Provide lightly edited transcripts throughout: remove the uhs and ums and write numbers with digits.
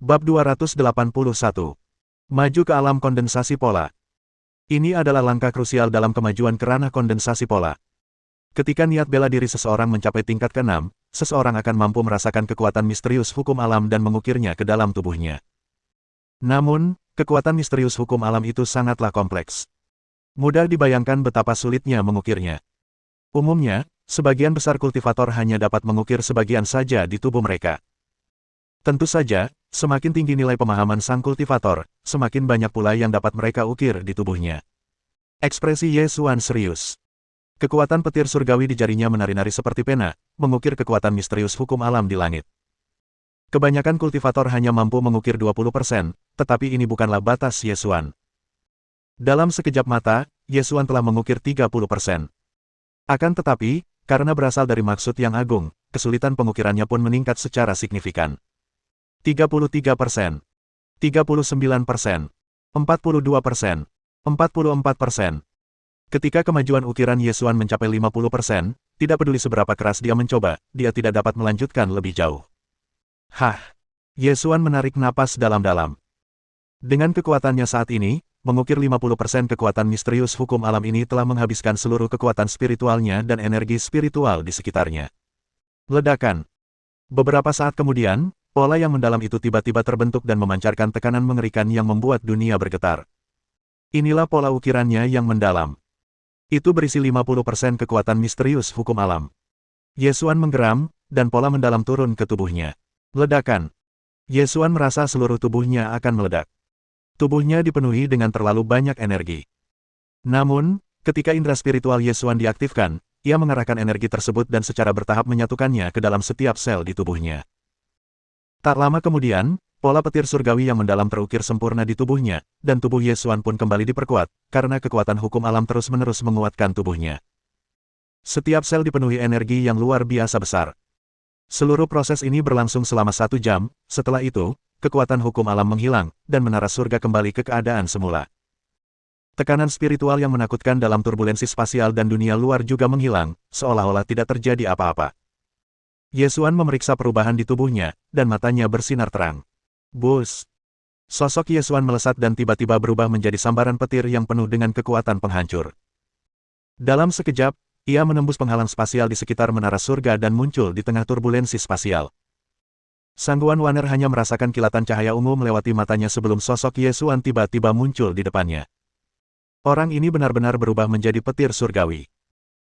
Bab 281. Maju ke alam kondensasi pola. Ini adalah langkah krusial dalam kemajuan ke ranah kondensasi pola. Ketika niat bela diri seseorang mencapai tingkat ke-6, seseorang akan mampu merasakan kekuatan misterius hukum alam dan mengukirnya ke dalam tubuhnya. Namun, kekuatan misterius hukum alam itu sangatlah kompleks. Mudah dibayangkan betapa sulitnya mengukirnya. Umumnya, sebagian besar kultivator hanya dapat mengukir sebagian saja di tubuh mereka. Tentu saja, semakin tinggi nilai pemahaman sang kultivator, semakin banyak pula yang dapat mereka ukir di tubuhnya. Ekspresi Ye Xuan serius. Kekuatan petir surgawi di jarinya menari-nari seperti pena, mengukir kekuatan misterius hukum alam di langit. Kebanyakan kultivator hanya mampu mengukir 20%, tetapi ini bukanlah batas Ye Xuan. Dalam sekejap mata, Ye Xuan telah mengukir 30%. Akan tetapi, karena berasal dari maksud yang agung, kesulitan pengukirannya pun meningkat secara signifikan. 33%, 39%, 42%, 44%. Ketika kemajuan ukiran Ye Xuan mencapai 50%, tidak peduli seberapa keras dia mencoba, dia tidak dapat melanjutkan lebih jauh. Hah! Ye Xuan menarik napas dalam-dalam. Dengan kekuatannya saat ini, mengukir 50% kekuatan misterius hukum alam ini telah menghabiskan seluruh kekuatan spiritualnya dan energi spiritual di sekitarnya. Ledakan. Beberapa saat kemudian, pola yang mendalam itu tiba-tiba terbentuk dan memancarkan tekanan mengerikan yang membuat dunia bergetar. Inilah pola ukirannya yang mendalam. Itu berisi 50% kekuatan misterius hukum alam. Ye Xuan menggeram, dan pola mendalam turun ke tubuhnya. Ledakan. Ye Xuan merasa seluruh tubuhnya akan meledak. Tubuhnya dipenuhi dengan terlalu banyak energi. Namun, ketika indera spiritual Ye Xuan diaktifkan, ia mengarahkan energi tersebut dan secara bertahap menyatukannya ke dalam setiap sel di tubuhnya. Tak lama kemudian, pola petir surgawi yang mendalam terukir sempurna di tubuhnya, dan tubuh Ye Xuan pun kembali diperkuat, karena kekuatan hukum alam terus-menerus menguatkan tubuhnya. Setiap sel dipenuhi energi yang luar biasa besar. Seluruh proses ini berlangsung selama 1 jam, setelah itu, kekuatan hukum alam menghilang, dan menara surga kembali ke keadaan semula. Tekanan spiritual yang menakutkan dalam turbulensi spasial dan dunia luar juga menghilang, seolah-olah tidak terjadi apa-apa. Ye Xuan memeriksa perubahan di tubuhnya, dan matanya bersinar terang. Bus! Sosok Ye Xuan melesat dan tiba-tiba berubah menjadi sambaran petir yang penuh dengan kekuatan penghancur. Dalam sekejap, ia menembus penghalang spasial di sekitar menara surga dan muncul di tengah turbulensi spasial. Sangguan Wanner hanya merasakan kilatan cahaya ungu melewati matanya sebelum sosok Ye Xuan tiba-tiba muncul di depannya. Orang ini benar-benar berubah menjadi petir surgawi.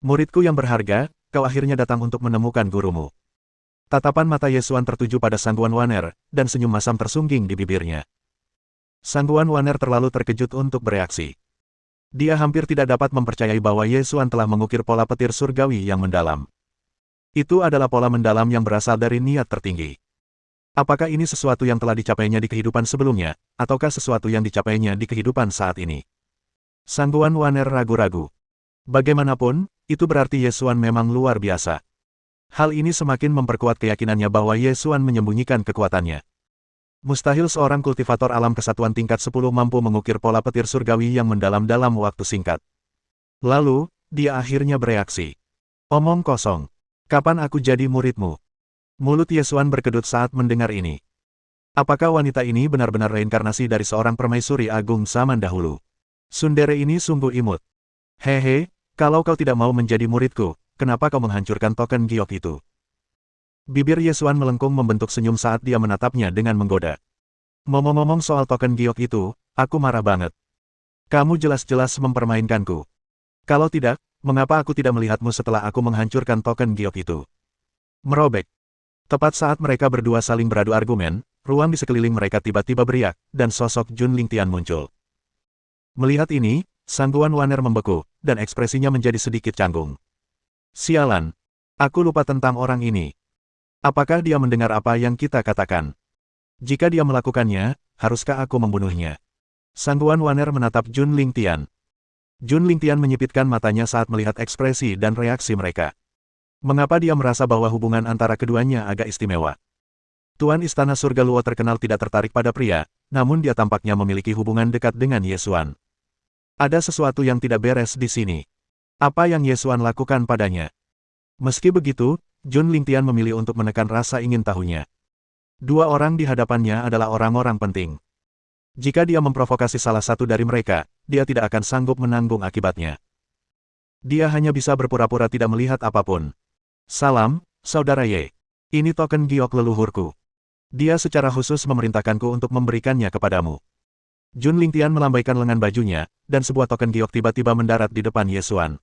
Muridku yang berharga, kau akhirnya datang untuk menemukan gurumu. Tatapan mata Ye Xuan tertuju pada Sangguan Wanner, dan senyum masam tersungging di bibirnya. Sangguan Wanner terlalu terkejut untuk bereaksi. Dia hampir tidak dapat mempercayai bahwa Ye Xuan telah mengukir pola petir surgawi yang mendalam. Itu adalah pola mendalam yang berasal dari niat tertinggi. Apakah ini sesuatu yang telah dicapainya di kehidupan sebelumnya, ataukah sesuatu yang dicapainya di kehidupan saat ini? Sangguan Wanner ragu-ragu. Bagaimanapun, itu berarti Ye Xuan memang luar biasa. Hal ini semakin memperkuat keyakinannya bahwa Ye Xuan menyembunyikan kekuatannya. Mustahil seorang kultivator alam kesatuan tingkat 10 mampu mengukir pola petir surgawi yang mendalam dalam waktu singkat. Lalu, dia akhirnya bereaksi. Omong kosong. Kapan aku jadi muridmu? Mulut Ye Xuan berkedut saat mendengar ini. Apakah wanita ini benar-benar reinkarnasi dari seorang permaisuri agung zaman dahulu? Tsundere ini sungguh imut. Hehe, kalau kau tidak mau menjadi muridku, kenapa kau menghancurkan token giok itu? Bibir Ye Xuan melengkung membentuk senyum saat dia menatapnya dengan menggoda. Ngomong-ngomong soal token giok itu, aku marah banget. Kamu jelas-jelas mempermainkanku. Kalau tidak, mengapa aku tidak melihatmu setelah aku menghancurkan token giok itu? Merobek. Tepat saat mereka berdua saling beradu argumen, ruang di sekeliling mereka tiba-tiba beriak, dan sosok Jun Lingtian muncul. Melihat ini, Sangguan Wanner membeku, dan ekspresinya menjadi sedikit canggung. Sialan. Aku lupa tentang orang ini. Apakah dia mendengar apa yang kita katakan? Jika dia melakukannya, haruskah aku membunuhnya? Sangguan Wanner menatap Jun Lingtian. Jun Lingtian menyipitkan matanya saat melihat ekspresi dan reaksi mereka. Mengapa dia merasa bahwa hubungan antara keduanya agak istimewa? Tuan Istana Surga Luo terkenal tidak tertarik pada pria, namun dia tampaknya memiliki hubungan dekat dengan Ye Xuan. Ada sesuatu yang tidak beres di sini. Apa yang Ye Xuan lakukan padanya? Meski begitu, Jun Lingtian memilih untuk menekan rasa ingin tahunya. Dua orang di hadapannya adalah orang-orang penting. Jika dia memprovokasi salah satu dari mereka, dia tidak akan sanggup menanggung akibatnya. Dia hanya bisa berpura-pura tidak melihat apapun. Salam, Saudara Ye. Ini token giok leluhurku. Dia secara khusus memerintahkanku untuk memberikannya kepadamu. Jun Lingtian melambaikan lengan bajunya, dan sebuah token giok tiba-tiba mendarat di depan Ye Xuan.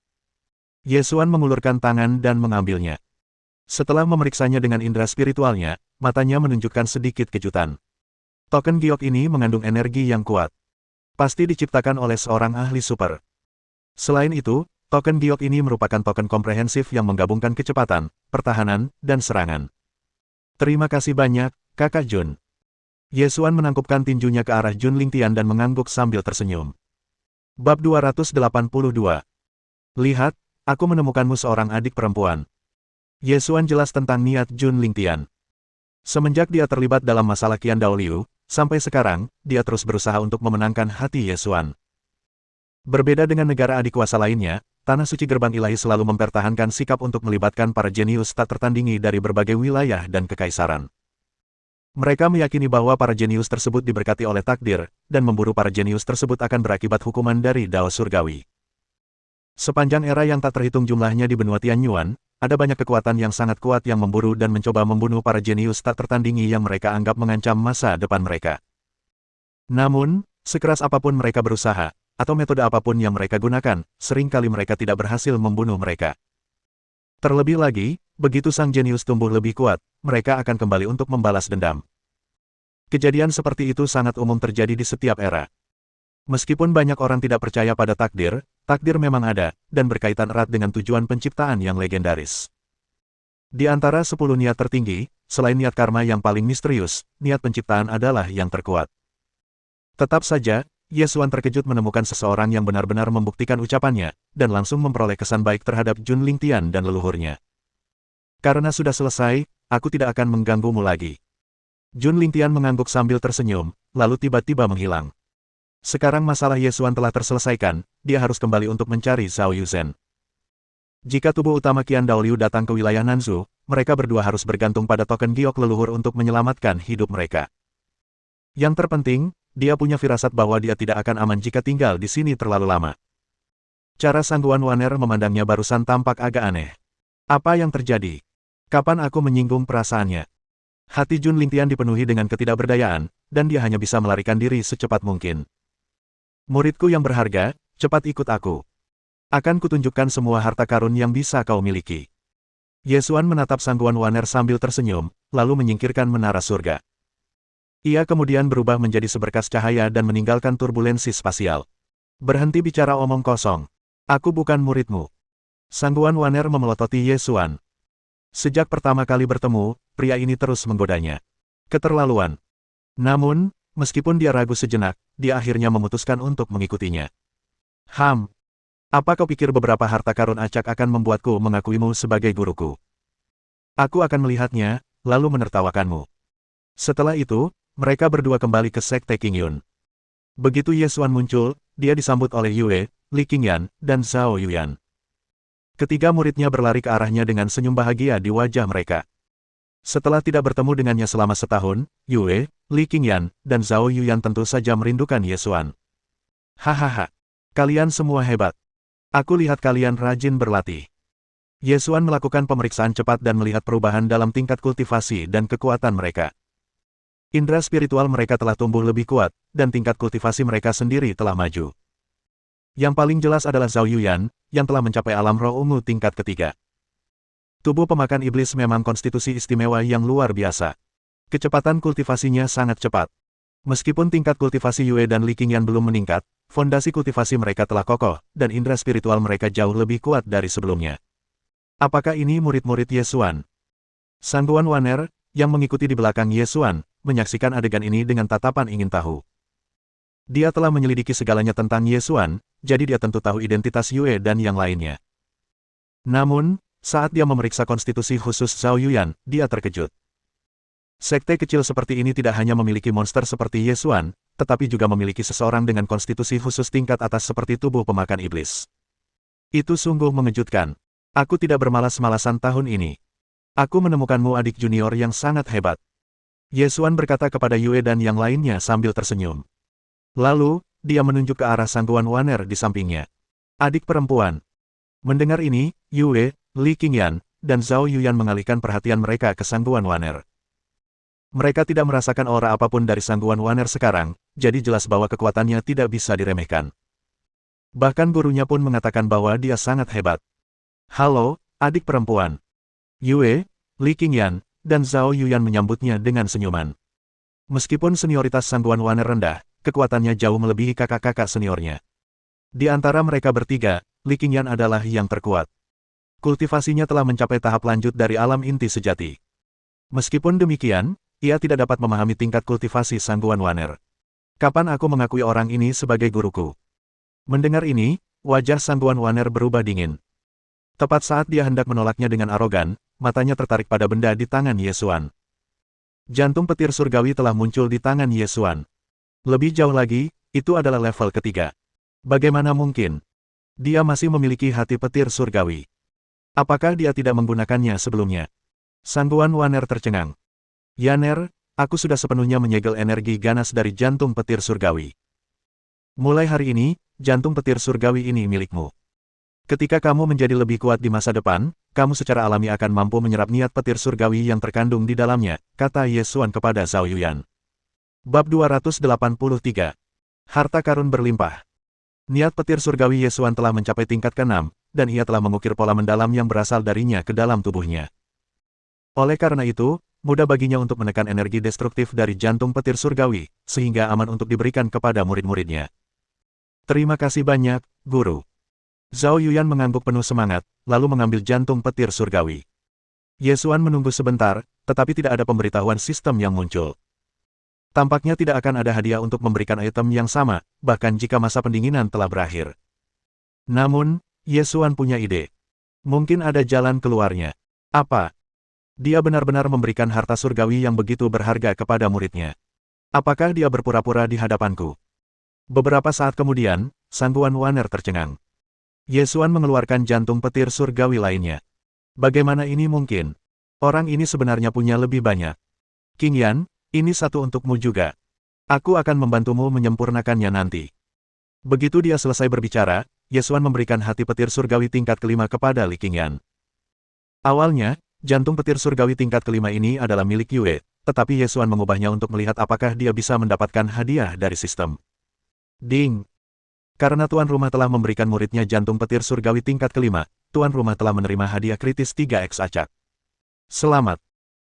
Ye Xuan mengulurkan tangan dan mengambilnya. Setelah memeriksanya dengan indera spiritualnya, matanya menunjukkan sedikit kejutan. Token giok ini mengandung energi yang kuat. Pasti diciptakan oleh seorang ahli super. Selain itu, token giok ini merupakan token komprehensif yang menggabungkan kecepatan, pertahanan, dan serangan. Terima kasih banyak, Kakak Jun. Ye Xuan menangkupkan tinjunya ke arah Jun Lingtian dan mengangguk sambil tersenyum. Bab 282. Lihat, aku menemukanmu seorang adik perempuan. Ye Xuan jelas tentang niat Jun Lingtian. Semenjak dia terlibat dalam masalah Qian Daoliu, sampai sekarang, dia terus berusaha untuk memenangkan hati Ye Xuan. Berbeda dengan negara adik kuasa lainnya, Tanah Suci Gerbang Ilahi selalu mempertahankan sikap untuk melibatkan para jenius tak tertandingi dari berbagai wilayah dan kekaisaran. Mereka meyakini bahwa para jenius tersebut diberkati oleh takdir, dan memburu para jenius tersebut akan berakibat hukuman dari Dao Surgawi. Sepanjang era yang tak terhitung jumlahnya di benua Tianyuan, ada banyak kekuatan yang sangat kuat yang memburu dan mencoba membunuh para jenius tak tertandingi yang mereka anggap mengancam masa depan mereka. Namun, sekeras apapun mereka berusaha, atau metode apapun yang mereka gunakan, seringkali mereka tidak berhasil membunuh mereka. Terlebih lagi, begitu sang jenius tumbuh lebih kuat, mereka akan kembali untuk membalas dendam. Kejadian seperti itu sangat umum terjadi di setiap era. Meskipun banyak orang tidak percaya pada takdir, takdir memang ada, dan berkaitan erat dengan tujuan penciptaan yang legendaris. Di antara 10 niat tertinggi, selain niat karma yang paling misterius, niat penciptaan adalah yang terkuat. Tetap saja, Ye Xuan terkejut menemukan seseorang yang benar-benar membuktikan ucapannya, dan langsung memperoleh kesan baik terhadap Jun Lingtian dan leluhurnya. Karena sudah selesai, aku tidak akan mengganggumu lagi. Jun Lingtian mengangguk sambil tersenyum, lalu tiba-tiba menghilang. Sekarang masalah Ye Xuan telah terselesaikan, dia harus kembali untuk mencari Zhao Yuzhen. Jika tubuh utama Qian Daoliu datang ke wilayah Nanzhou, mereka berdua harus bergantung pada token giok leluhur untuk menyelamatkan hidup mereka. Yang terpenting, dia punya firasat bahwa dia tidak akan aman jika tinggal di sini terlalu lama. Cara Sangguan Waner memandangnya barusan tampak agak aneh. Apa yang terjadi? Kapan aku menyinggung perasaannya? Hati Jun Lingtian dipenuhi dengan ketidakberdayaan, dan dia hanya bisa melarikan diri secepat mungkin. Muridku yang berharga, cepat ikut aku. Akan kutunjukkan semua harta karun yang bisa kau miliki. Ye Xuan menatap Sangguan Waner sambil tersenyum, lalu menyingkirkan menara surga. Ia kemudian berubah menjadi seberkas cahaya dan meninggalkan turbulensi spasial. Berhenti bicara omong kosong. Aku bukan muridmu. Sangguan Waner memelototi Ye Xuan. Sejak pertama kali bertemu, pria ini terus menggodanya. Keterlaluan. Namun, meskipun dia ragu sejenak, dia akhirnya memutuskan untuk mengikutinya. Apa kau pikir beberapa harta karun acak akan membuatku mengakuimu sebagai guruku? Aku akan melihatnya, lalu menertawakanmu. Setelah itu, mereka berdua kembali ke Sekte Qingyun. Begitu Ye Xuan muncul, dia disambut oleh Yue, Li Qingyan, dan Zhao Yuyan. Ketiga muridnya berlari ke arahnya dengan senyum bahagia di wajah mereka. Setelah tidak bertemu dengannya selama setahun, Yue, Li Qingyan, dan Zhao Yuyan tentu saja merindukan Ye Xuan. Hahaha. Kalian semua hebat. Aku lihat kalian rajin berlatih. Ye Xuan melakukan pemeriksaan cepat dan melihat perubahan dalam tingkat kultivasi dan kekuatan mereka. Indera spiritual mereka telah tumbuh lebih kuat, dan tingkat kultivasi mereka sendiri telah maju. Yang paling jelas adalah Zhao Yuyan, yang telah mencapai alam roh ungu tingkat ketiga. Tubuh pemakan iblis memang konstitusi istimewa yang luar biasa. Kecepatan kultivasinya sangat cepat. Meskipun tingkat kultivasi Yue dan Li Qingyan belum meningkat, fondasi kultivasi mereka telah kokoh, dan indera spiritual mereka jauh lebih kuat dari sebelumnya. Apakah ini murid-murid Ye Xuan? Sangguan Waner, yang mengikuti di belakang Ye Xuan, menyaksikan adegan ini dengan tatapan ingin tahu. Dia telah menyelidiki segalanya tentang Ye Xuan, jadi dia tentu tahu identitas Yue dan yang lainnya. Namun, saat dia memeriksa konstitusi khusus Zhao Yuyan, dia terkejut. Sekte kecil seperti ini tidak hanya memiliki monster seperti Ye Xuan, tetapi juga memiliki seseorang dengan konstitusi khusus tingkat atas seperti tubuh pemakan iblis. Itu sungguh mengejutkan. Aku tidak bermalas-malasan tahun ini. Aku menemukanmu adik junior yang sangat hebat. Yesuan berkata kepada Yue dan yang lainnya sambil tersenyum. Lalu, dia menunjuk ke arah Sangguan Waner di sampingnya. Adik perempuan. Mendengar ini, Yue, Li Qingyan, dan Zhao Yuyan mengalihkan perhatian mereka ke Sangguan Waner. Mereka tidak merasakan aura apapun dari Sangguan Waner sekarang, jadi jelas bahwa kekuatannya tidak bisa diremehkan. Bahkan gurunya pun mengatakan bahwa dia sangat hebat. Halo, adik perempuan. Yue, Li Qingyan, dan Zhao Yuyan menyambutnya dengan senyuman. Meskipun senioritas Sangguan Waner rendah, kekuatannya jauh melebihi kakak-kakak seniornya. Di antara mereka bertiga, Li Qingyan adalah yang terkuat. Kultivasinya telah mencapai tahap lanjut dari alam inti sejati. Meskipun demikian, ia tidak dapat memahami tingkat kultivasi Sangguan Waner. Kapan aku mengakui orang ini sebagai guruku? Mendengar ini, wajah Sangguan Waner berubah dingin. Tepat saat dia hendak menolaknya dengan arogan, matanya tertarik pada benda di tangan Yesuan. Jantung petir surgawi telah muncul di tangan Yesuan. Lebih jauh lagi, itu adalah level ketiga. Bagaimana mungkin? Dia masih memiliki hati petir surgawi. Apakah dia tidak menggunakannya sebelumnya? Sangguan Waner tercengang. Yaner, aku sudah sepenuhnya menyegel energi ganas dari jantung petir surgawi. Mulai hari ini, jantung petir surgawi ini milikmu. Ketika kamu menjadi lebih kuat di masa depan, kamu secara alami akan mampu menyerap niat petir surgawi yang terkandung di dalamnya, kata Yesuan kepada Zhao Yuyan. Bab 283. Harta karun berlimpah. Niat petir surgawi Yesuan telah mencapai tingkat ke-6, dan ia telah mengukir pola mendalam yang berasal darinya ke dalam tubuhnya. Oleh karena itu, mudah baginya untuk menekan energi destruktif dari jantung petir surgawi, sehingga aman untuk diberikan kepada murid-muridnya. Terima kasih banyak, Guru. Zhao Yuyan mengangguk penuh semangat, lalu mengambil jantung petir surgawi. Yesuan menunggu sebentar, tetapi tidak ada pemberitahuan sistem yang muncul. Tampaknya tidak akan ada hadiah untuk memberikan item yang sama, bahkan jika masa pendinginan telah berakhir. Namun, Yesuan punya ide. Mungkin ada jalan keluarnya. Apa? Dia benar-benar memberikan harta surgawi yang begitu berharga kepada muridnya. Apakah dia berpura-pura di hadapanku? Beberapa saat kemudian, Sangguan Waner tercengang. Yesuan mengeluarkan jantung petir surgawi lainnya. Bagaimana ini mungkin? Orang ini sebenarnya punya lebih banyak. Qingyan, ini satu untukmu juga. Aku akan membantumu menyempurnakannya nanti. Begitu dia selesai berbicara, Yesuan memberikan hati petir surgawi tingkat kelima kepada Li Qingyan. Awalnya, jantung petir surgawi tingkat kelima ini adalah milik Yue, tetapi Yesuan mengubahnya untuk melihat apakah dia bisa mendapatkan hadiah dari sistem. Ding! Karena tuan rumah telah memberikan muridnya jantung petir surgawi tingkat kelima, tuan rumah telah menerima hadiah kritis 3x acak. Selamat!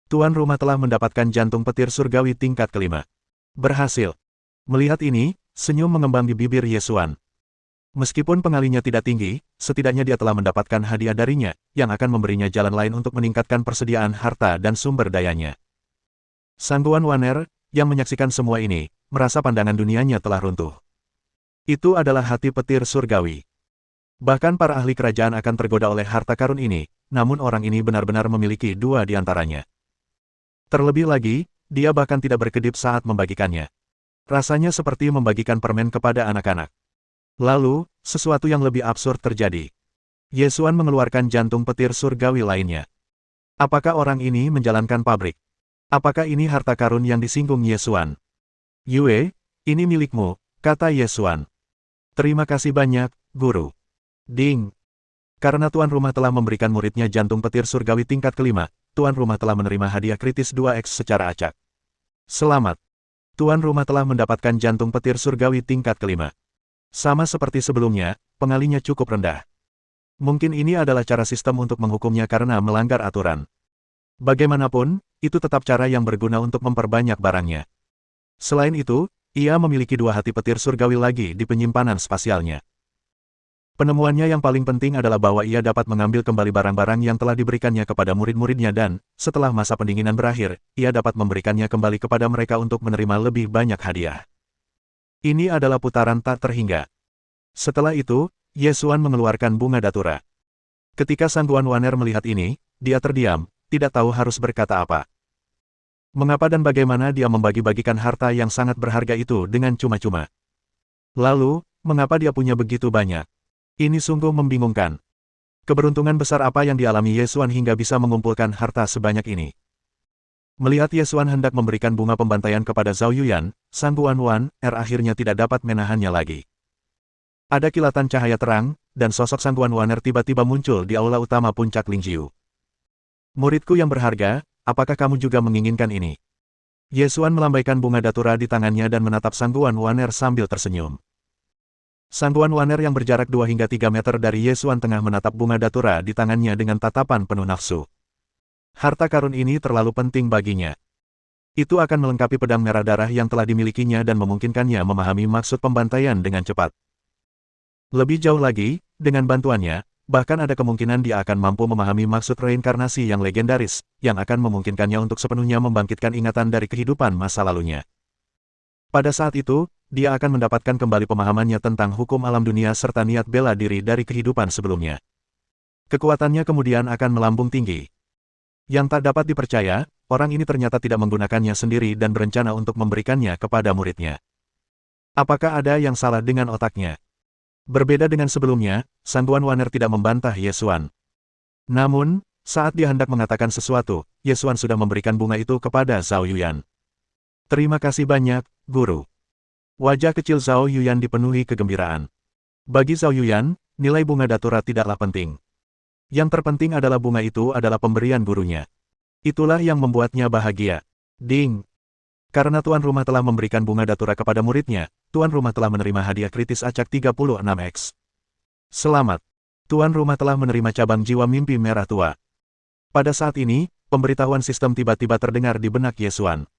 Tuan rumah telah mendapatkan jantung petir surgawi tingkat kelima. Berhasil! Melihat ini, senyum mengembang di bibir Yesuan. Meskipun pengalinya tidak tinggi, setidaknya dia telah mendapatkan hadiah darinya, yang akan memberinya jalan lain untuk meningkatkan persediaan harta dan sumber dayanya. Sangguan Waner, yang menyaksikan semua ini, merasa pandangan dunianya telah runtuh. Itu adalah hati petir surgawi. Bahkan para ahli kerajaan akan tergoda oleh harta karun ini, namun orang ini benar-benar memiliki dua di antaranya. Terlebih lagi, dia bahkan tidak berkedip saat membagikannya. Rasanya seperti membagikan permen kepada anak-anak. Lalu, sesuatu yang lebih absurd terjadi. Yesuan mengeluarkan jantung petir surgawi lainnya. Apakah orang ini menjalankan pabrik? Apakah ini harta karun yang disinggung Yesuan? Yue, ini milikmu, kata Yesuan. Terima kasih banyak, Guru. Ding! Karena tuan rumah telah memberikan muridnya jantung petir surgawi tingkat kelima, tuan rumah telah menerima hadiah kritis 2x secara acak. Selamat! Tuan rumah telah mendapatkan jantung petir surgawi tingkat kelima. Sama seperti sebelumnya, pengalinya cukup rendah. Mungkin ini adalah cara sistem untuk menghukumnya karena melanggar aturan. Bagaimanapun, itu tetap cara yang berguna untuk memperbanyak barangnya. Selain itu, ia memiliki dua hati petir surgawi lagi di penyimpanan spasialnya. Penemuannya yang paling penting adalah bahwa ia dapat mengambil kembali barang-barang yang telah diberikannya kepada murid-muridnya dan, setelah masa pendinginan berakhir, ia dapat memberikannya kembali kepada mereka untuk menerima lebih banyak hadiah. Ini adalah putaran tak terhingga. Setelah itu, Yesuan mengeluarkan bunga datura. Ketika Sangguan Waner melihat ini, dia terdiam, tidak tahu harus berkata apa. Mengapa dan bagaimana dia membagi-bagikan harta yang sangat berharga itu dengan cuma-cuma? Lalu, mengapa dia punya begitu banyak? Ini sungguh membingungkan. Keberuntungan besar apa yang dialami Yesuan hingga bisa mengumpulkan harta sebanyak ini? Melihat Yesuan hendak memberikan bunga pembantaian kepada Zhao Yuyan, Sang Guanwan akhirnya tidak dapat menahannya lagi. Ada kilatan cahaya terang, dan sosok Sang Guanwan tiba-tiba muncul di aula utama puncak Lingjiu. Muridku yang berharga, apakah kamu juga menginginkan ini? Yesuan melambaikan bunga datura di tangannya dan menatap Sang Guanwan sambil tersenyum. Sang Guanwan yang berjarak 2 hingga 3 meter dari Yesuan tengah menatap bunga datura di tangannya dengan tatapan penuh nafsu. Harta karun ini terlalu penting baginya. Itu akan melengkapi pedang merah darah yang telah dimilikinya dan memungkinkannya memahami maksud pembantaian dengan cepat. Lebih jauh lagi, dengan bantuannya, bahkan ada kemungkinan dia akan mampu memahami maksud reinkarnasi yang legendaris, yang akan memungkinkannya untuk sepenuhnya membangkitkan ingatan dari kehidupan masa lalunya. Pada saat itu, dia akan mendapatkan kembali pemahamannya tentang hukum alam dunia serta niat bela diri dari kehidupan sebelumnya. Kekuatannya kemudian akan melambung tinggi. Yang tak dapat dipercaya, orang ini ternyata tidak menggunakannya sendiri dan berencana untuk memberikannya kepada muridnya. Apakah ada yang salah dengan otaknya? Berbeda dengan sebelumnya, Sang Guanwan tidak membantah Yesuan. Namun, saat dia hendak mengatakan sesuatu, Yesuan sudah memberikan bunga itu kepada Zhao Yuyan. Terima kasih banyak, Guru. Wajah kecil Zhao Yuyan dipenuhi kegembiraan. Bagi Zhao Yuyan, nilai bunga datura tidaklah penting. Yang terpenting adalah bunga itu adalah pemberian gurunya. Itulah yang membuatnya bahagia. Ding! Karena tuan rumah telah memberikan bunga datura kepada muridnya, tuan rumah telah menerima hadiah kritis acak 36x. Selamat! Tuan rumah telah menerima cabang jiwa mimpi merah tua. Pada saat ini, pemberitahuan sistem tiba-tiba terdengar di benak Yesuan.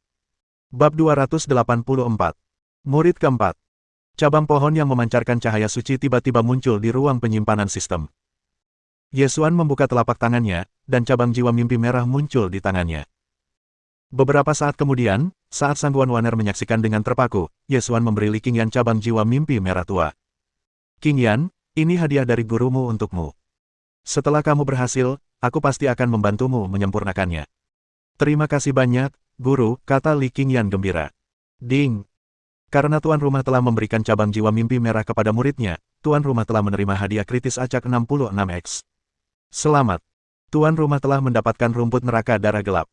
Bab 284. Murid keempat. Cabang pohon yang memancarkan cahaya suci tiba-tiba muncul di ruang penyimpanan sistem. Yesuan membuka telapak tangannya, dan cabang jiwa mimpi merah muncul di tangannya. Beberapa saat kemudian, saat Sang Guanwan menyaksikan dengan terpaku, Yesuan memberi Li Qingyan cabang jiwa mimpi merah tua. Qingyan, ini hadiah dari gurumu untukmu. Setelah kamu berhasil, aku pasti akan membantumu menyempurnakannya. Terima kasih banyak, Guru, kata Li Qingyan gembira. Ding! Karena tuan rumah telah memberikan cabang jiwa mimpi merah kepada muridnya, tuan rumah telah menerima hadiah kritis acak 66x. Selamat! Tuan rumah telah mendapatkan rumput neraka darah gelap.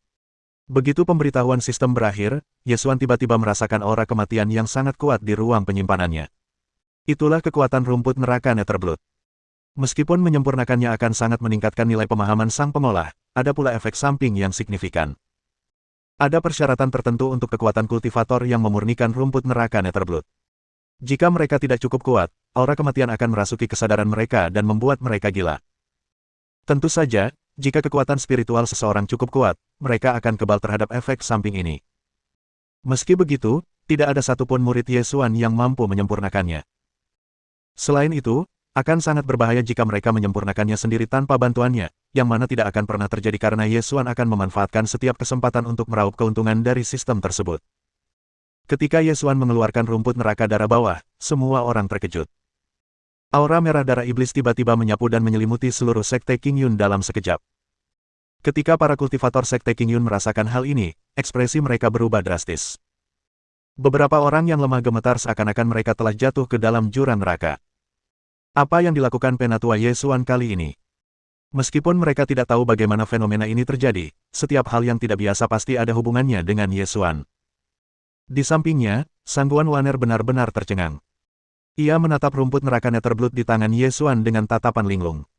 Begitu pemberitahuan sistem berakhir, Yesuan tiba-tiba merasakan aura kematian yang sangat kuat di ruang penyimpanannya. Itulah kekuatan rumput neraka Netherblood. Meskipun menyempurnakannya akan sangat meningkatkan nilai pemahaman sang pengolah, ada pula efek samping yang signifikan. Ada persyaratan tertentu untuk kekuatan kultivator yang memurnikan rumput neraka Netherblood. Jika mereka tidak cukup kuat, aura kematian akan merasuki kesadaran mereka dan membuat mereka gila. Tentu saja, jika kekuatan spiritual seseorang cukup kuat, mereka akan kebal terhadap efek samping ini. Meski begitu, tidak ada satupun murid Yesuan yang mampu menyempurnakannya. Selain itu, akan sangat berbahaya jika mereka menyempurnakannya sendiri tanpa bantuannya, yang mana tidak akan pernah terjadi karena Yesuan akan memanfaatkan setiap kesempatan untuk meraup keuntungan dari sistem tersebut. Ketika Yesuan mengeluarkan rumput neraka darah bawah, semua orang terkejut. Aura merah darah iblis tiba-tiba menyapu dan menyelimuti seluruh Sekte Qingyun dalam sekejap. Ketika para kultivator Sekte Qingyun merasakan hal ini, ekspresi mereka berubah drastis. Beberapa orang yang lemah gemetar seakan-akan mereka telah jatuh ke dalam jurang neraka. Apa yang dilakukan Penatua Yesuan kali ini? Meskipun mereka tidak tahu bagaimana fenomena ini terjadi, setiap hal yang tidak biasa pasti ada hubungannya dengan Yesuan. Di sampingnya, Sang Guanwan benar-benar tercengang. Ia menatap rumput neraka Netherblood di tangan Yesuan dengan tatapan linglung.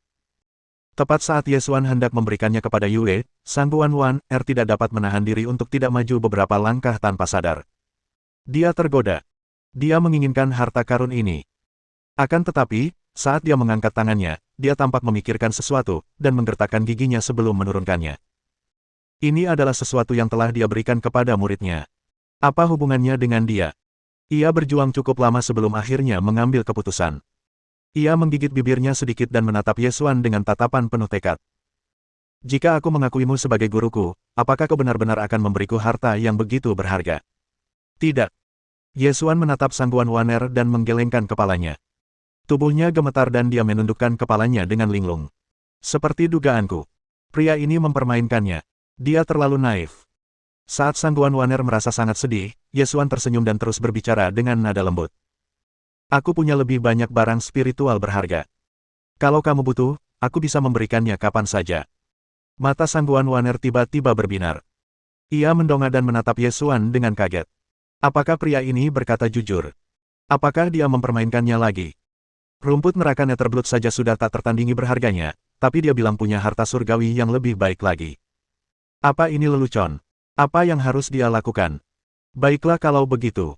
Tepat saat Yesuan hendak memberikannya kepada Yue, Sang Guanwan tidak dapat menahan diri untuk tidak maju beberapa langkah tanpa sadar. Dia tergoda. Dia menginginkan harta karun ini. Akan tetapi, saat dia mengangkat tangannya, dia tampak memikirkan sesuatu, dan menggertakkan giginya sebelum menurunkannya. Ini adalah sesuatu yang telah dia berikan kepada muridnya. Apa hubungannya dengan dia? Ia berjuang cukup lama sebelum akhirnya mengambil keputusan. Ia menggigit bibirnya sedikit dan menatap Yesuan dengan tatapan penuh tekad. Jika aku mengakuimu sebagai guruku, apakah kau benar-benar akan memberiku harta yang begitu berharga? Tidak. Yesuan menatap Sang Guanwan dan menggelengkan kepalanya. Tubuhnya gemetar dan dia menundukkan kepalanya dengan linglung. Seperti dugaanku. Pria ini mempermainkannya. Dia terlalu naif. Saat Sang Guanwan merasa sangat sedih, Yesuan tersenyum dan terus berbicara dengan nada lembut. Aku punya lebih banyak barang spiritual berharga. Kalau kamu butuh, aku bisa memberikannya kapan saja. Mata Sang Guanwan tiba-tiba berbinar. Ia mendongak dan menatap Ye Xuan dengan kaget. Apakah pria ini berkata jujur? Apakah dia mempermainkannya lagi? Rumput neraka Netherblood saja sudah tak tertandingi berharganya, tapi dia bilang punya harta surgawi yang lebih baik lagi. Apa ini lelucon? Apa yang harus dia lakukan? Baiklah kalau begitu.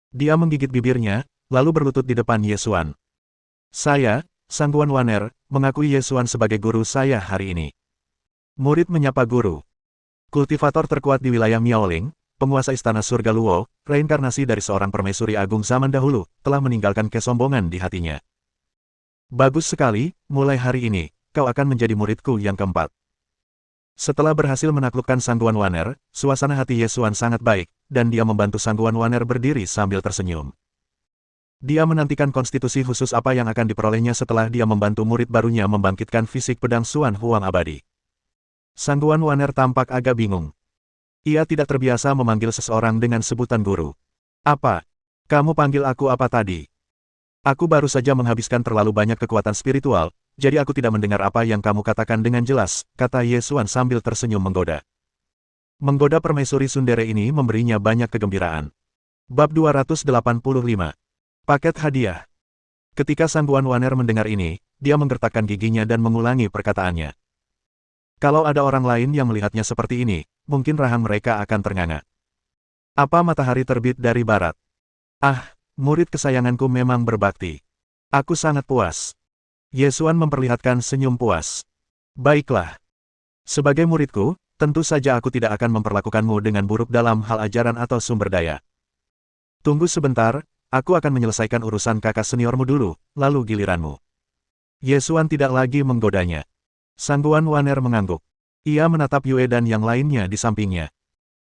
Dia menggigit bibirnya, lalu berlutut di depan Ye Xuan. Saya, Sangguan Waner, mengakui Ye Xuan sebagai guru saya hari ini. Murid menyapa guru. Kultivator terkuat di wilayah Miaoling, penguasa istana surga Luo, reinkarnasi dari seorang permaisuri agung zaman dahulu, telah meninggalkan kesombongan di hatinya. Bagus sekali, mulai hari ini, kau akan menjadi muridku yang keempat. Setelah berhasil menaklukkan Sangguan Waner, suasana hati Ye Xuan sangat baik, dan dia membantu Sangguan Waner berdiri sambil tersenyum. Dia menantikan konstitusi khusus apa yang akan diperolehnya setelah dia membantu murid barunya membangkitkan fisik pedang Xuan Huang abadi. Sangguan Waner tampak agak bingung. Ia tidak terbiasa memanggil seseorang dengan sebutan guru. Apa? Kamu panggil aku apa tadi? Aku baru saja menghabiskan terlalu banyak kekuatan spiritual, jadi aku tidak mendengar apa yang kamu katakan dengan jelas, kata Ye Xuan sambil tersenyum menggoda. Menggoda permaisuri tsundere ini memberinya banyak kegembiraan. Bab 285. Paket hadiah. Ketika Sangguan Waner mendengar ini, dia menggertakkan giginya dan mengulangi perkataannya. Kalau ada orang lain yang melihatnya seperti ini, mungkin rahang mereka akan ternganga. Apa matahari terbit dari barat? Ah, murid kesayanganku memang berbakti. Aku sangat puas. Ye Xuan memperlihatkan senyum puas. Baiklah. Sebagai muridku, tentu saja aku tidak akan memperlakukanmu dengan buruk dalam hal ajaran atau sumber daya. Tunggu sebentar, aku akan menyelesaikan urusan kakak seniormu dulu, lalu giliranmu. Ye Xuan tidak lagi menggodanya. Sangguan Waner mengangguk. Ia menatap Yue dan yang lainnya di sampingnya.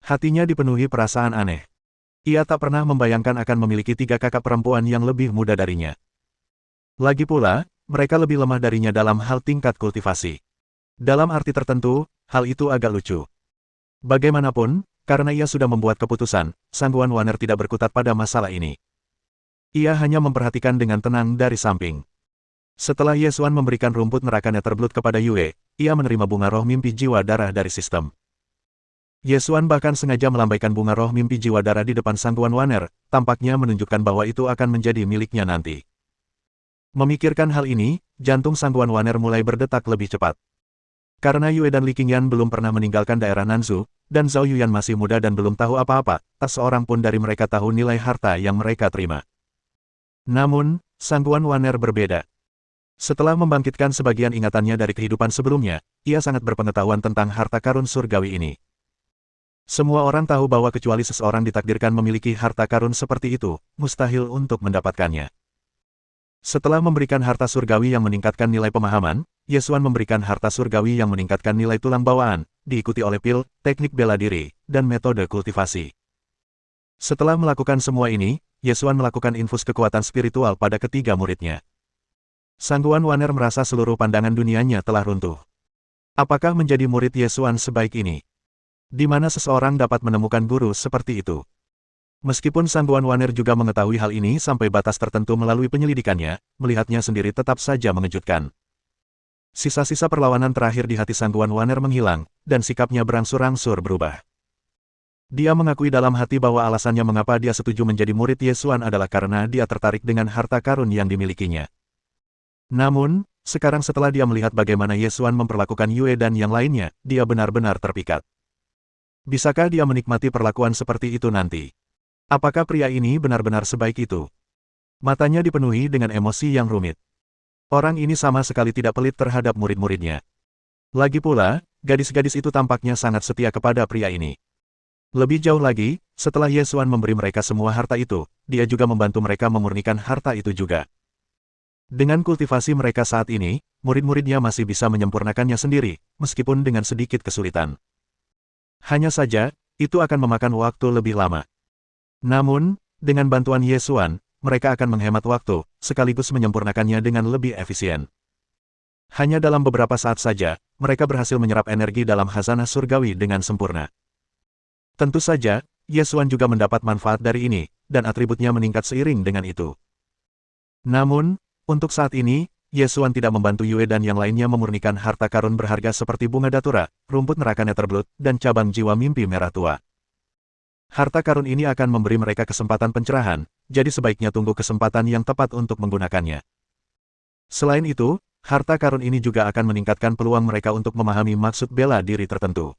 Hatinya dipenuhi perasaan aneh. Ia tak pernah membayangkan akan memiliki 3 kakak perempuan yang lebih muda darinya. Lagi pula, mereka lebih lemah darinya dalam hal tingkat kultivasi. Dalam arti tertentu, hal itu agak lucu. Bagaimanapun, karena ia sudah membuat keputusan, Sangguan Waner tidak berkutat pada masalah ini. Ia hanya memperhatikan dengan tenang dari samping. Setelah Ye Xuan memberikan rumput neraka Netherblood kepada Yue, ia menerima bunga roh mimpi jiwa darah dari sistem. Ye Xuan bahkan sengaja melambaikan bunga roh mimpi jiwa darah di depan Sangguan Waner, tampaknya menunjukkan bahwa itu akan menjadi miliknya nanti. Memikirkan hal ini, jantung Sangguan Waner mulai berdetak lebih cepat. Karena Yue dan Li Qingyan belum pernah meninggalkan daerah Nanzhou, dan Zhao Yuyan masih muda dan belum tahu apa-apa, tak seorang pun dari mereka tahu nilai harta yang mereka terima. Namun, Sangguan Waner berbeda. Setelah membangkitkan sebagian ingatannya dari kehidupan sebelumnya, ia sangat berpengetahuan tentang harta karun surgawi ini. Semua orang tahu bahwa kecuali seseorang ditakdirkan memiliki harta karun seperti itu, mustahil untuk mendapatkannya. Setelah memberikan harta surgawi yang meningkatkan nilai pemahaman, Ye Xuan memberikan harta surgawi yang meningkatkan nilai tulang bawaan, diikuti oleh pil, teknik bela diri, dan metode kultivasi. Setelah melakukan semua ini, Ye Xuan melakukan infus kekuatan spiritual pada ketiga muridnya. Sangguan Waner merasa seluruh pandangan dunianya telah runtuh. Apakah menjadi murid Ye Xuan sebaik ini? Di mana seseorang dapat menemukan guru seperti itu? Meskipun Sangguan Waner juga mengetahui hal ini sampai batas tertentu melalui penyelidikannya, melihatnya sendiri tetap saja mengejutkan. Sisa-sisa perlawanan terakhir di hati Sangguan Waner menghilang, dan sikapnya berangsur-angsur berubah. Dia mengakui dalam hati bahwa alasannya mengapa dia setuju menjadi murid Ye Xuan adalah karena dia tertarik dengan harta karun yang dimilikinya. Namun, sekarang setelah dia melihat bagaimana Ye Xuan memperlakukan Yue dan yang lainnya, dia benar-benar terpikat. Bisakah dia menikmati perlakuan seperti itu nanti? Apakah pria ini benar-benar sebaik itu? Matanya dipenuhi dengan emosi yang rumit. Orang ini sama sekali tidak pelit terhadap murid-muridnya. Lagi pula, gadis-gadis itu tampaknya sangat setia kepada pria ini. Lebih jauh lagi, setelah Ye Xuan memberi mereka semua harta itu, dia juga membantu mereka memurnikan harta itu juga. Dengan kultivasi mereka saat ini, murid-muridnya masih bisa menyempurnakannya sendiri, meskipun dengan sedikit kesulitan. Hanya saja, itu akan memakan waktu lebih lama. Namun, dengan bantuan Ye Xuan, mereka akan menghemat waktu, sekaligus menyempurnakannya dengan lebih efisien. Hanya dalam beberapa saat saja, mereka berhasil menyerap energi dalam khazanah surgawi dengan sempurna. Tentu saja, Ye Xuan juga mendapat manfaat dari ini, dan atributnya meningkat seiring dengan itu. Namun, untuk saat ini, Yesuan tidak membantu Yue dan yang lainnya memurnikan harta karun berharga seperti bunga datura, rumput neraka Netherblood, dan cabang jiwa mimpi merah tua. Harta karun ini akan memberi mereka kesempatan pencerahan, jadi sebaiknya tunggu kesempatan yang tepat untuk menggunakannya. Selain itu, harta karun ini juga akan meningkatkan peluang mereka untuk memahami maksud bela diri tertentu.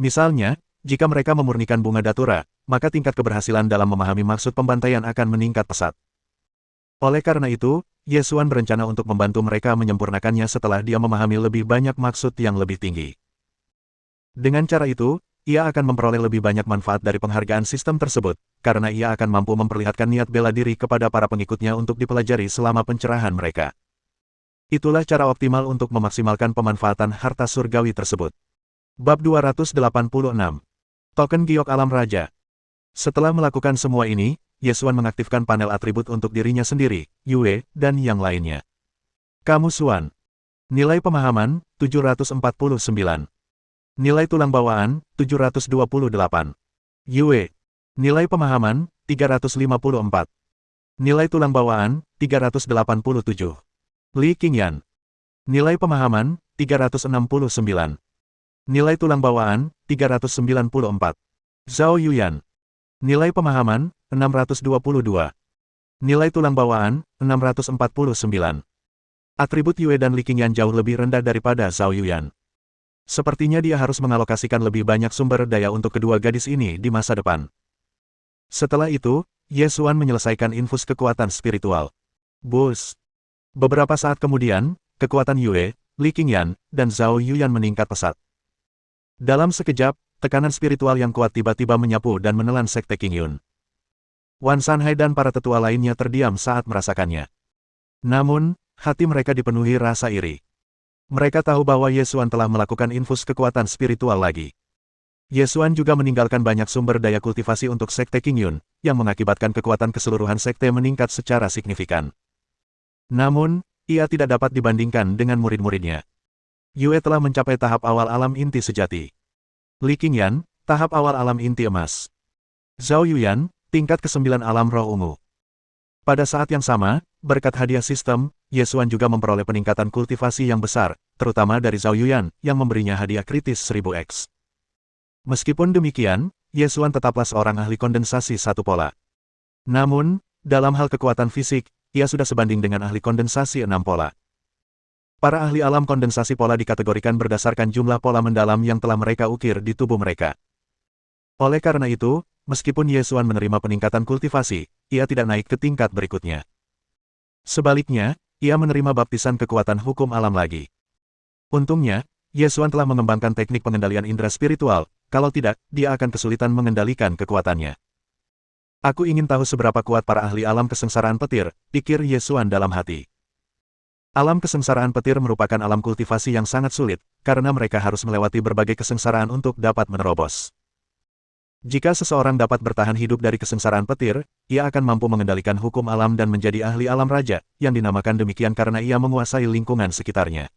Misalnya, jika mereka memurnikan bunga datura, maka tingkat keberhasilan dalam memahami maksud pembantaian akan meningkat pesat. Oleh karena itu, Yesuan berencana untuk membantu mereka menyempurnakannya setelah dia memahami lebih banyak maksud yang lebih tinggi. Dengan cara itu, ia akan memperoleh lebih banyak manfaat dari penghargaan sistem tersebut, karena ia akan mampu memperlihatkan niat bela diri kepada para pengikutnya untuk dipelajari selama pencerahan mereka. Itulah cara optimal untuk memaksimalkan pemanfaatan harta surgawi tersebut. Bab 286. Token Giok Alam Raja. Setelah melakukan semua ini, Yesuan mengaktifkan panel atribut untuk dirinya sendiri, Yue, dan yang lainnya. Kamu Suan. Nilai pemahaman, 749. Nilai tulang bawaan, 728. Yue. Nilai pemahaman, 354. Nilai tulang bawaan, 387. Li Qingyan. Nilai pemahaman, 369. Nilai tulang bawaan, 394. Zhao Yuyan. Nilai pemahaman, 622. Nilai tulang bawaan, 649. Atribut Yue dan Li Qingyan jauh lebih rendah daripada Zhao Yuyan. Sepertinya dia harus mengalokasikan lebih banyak sumber daya untuk kedua gadis ini di masa depan. Setelah itu, Yesuan menyelesaikan infus kekuatan spiritual. Bus. Beberapa saat kemudian, kekuatan Yue, Li Qingyan, dan Zhao Yuyan meningkat pesat. Dalam sekejap, tekanan spiritual yang kuat tiba-tiba menyapu dan menelan sekte Qingyun. Wan Sanhai dan para tetua lainnya terdiam saat merasakannya. Namun, hati mereka dipenuhi rasa iri. Mereka tahu bahwa Yesuan telah melakukan infus kekuatan spiritual lagi. Yesuan juga meninggalkan banyak sumber daya kultivasi untuk sekte Qingyun, yang mengakibatkan kekuatan keseluruhan sekte meningkat secara signifikan. Namun, ia tidak dapat dibandingkan dengan murid-muridnya. Yue telah mencapai tahap awal alam inti sejati. Li Qingyan, tahap awal alam inti emas. Zhao Yuyan, tingkat ke-9 alam roh ungu. Pada saat yang sama, berkat hadiah sistem, Yesuan juga memperoleh peningkatan kultivasi yang besar, terutama dari Zhao Yuyan, yang memberinya hadiah kritis 1000x. Meskipun demikian, Yesuan tetaplah seorang ahli kondensasi satu pola. Namun, dalam hal kekuatan fisik, ia sudah sebanding dengan ahli kondensasi 6 pola. Para ahli alam kondensasi pola dikategorikan berdasarkan jumlah pola mendalam yang telah mereka ukir di tubuh mereka. Oleh karena itu, meskipun Yesuan menerima peningkatan kultivasi, ia tidak naik ke tingkat berikutnya. Sebaliknya, ia menerima baptisan kekuatan hukum alam lagi. Untungnya, Yesuan telah mengembangkan teknik pengendalian indera spiritual, kalau tidak, dia akan kesulitan mengendalikan kekuatannya. Aku ingin tahu seberapa kuat para ahli alam kesengsaraan petir, pikir Yesuan dalam hati. Alam kesengsaraan petir merupakan alam kultivasi yang sangat sulit, karena mereka harus melewati berbagai kesengsaraan untuk dapat menerobos. Jika seseorang dapat bertahan hidup dari kesengsaraan petir, ia akan mampu mengendalikan hukum alam dan menjadi ahli alam raja, yang dinamakan demikian karena ia menguasai lingkungan sekitarnya.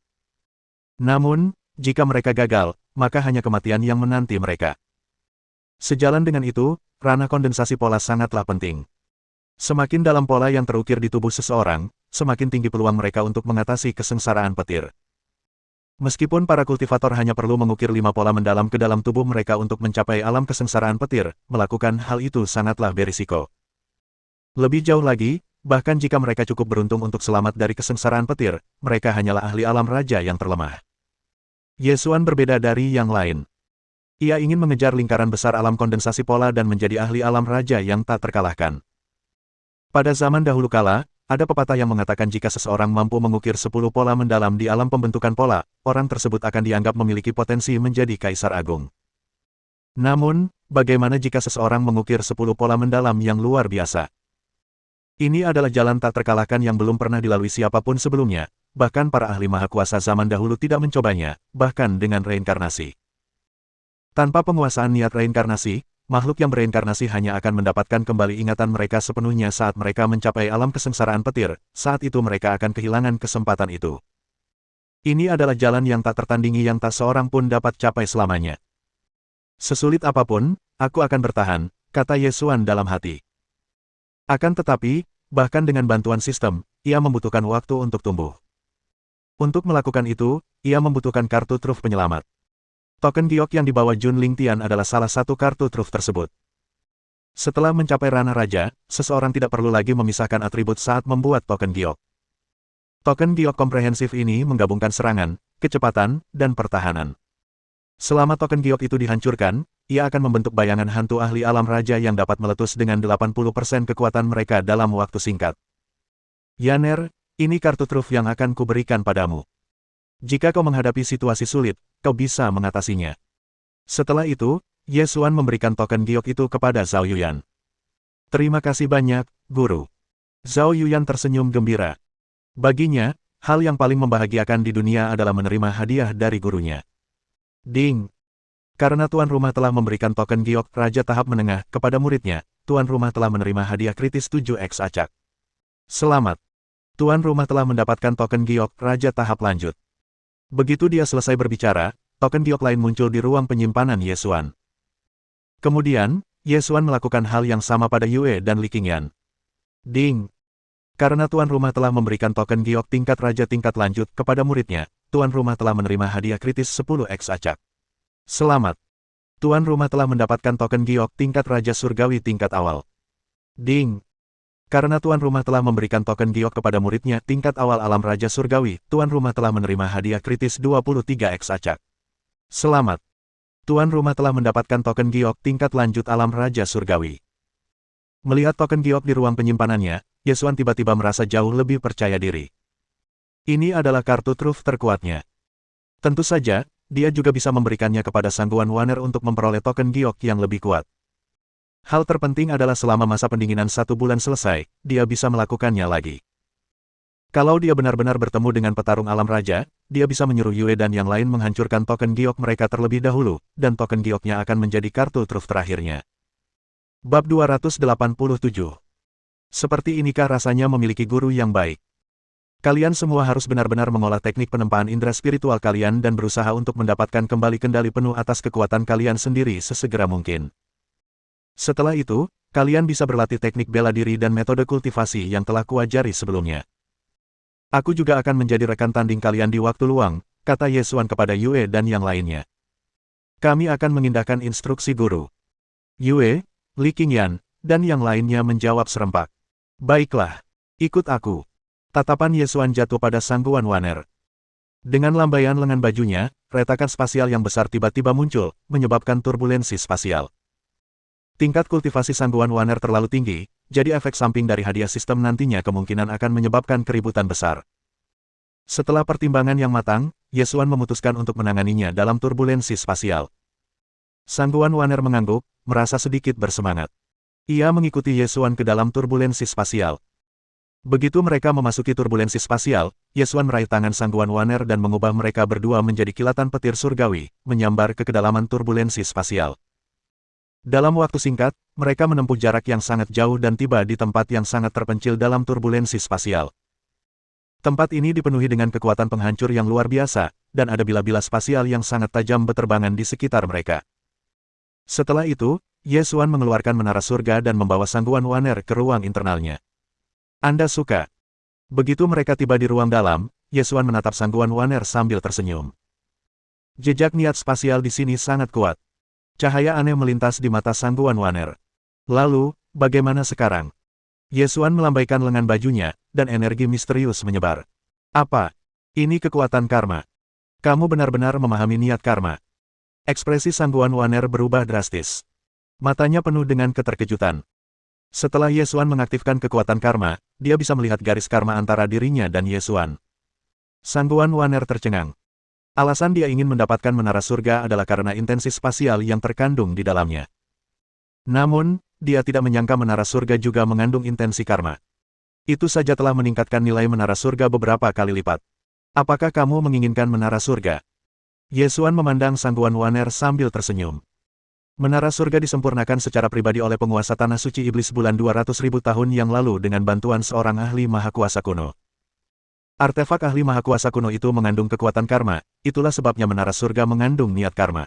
Namun, jika mereka gagal, maka hanya kematian yang menanti mereka. Sejalan dengan itu, ranah kondensasi pola sangatlah penting. Semakin dalam pola yang terukir di tubuh seseorang, semakin tinggi peluang mereka untuk mengatasi kesengsaraan petir. Meskipun para kultivator hanya perlu mengukir 5 pola mendalam ke dalam tubuh mereka untuk mencapai alam kesengsaraan petir, melakukan hal itu sangatlah berisiko. Lebih jauh lagi, bahkan jika mereka cukup beruntung untuk selamat dari kesengsaraan petir, mereka hanyalah ahli alam raja yang terlemah. Yesuan berbeda dari yang lain. Ia ingin mengejar lingkaran besar alam kondensasi pola dan menjadi ahli alam raja yang tak terkalahkan. Pada zaman dahulu kala, ada pepatah yang mengatakan jika seseorang mampu mengukir 10 pola mendalam di alam pembentukan pola, orang tersebut akan dianggap memiliki potensi menjadi kaisar agung. Namun, bagaimana jika seseorang mengukir 10 pola mendalam yang luar biasa? Ini adalah jalan tak terkalahkan yang belum pernah dilalui siapapun sebelumnya, bahkan para ahli maha kuasa zaman dahulu tidak mencobanya, bahkan dengan reinkarnasi. Tanpa penguasaan niat reinkarnasi, makhluk yang bereinkarnasi hanya akan mendapatkan kembali ingatan mereka sepenuhnya saat mereka mencapai alam kesengsaraan petir, saat itu mereka akan kehilangan kesempatan itu. Ini adalah jalan yang tak tertandingi yang tak seorang pun dapat capai selamanya. Sesulit apapun, aku akan bertahan, kata Yesuan dalam hati. Akan tetapi, bahkan dengan bantuan sistem, ia membutuhkan waktu untuk tumbuh. Untuk melakukan itu, ia membutuhkan kartu truf penyelamat. Token giok yang dibawa Jun Lingtian adalah salah satu kartu truf tersebut. Setelah mencapai ranah raja, seseorang tidak perlu lagi memisahkan atribut saat membuat token giok. Token giok komprehensif ini menggabungkan serangan, kecepatan, dan pertahanan. Selama token giok itu dihancurkan, ia akan membentuk bayangan hantu ahli alam raja yang dapat meletus dengan 80% kekuatan mereka dalam waktu singkat. Yaner, ini kartu truf yang akan kuberikan padamu. Jika kau menghadapi situasi sulit, kau bisa mengatasinya. Setelah itu, Ye Xuan memberikan token giok itu kepada Zhao Yuyan. Terima kasih banyak, Guru. Zhao Yuyan tersenyum gembira. Baginya, hal yang paling membahagiakan di dunia adalah menerima hadiah dari gurunya. Ding! Karena tuan rumah telah memberikan token giok Raja tahap menengah kepada muridnya, tuan rumah telah menerima hadiah kritis 7x acak. Selamat! Tuan rumah telah mendapatkan token giok Raja tahap lanjut. Begitu dia selesai berbicara, token giok lain muncul di ruang penyimpanan Ye Xuan. Kemudian, Ye Xuan melakukan hal yang sama pada Yue dan Li Qingyan. Ding! Karena tuan rumah telah memberikan token giok tingkat raja tingkat lanjut kepada muridnya, tuan rumah telah menerima hadiah kritis 10x acak. Selamat! Tuan rumah telah mendapatkan token giok tingkat raja surgawi tingkat awal. Ding! Karena tuan rumah telah memberikan token giok kepada muridnya tingkat awal alam raja surgawi, tuan rumah telah menerima hadiah kritis 23x acak. Selamat! Tuan rumah telah mendapatkan token giok tingkat lanjut alam raja surgawi. Melihat token giok di ruang penyimpanannya, Ye Xuan tiba-tiba merasa jauh lebih percaya diri. Ini adalah kartu truf terkuatnya. Tentu saja, dia juga bisa memberikannya kepada Sangguan Waner untuk memperoleh token giok yang lebih kuat. Hal terpenting adalah selama masa pendinginan 1 bulan selesai, dia bisa melakukannya lagi. Kalau dia benar-benar bertemu dengan petarung alam raja, dia bisa menyuruh Yue dan yang lain menghancurkan token giok mereka terlebih dahulu, dan token gioknya akan menjadi kartu truf terakhirnya. Bab 287. Seperti inikah rasanya memiliki guru yang baik? Kalian semua harus benar-benar mengolah teknik penempaan indera spiritual kalian dan berusaha untuk mendapatkan kembali kendali penuh atas kekuatan kalian sendiri sesegera mungkin. Setelah itu, kalian bisa berlatih teknik bela diri dan metode kultivasi yang telah kuajari sebelumnya. Aku juga akan menjadi rekan tanding kalian di waktu luang, kata Ye Xuan kepada Yue dan yang lainnya. Kami akan mengindahkan instruksi guru. Yue, Li Qingyan, dan yang lainnya menjawab serempak. Baiklah, ikut aku. Tatapan Ye Xuan jatuh pada Sangguan Waner. Dengan lambaian lengan bajunya, retakan spasial yang besar tiba-tiba muncul, menyebabkan turbulensi spasial. Tingkat kultivasi Sangguan Waner terlalu tinggi, jadi efek samping dari hadiah sistem nantinya kemungkinan akan menyebabkan keributan besar. Setelah pertimbangan yang matang, Ye Xuan memutuskan untuk menanganinya dalam turbulensi spasial. Sangguan Waner mengangguk, merasa sedikit bersemangat. Ia mengikuti Ye Xuan ke dalam turbulensi spasial. Begitu mereka memasuki turbulensi spasial, Ye Xuan meraih tangan Sangguan Waner dan mengubah mereka berdua menjadi kilatan petir surgawi, menyambar ke kedalaman turbulensi spasial. Dalam waktu singkat, mereka menempuh jarak yang sangat jauh dan tiba di tempat yang sangat terpencil dalam turbulensi spasial. Tempat ini dipenuhi dengan kekuatan penghancur yang luar biasa, dan ada bila-bila spasial yang sangat tajam berterbangan di sekitar mereka. Setelah itu, Ye Xuan mengeluarkan menara surga dan membawa Sangguan Waner ke ruang internalnya. Anda suka? Begitu mereka tiba di ruang dalam, Ye Xuan menatap Sangguan Waner sambil tersenyum. Jejak niat spasial di sini sangat kuat. Cahaya aneh melintas di mata Sangguan Waner. Lalu, bagaimana sekarang? Ye Xuan melambaikan lengan bajunya, dan energi misterius menyebar. Apa? Ini kekuatan karma. Kamu benar-benar memahami niat karma. Ekspresi Sangguan Waner berubah drastis. Matanya penuh dengan keterkejutan. Setelah Ye Xuan mengaktifkan kekuatan karma, dia bisa melihat garis karma antara dirinya dan Ye Xuan. Sangguan Waner tercengang. Alasan dia ingin mendapatkan menara surga adalah karena intensi spasial yang terkandung di dalamnya. Namun, dia tidak menyangka menara surga juga mengandung intensi karma. Itu saja telah meningkatkan nilai menara surga beberapa kali lipat. Apakah kamu menginginkan menara surga? Ye Xuan memandang Sangguan Waner sambil tersenyum. Menara surga disempurnakan secara pribadi oleh penguasa Tanah Suci Iblis bulan 200.000 tahun yang lalu dengan bantuan seorang ahli maha kuasa kuno. Artefak ahli maha kuasa kuno itu mengandung kekuatan karma, itulah sebabnya menara surga mengandung niat karma.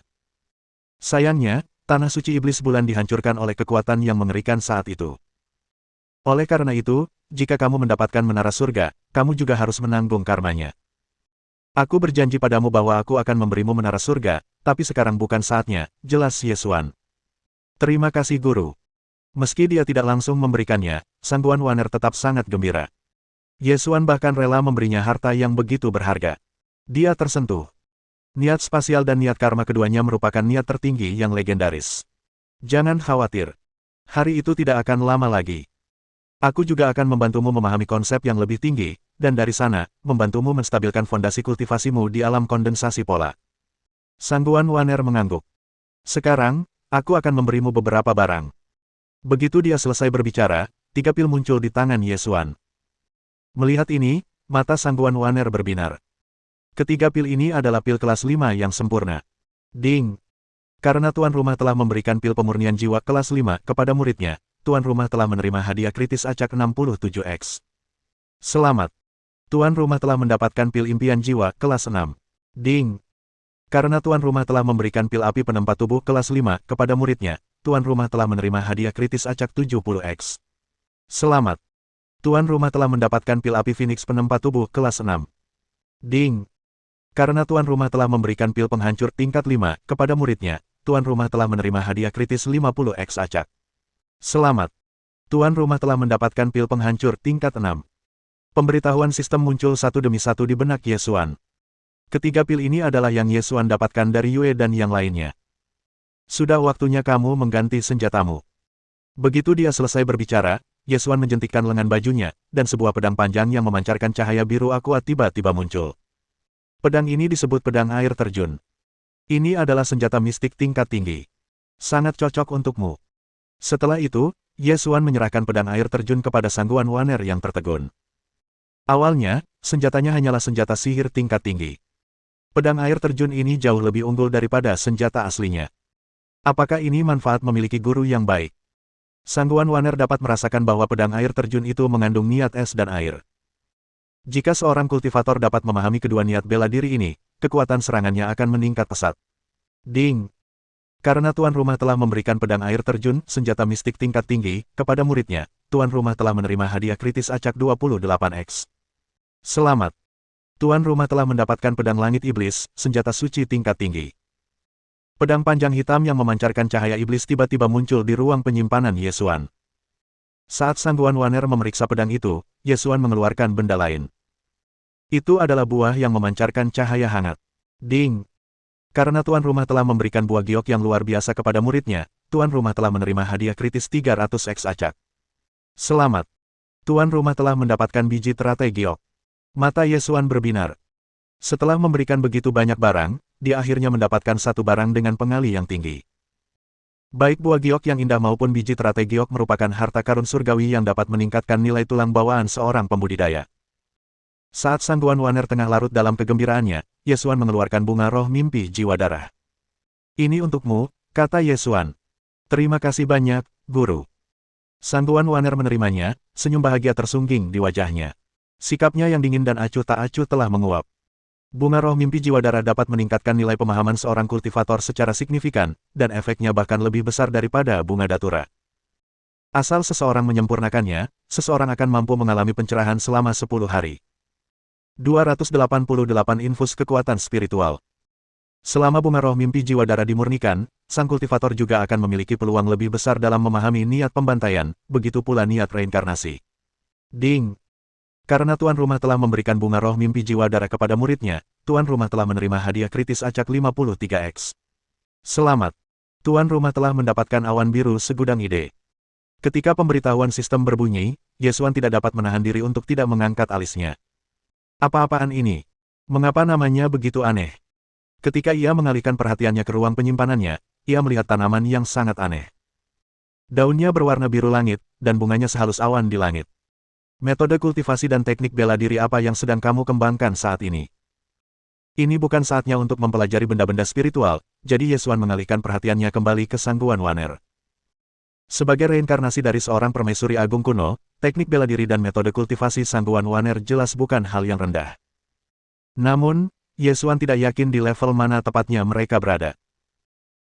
Sayangnya, Tanah Suci Iblis bulan dihancurkan oleh kekuatan yang mengerikan saat itu. Oleh karena itu, jika kamu mendapatkan menara surga, kamu juga harus menanggung karmanya. Aku berjanji padamu bahwa aku akan memberimu menara surga, tapi sekarang bukan saatnya, jelas Yesuan. Terima kasih guru. Meski dia tidak langsung memberikannya, Sang Guan Waner tetap sangat gembira. Yesuan bahkan rela memberinya harta yang begitu berharga. Dia tersentuh. Niat spasial dan niat karma keduanya merupakan niat tertinggi yang legendaris. Jangan khawatir. Hari itu tidak akan lama lagi. Aku juga akan membantumu memahami konsep yang lebih tinggi, dan dari sana, membantumu menstabilkan fondasi kultivasimu di alam kondensasi pola. Sang Guan Waner mengangguk. Sekarang, aku akan memberimu beberapa barang. Begitu dia selesai berbicara, 3 pil muncul di tangan Yesuan. Melihat ini, mata Sang Guan Waner berbinar. Ketiga pil ini adalah pil kelas 5 yang sempurna. Ding! Karena tuan rumah telah memberikan pil pemurnian jiwa kelas 5 kepada muridnya, tuan rumah telah menerima hadiah kritis acak 67X. Selamat! Tuan rumah telah mendapatkan pil impian jiwa kelas 6. Ding! Karena tuan rumah telah memberikan pil api penempat tubuh kelas 5 kepada muridnya, tuan rumah telah menerima hadiah kritis acak 70X. Selamat! Tuan rumah telah mendapatkan pil api Phoenix penempat tubuh kelas 6. Ding! Karena tuan rumah telah memberikan pil penghancur tingkat 5 kepada muridnya, tuan rumah telah menerima hadiah kritis 50X acak. Selamat! Tuan rumah telah mendapatkan pil penghancur tingkat 6. Pemberitahuan sistem muncul satu demi satu di benak Yesuan. Ketiga pil ini adalah yang Yesuan dapatkan dari Yue dan yang lainnya. Sudah waktunya kamu mengganti senjatamu. Begitu dia selesai berbicara, Yesuan menjentikkan lengan bajunya, dan sebuah pedang panjang yang memancarkan cahaya biru aqua tiba-tiba muncul. Pedang ini disebut pedang air terjun. Ini adalah senjata mistik tingkat tinggi. Sangat cocok untukmu. Setelah itu, Yesuan menyerahkan pedang air terjun kepada Sang Guan Waner yang tertegun. Awalnya, senjatanya hanyalah senjata sihir tingkat tinggi. Pedang air terjun ini jauh lebih unggul daripada senjata aslinya. Apakah ini manfaat memiliki guru yang baik? Sang Guan Waner dapat merasakan bahwa pedang air terjun itu mengandung niat es dan air. Jika seorang kultivator dapat memahami kedua niat bela diri ini, kekuatan serangannya akan meningkat pesat. Ding! Karena tuan rumah telah memberikan pedang air terjun, senjata mistik tingkat tinggi, kepada muridnya, tuan rumah telah menerima hadiah kritis acak 28X. Selamat! Tuan rumah telah mendapatkan pedang langit iblis, senjata suci tingkat tinggi. Pedang panjang hitam yang memancarkan cahaya iblis tiba-tiba muncul di ruang penyimpanan Yesuan. Saat Sang Guan Waner memeriksa pedang itu, Yesuan mengeluarkan benda lain. Itu adalah buah yang memancarkan cahaya hangat. Ding! Karena tuan rumah telah memberikan buah giok yang luar biasa kepada muridnya, tuan rumah telah menerima hadiah kritis 300X acak. Selamat! Tuan rumah telah mendapatkan biji teratai giok. Mata Yesuan berbinar. Setelah memberikan begitu banyak barang, dia akhirnya mendapatkan satu barang dengan pengali yang tinggi. Baik buah giok yang indah maupun biji teratai giok merupakan harta karun surgawi yang dapat meningkatkan nilai tulang bawaan seorang pembudidaya. Saat Sang Guan Waner tengah larut dalam kegembiraannya, Yesuan mengeluarkan bunga roh mimpi jiwa darah. Ini untukmu, kata Yesuan. Terima kasih banyak, guru. Sang Guan Waner menerimanya, senyum bahagia tersungging di wajahnya. Sikapnya yang dingin dan acuh tak acuh telah menguap. Bunga roh mimpi jiwa darah dapat meningkatkan nilai pemahaman seorang kultivator secara signifikan, dan efeknya bahkan lebih besar daripada bunga datura. Asal seseorang menyempurnakannya, seseorang akan mampu mengalami pencerahan selama 10 hari. 288 infus kekuatan spiritual. Selama bunga roh mimpi jiwa darah dimurnikan, sang kultivator juga akan memiliki peluang lebih besar dalam memahami niat pembantaian, begitu pula niat reinkarnasi. Ding! Karena tuan rumah telah memberikan bunga roh mimpi jiwa darah kepada muridnya, tuan rumah telah menerima hadiah kritis acak 53X. Selamat! Tuan rumah telah mendapatkan awan biru segudang ide. Ketika pemberitahuan sistem berbunyi, Yesuan tidak dapat menahan diri untuk tidak mengangkat alisnya. Apa-apaan ini? Mengapa namanya begitu aneh? Ketika ia mengalihkan perhatiannya ke ruang penyimpanannya, ia melihat tanaman yang sangat aneh. Daunnya berwarna biru langit, dan bunganya sehalus awan di langit. Metode kultivasi dan teknik bela diri apa yang sedang kamu kembangkan saat ini? Ini bukan saatnya untuk mempelajari benda-benda spiritual, jadi Yesuan mengalihkan perhatiannya kembali ke Sang Guan Waner. Sebagai reinkarnasi dari seorang permaisuri agung kuno, teknik bela diri dan metode kultivasi Sang Guan Waner jelas bukan hal yang rendah. Namun, Yesuan tidak yakin di level mana tepatnya mereka berada.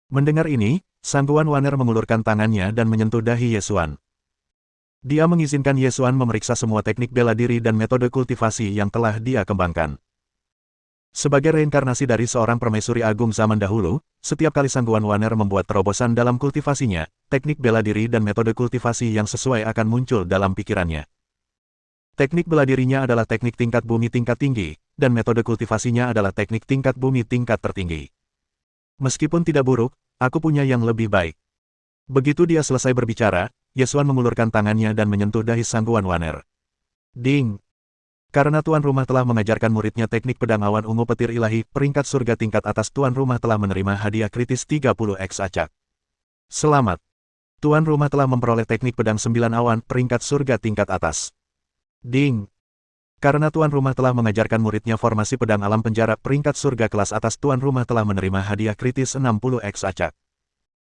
Mendengar ini, Sang Guan Waner mengulurkan tangannya dan menyentuh dahi Yesuan. Dia mengizinkan Ye Xuan memeriksa semua teknik bela diri dan metode kultivasi yang telah dia kembangkan. Sebagai reinkarnasi dari seorang permaisuri agung zaman dahulu, setiap kali Sang Guan Waner membuat terobosan dalam kultivasinya, teknik bela diri dan metode kultivasi yang sesuai akan muncul dalam pikirannya. Teknik bela dirinya adalah teknik tingkat bumi tingkat tinggi, dan metode kultivasinya adalah teknik tingkat bumi tingkat tertinggi. Meskipun tidak buruk, aku punya yang lebih baik. Begitu dia selesai berbicara, Ye Xuan mengulurkan tangannya dan menyentuh dahi Sang Guan Waner. Ding! Karena tuan rumah telah mengajarkan muridnya teknik pedang awan ungu petir ilahi, peringkat surga tingkat atas tuan rumah telah menerima hadiah kritis 30x acak. Selamat! Tuan rumah telah memperoleh teknik pedang 9 awan, peringkat surga tingkat atas. Ding! Karena tuan rumah telah mengajarkan muridnya formasi pedang alam penjara, peringkat surga kelas atas, tuan rumah telah menerima hadiah kritis 60x acak.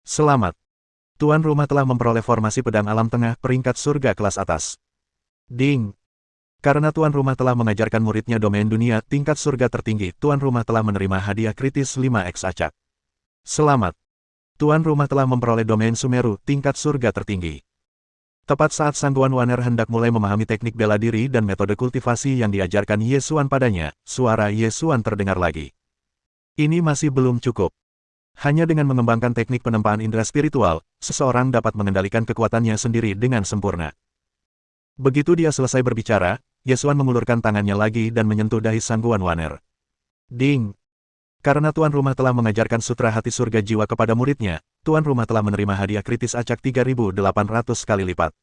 Selamat! Tuan rumah telah memperoleh formasi pedang alam tengah, peringkat surga kelas atas. Ding! Karena tuan rumah telah mengajarkan muridnya domain dunia, tingkat surga tertinggi, tuan rumah telah menerima hadiah kritis 5x acak. Selamat! Tuan rumah telah memperoleh domain Sumeru, tingkat surga tertinggi. Tepat saat Sang Guan Waner hendak mulai memahami teknik bela diri dan metode kultivasi yang diajarkan Ye Xuan padanya, suara Ye Xuan terdengar lagi. Ini masih belum cukup. Hanya dengan mengembangkan teknik penempaan indera spiritual, seseorang dapat mengendalikan kekuatannya sendiri dengan sempurna. Begitu dia selesai berbicara, Ye Xuan mengulurkan tangannya lagi dan menyentuh dahi Sang Guan Waner. Ding! Karena tuan rumah telah mengajarkan sutra hati surga jiwa kepada muridnya, tuan rumah telah menerima hadiah kritis acak 3.800 kali lipat.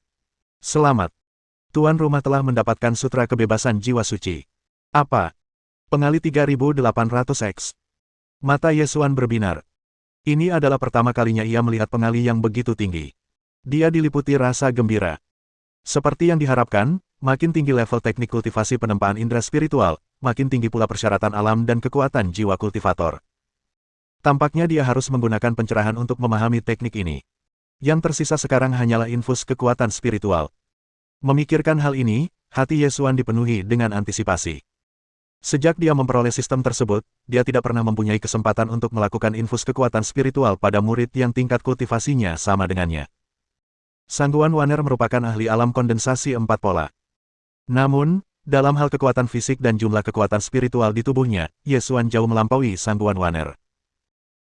Selamat! Tuan rumah telah mendapatkan sutra kebebasan jiwa suci. Apa? Pengali 3.800x. Mata Ye Xuan berbinar. Ini adalah pertama kalinya ia melihat pengali yang begitu tinggi. Dia diliputi rasa gembira. Seperti yang diharapkan, makin tinggi level teknik kultivasi penempaan indera spiritual, makin tinggi pula persyaratan alam dan kekuatan jiwa kultivator. Tampaknya dia harus menggunakan pencerahan untuk memahami teknik ini. Yang tersisa sekarang hanyalah infus kekuatan spiritual. Memikirkan hal ini, hati Ye Xuan dipenuhi dengan antisipasi. Sejak dia memperoleh sistem tersebut, dia tidak pernah mempunyai kesempatan untuk melakukan infus kekuatan spiritual pada murid yang tingkat kultivasinya sama dengannya. Sang Guan Waner merupakan ahli alam kondensasi 4 pola. Namun, dalam hal kekuatan fisik dan jumlah kekuatan spiritual di tubuhnya, Ye Xuan jauh melampaui Sang Guan Waner.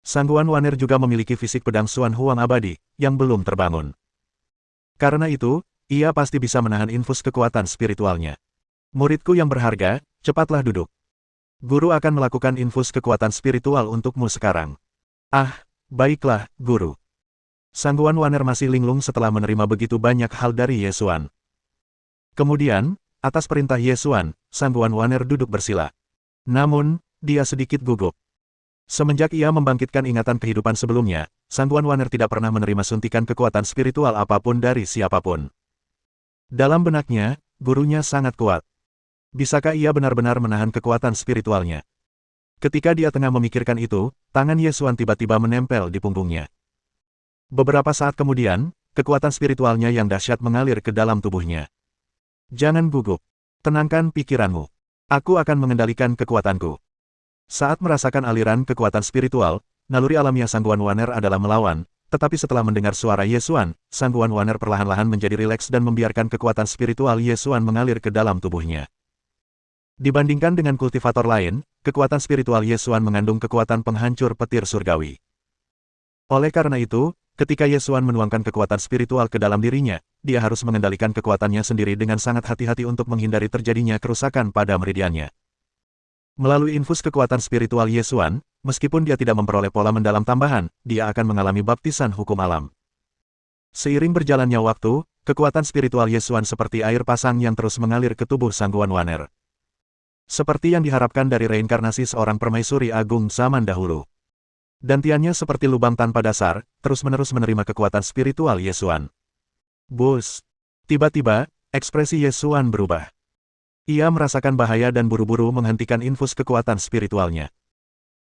Sang Guan Waner juga memiliki fisik pedang Xuan Huang abadi, yang belum terbangun. Karena itu, ia pasti bisa menahan infus kekuatan spiritualnya. Muridku yang berharga, cepatlah duduk. Guru akan melakukan infus kekuatan spiritual untukmu sekarang. Ah, baiklah, Guru. Sang Guan Waner masih linglung setelah menerima begitu banyak hal dari Ye Xuan. Kemudian, atas perintah Ye Xuan, Sang Guan Waner duduk bersila. Namun, dia sedikit gugup. Semenjak ia membangkitkan ingatan kehidupan sebelumnya, Sang Guan Waner tidak pernah menerima suntikan kekuatan spiritual apapun dari siapapun. Dalam benaknya, gurunya sangat kuat. Bisakah ia benar-benar menahan kekuatan spiritualnya? Ketika dia tengah memikirkan itu, tangan Ye Xuan tiba-tiba menempel di punggungnya. Beberapa saat kemudian, kekuatan spiritualnya yang dahsyat mengalir ke dalam tubuhnya. Jangan gugup. Tenangkan pikiranmu. Aku akan mengendalikan kekuatanku. Saat merasakan aliran kekuatan spiritual, naluri alamiah Sang Guan Waner adalah melawan, tetapi setelah mendengar suara Ye Xuan, Sang Guan Waner perlahan-lahan menjadi rileks dan membiarkan kekuatan spiritual Ye Xuan mengalir ke dalam tubuhnya. Dibandingkan dengan kultivator lain, kekuatan spiritual Ye Xuan mengandung kekuatan penghancur petir surgawi. Oleh karena itu, ketika Ye Xuan menuangkan kekuatan spiritual ke dalam dirinya, dia harus mengendalikan kekuatannya sendiri dengan sangat hati-hati untuk menghindari terjadinya kerusakan pada meridiannya. Melalui infus kekuatan spiritual Ye Xuan, meskipun dia tidak memperoleh pola mendalam tambahan, dia akan mengalami baptisan hukum alam. Seiring berjalannya waktu, kekuatan spiritual Ye Xuan seperti air pasang yang terus mengalir ke tubuh Sang Guan Waner. Seperti yang diharapkan dari reinkarnasi seorang permaisuri agung zaman dahulu. Dantiannya seperti lubang tanpa dasar, terus-menerus menerima kekuatan spiritual Ye Xuan. Bus! Tiba-tiba, ekspresi Ye Xuan berubah. Ia merasakan bahaya dan buru-buru menghentikan infus kekuatan spiritualnya.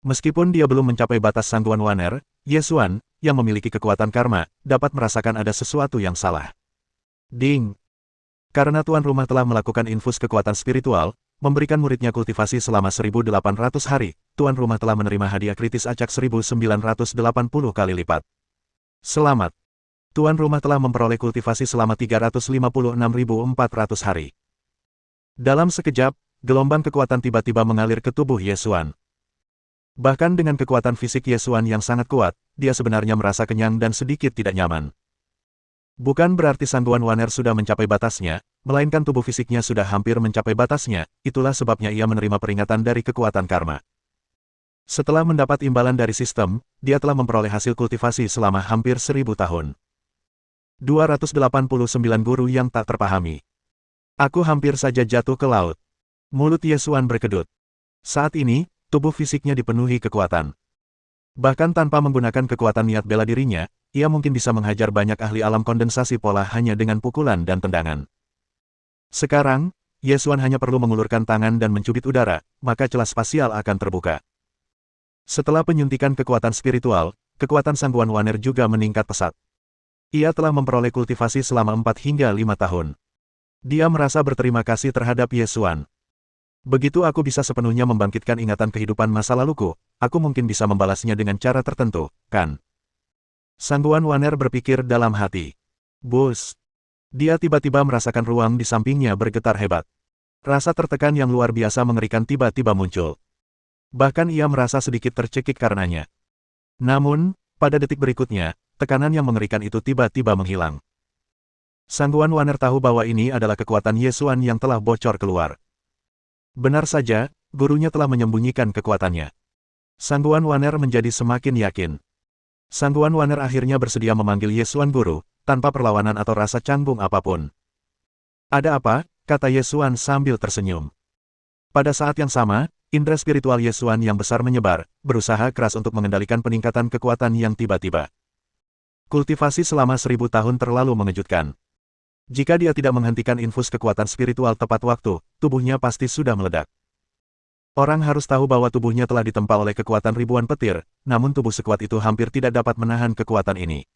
Meskipun dia belum mencapai batas Sang Guan Waner, Ye Xuan, yang memiliki kekuatan karma, dapat merasakan ada sesuatu yang salah. Ding! Karena tuan rumah telah melakukan infus kekuatan spiritual, memberikan muridnya kultivasi selama 1.800 hari, tuan rumah telah menerima hadiah kritis acak 1.980 kali lipat. Selamat! Tuan rumah telah memperoleh kultivasi selama 356.400 hari. Dalam sekejap, gelombang kekuatan tiba-tiba mengalir ke tubuh Ye Xuan. Bahkan dengan kekuatan fisik Ye Xuan yang sangat kuat, dia sebenarnya merasa kenyang dan sedikit tidak nyaman. Bukan berarti Sangguan Waner sudah mencapai batasnya, melainkan tubuh fisiknya sudah hampir mencapai batasnya, itulah sebabnya ia menerima peringatan dari kekuatan karma. Setelah mendapat imbalan dari sistem, dia telah memperoleh hasil kultivasi selama hampir 1000 tahun. 289 guru yang tak terpahami. Aku hampir saja jatuh ke laut. Mulut Ye Xuan berkedut. Saat ini, tubuh fisiknya dipenuhi kekuatan. Bahkan tanpa menggunakan kekuatan niat bela dirinya, ia mungkin bisa menghajar banyak ahli alam kondensasi pola hanya dengan pukulan dan tendangan. Sekarang, Ye Xuan hanya perlu mengulurkan tangan dan mencubit udara, maka celah spasial akan terbuka. Setelah penyuntikan kekuatan spiritual, kekuatan Sangguan Waner juga meningkat pesat. Ia telah memperoleh kultivasi selama 4 hingga 5 tahun. Dia merasa berterima kasih terhadap Ye Xuan. Begitu aku bisa sepenuhnya membangkitkan ingatan kehidupan masa laluku, aku mungkin bisa membalasnya dengan cara tertentu, kan? Sangguan Waner berpikir dalam hati. Bus. Dia tiba-tiba merasakan ruang di sampingnya bergetar hebat. Rasa tertekan yang luar biasa mengerikan tiba-tiba muncul. Bahkan ia merasa sedikit tercekik karenanya. Namun, pada detik berikutnya, tekanan yang mengerikan itu tiba-tiba menghilang. Sangguan Waner tahu bahwa ini adalah kekuatan Ye Xuan yang telah bocor keluar. Benar saja, gurunya telah menyembunyikan kekuatannya. Sangguan Waner menjadi semakin yakin. Sangguan Waner akhirnya bersedia memanggil Ye Xuan guru, tanpa perlawanan atau rasa canggung apapun. Ada apa? Kata Ye Xuan sambil tersenyum. Pada saat yang sama, indera spiritual Ye Xuan yang besar menyebar, berusaha keras untuk mengendalikan peningkatan kekuatan yang tiba-tiba. Kultivasi selama 1000 tahun terlalu mengejutkan. Jika dia tidak menghentikan infus kekuatan spiritual tepat waktu, tubuhnya pasti sudah meledak. Orang harus tahu bahwa tubuhnya telah ditempa oleh kekuatan ribuan petir, namun tubuh sekuat itu hampir tidak dapat menahan kekuatan ini.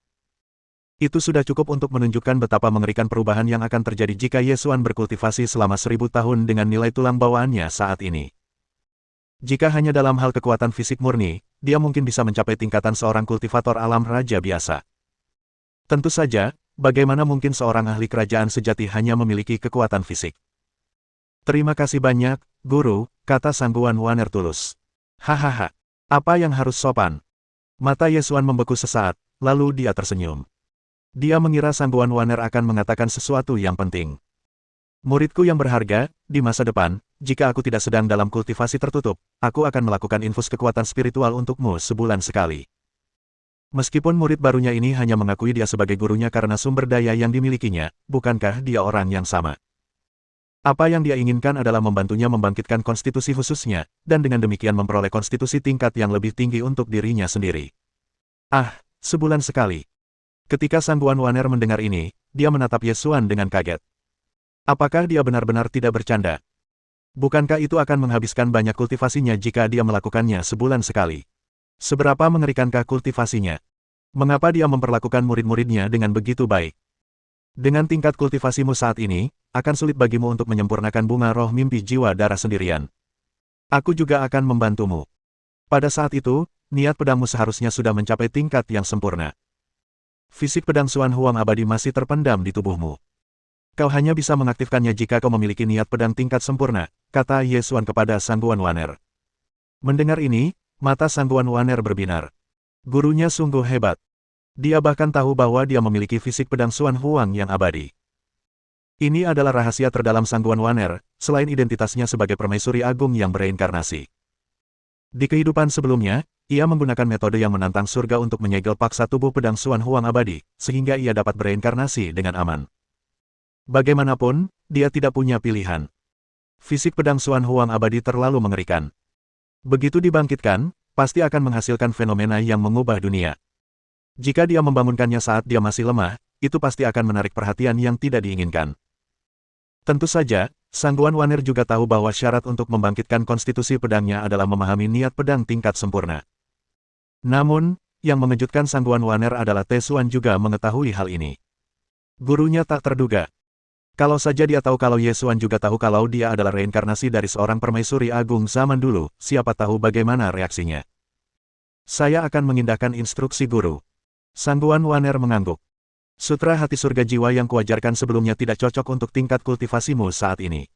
Itu sudah cukup untuk menunjukkan betapa mengerikan perubahan yang akan terjadi jika Ye Xuan berkultivasi selama 1000 tahun dengan nilai tulang bawaannya saat ini. Jika hanya dalam hal kekuatan fisik murni, dia mungkin bisa mencapai tingkatan seorang kultivator alam raja biasa. Tentu saja, bagaimana mungkin seorang ahli kerajaan sejati hanya memiliki kekuatan fisik? Terima kasih banyak, guru, kata Sangguan Waner tulus. Hahaha, apa yang harus sopan? Mata Ye Xuan membeku sesaat, lalu dia tersenyum. Dia mengira Sangguan Waner akan mengatakan sesuatu yang penting. Muridku yang berharga, di masa depan, jika aku tidak sedang dalam kultivasi tertutup, aku akan melakukan infus kekuatan spiritual untukmu sebulan sekali. Meskipun murid barunya ini hanya mengakui dia sebagai gurunya karena sumber daya yang dimilikinya, bukankah dia orang yang sama? Apa yang dia inginkan adalah membantunya membangkitkan konstitusi khususnya, dan dengan demikian memperoleh konstitusi tingkat yang lebih tinggi untuk dirinya sendiri. Ah, sebulan sekali. Ketika Sangguan Waner mendengar ini, dia menatap Ye Xuan dengan kaget. Apakah dia benar-benar tidak bercanda? Bukankah itu akan menghabiskan banyak kultivasinya jika dia melakukannya sebulan sekali? Seberapa mengerikankah kultivasinya? Mengapa dia memperlakukan murid-muridnya dengan begitu baik? Dengan tingkat kultivasimu saat ini, akan sulit bagimu untuk menyempurnakan bunga roh mimpi jiwa darah sendirian. Aku juga akan membantumu. Pada saat itu, niat pedangmu seharusnya sudah mencapai tingkat yang sempurna. Fisik pedang Xuan Huang abadi masih terpendam di tubuhmu. Kau hanya bisa mengaktifkannya jika kau memiliki niat pedang tingkat sempurna, kata Ye Xuan kepada Sangguan Waner. Mendengar ini, mata Sangguan Waner berbinar. Gurunya sungguh hebat. Dia bahkan tahu bahwa dia memiliki fisik pedang Xuan Huang yang abadi. Ini adalah rahasia terdalam Sangguan Waner, selain identitasnya sebagai permaisuri agung yang bereinkarnasi. Di kehidupan sebelumnya, ia menggunakan metode yang menantang surga untuk menyegel paksa tubuh pedang Xuan Huang abadi, sehingga ia dapat bereinkarnasi dengan aman. Bagaimanapun, dia tidak punya pilihan. Fisik pedang Xuan Huang abadi terlalu mengerikan. Begitu dibangkitkan, pasti akan menghasilkan fenomena yang mengubah dunia. Jika dia membangunkannya saat dia masih lemah, itu pasti akan menarik perhatian yang tidak diinginkan. Tentu saja, Sangguan Waner juga tahu bahwa syarat untuk membangkitkan konstitusi pedangnya adalah memahami niat pedang tingkat sempurna. Namun, yang mengejutkan Sangguan Waner adalah Te Xuan juga mengetahui hal ini. Gurunya tak terduga. Kalau saja dia tahu kalau Ye Xuan juga tahu kalau dia adalah reinkarnasi dari seorang permaisuri agung zaman dulu, siapa tahu bagaimana reaksinya. Saya akan mengindahkan instruksi guru. Sangguan Waner mengangguk. Sutra hati surga jiwa yang kuajarkan sebelumnya tidak cocok untuk tingkat kultivasimu saat ini.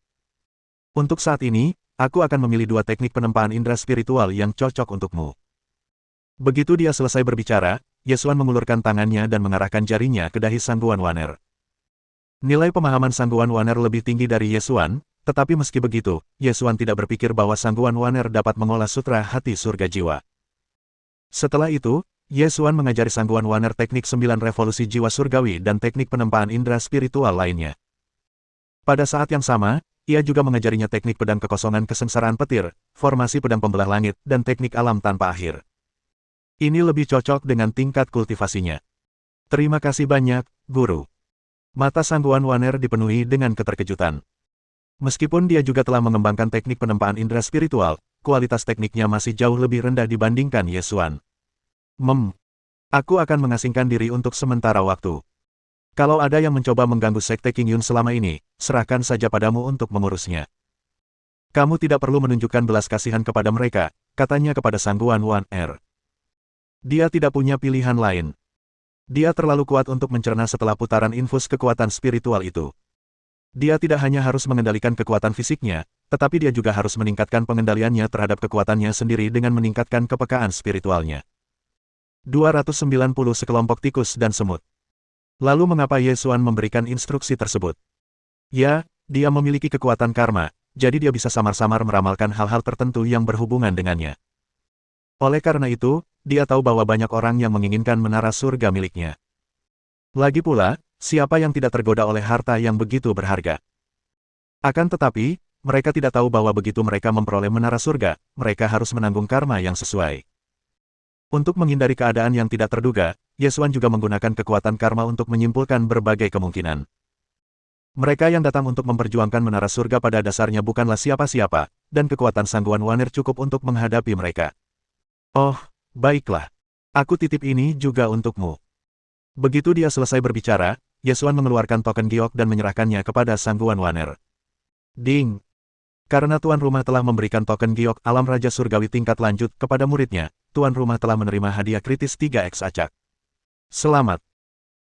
Untuk saat ini, aku akan memilih dua teknik penempaan indera spiritual yang cocok untukmu. Begitu dia selesai berbicara, Yesuan mengulurkan tangannya dan mengarahkan jarinya ke dahi Sangguan Waner. Nilai pemahaman Sangguan Waner lebih tinggi dari Yesuan, tetapi meski begitu, Yesuan tidak berpikir bahwa Sangguan Waner dapat mengolah sutra hati surga jiwa. Setelah itu, Yesuan mengajari Sangguan Waner teknik 9 revolusi jiwa surgawi dan teknik penempaan indera spiritual lainnya. Pada saat yang sama, ia juga mengajarinya teknik pedang kekosongan kesengsaraan petir, formasi pedang pembelah langit, dan teknik alam tanpa akhir. Ini lebih cocok dengan tingkat kultivasinya. Terima kasih banyak, Guru. Mata Sangguan Waner dipenuhi dengan keterkejutan. Meskipun dia juga telah mengembangkan teknik penempaan indera spiritual, kualitas tekniknya masih jauh lebih rendah dibandingkan Yesuan. Aku akan mengasingkan diri untuk sementara waktu. Kalau ada yang mencoba mengganggu Sekte King Yun selama ini, serahkan saja padamu untuk mengurusnya. Kamu tidak perlu menunjukkan belas kasihan kepada mereka, katanya kepada Sangguan Waner. Dia tidak punya pilihan lain. Dia terlalu kuat untuk mencerna setelah putaran infus kekuatan spiritual itu. Dia tidak hanya harus mengendalikan kekuatan fisiknya, tetapi dia juga harus meningkatkan pengendaliannya terhadap kekuatannya sendiri dengan meningkatkan kepekaan spiritualnya. 290 sekelompok tikus dan semut. Lalu mengapa Yesuan memberikan instruksi tersebut? Ya, dia memiliki kekuatan karma, jadi dia bisa samar-samar meramalkan hal-hal tertentu yang berhubungan dengannya. Oleh karena itu, dia tahu bahwa banyak orang yang menginginkan menara surga miliknya. Lagi pula, siapa yang tidak tergoda oleh harta yang begitu berharga? Akan tetapi, mereka tidak tahu bahwa begitu mereka memperoleh menara surga, mereka harus menanggung karma yang sesuai. Untuk menghindari keadaan yang tidak terduga, Yesuan juga menggunakan kekuatan karma untuk menyimpulkan berbagai kemungkinan. Mereka yang datang untuk memperjuangkan menara surga pada dasarnya bukanlah siapa-siapa, dan kekuatan Sangguan Waner cukup untuk menghadapi mereka. Oh, baiklah. Aku titip ini juga untukmu. Begitu dia selesai berbicara, Yesuan mengeluarkan token giok dan menyerahkannya kepada Sangguan Waner. Ding! Karena tuan rumah telah memberikan token giok alam raja surgawi tingkat lanjut kepada muridnya, tuan rumah telah menerima hadiah kritis 3x acak. Selamat!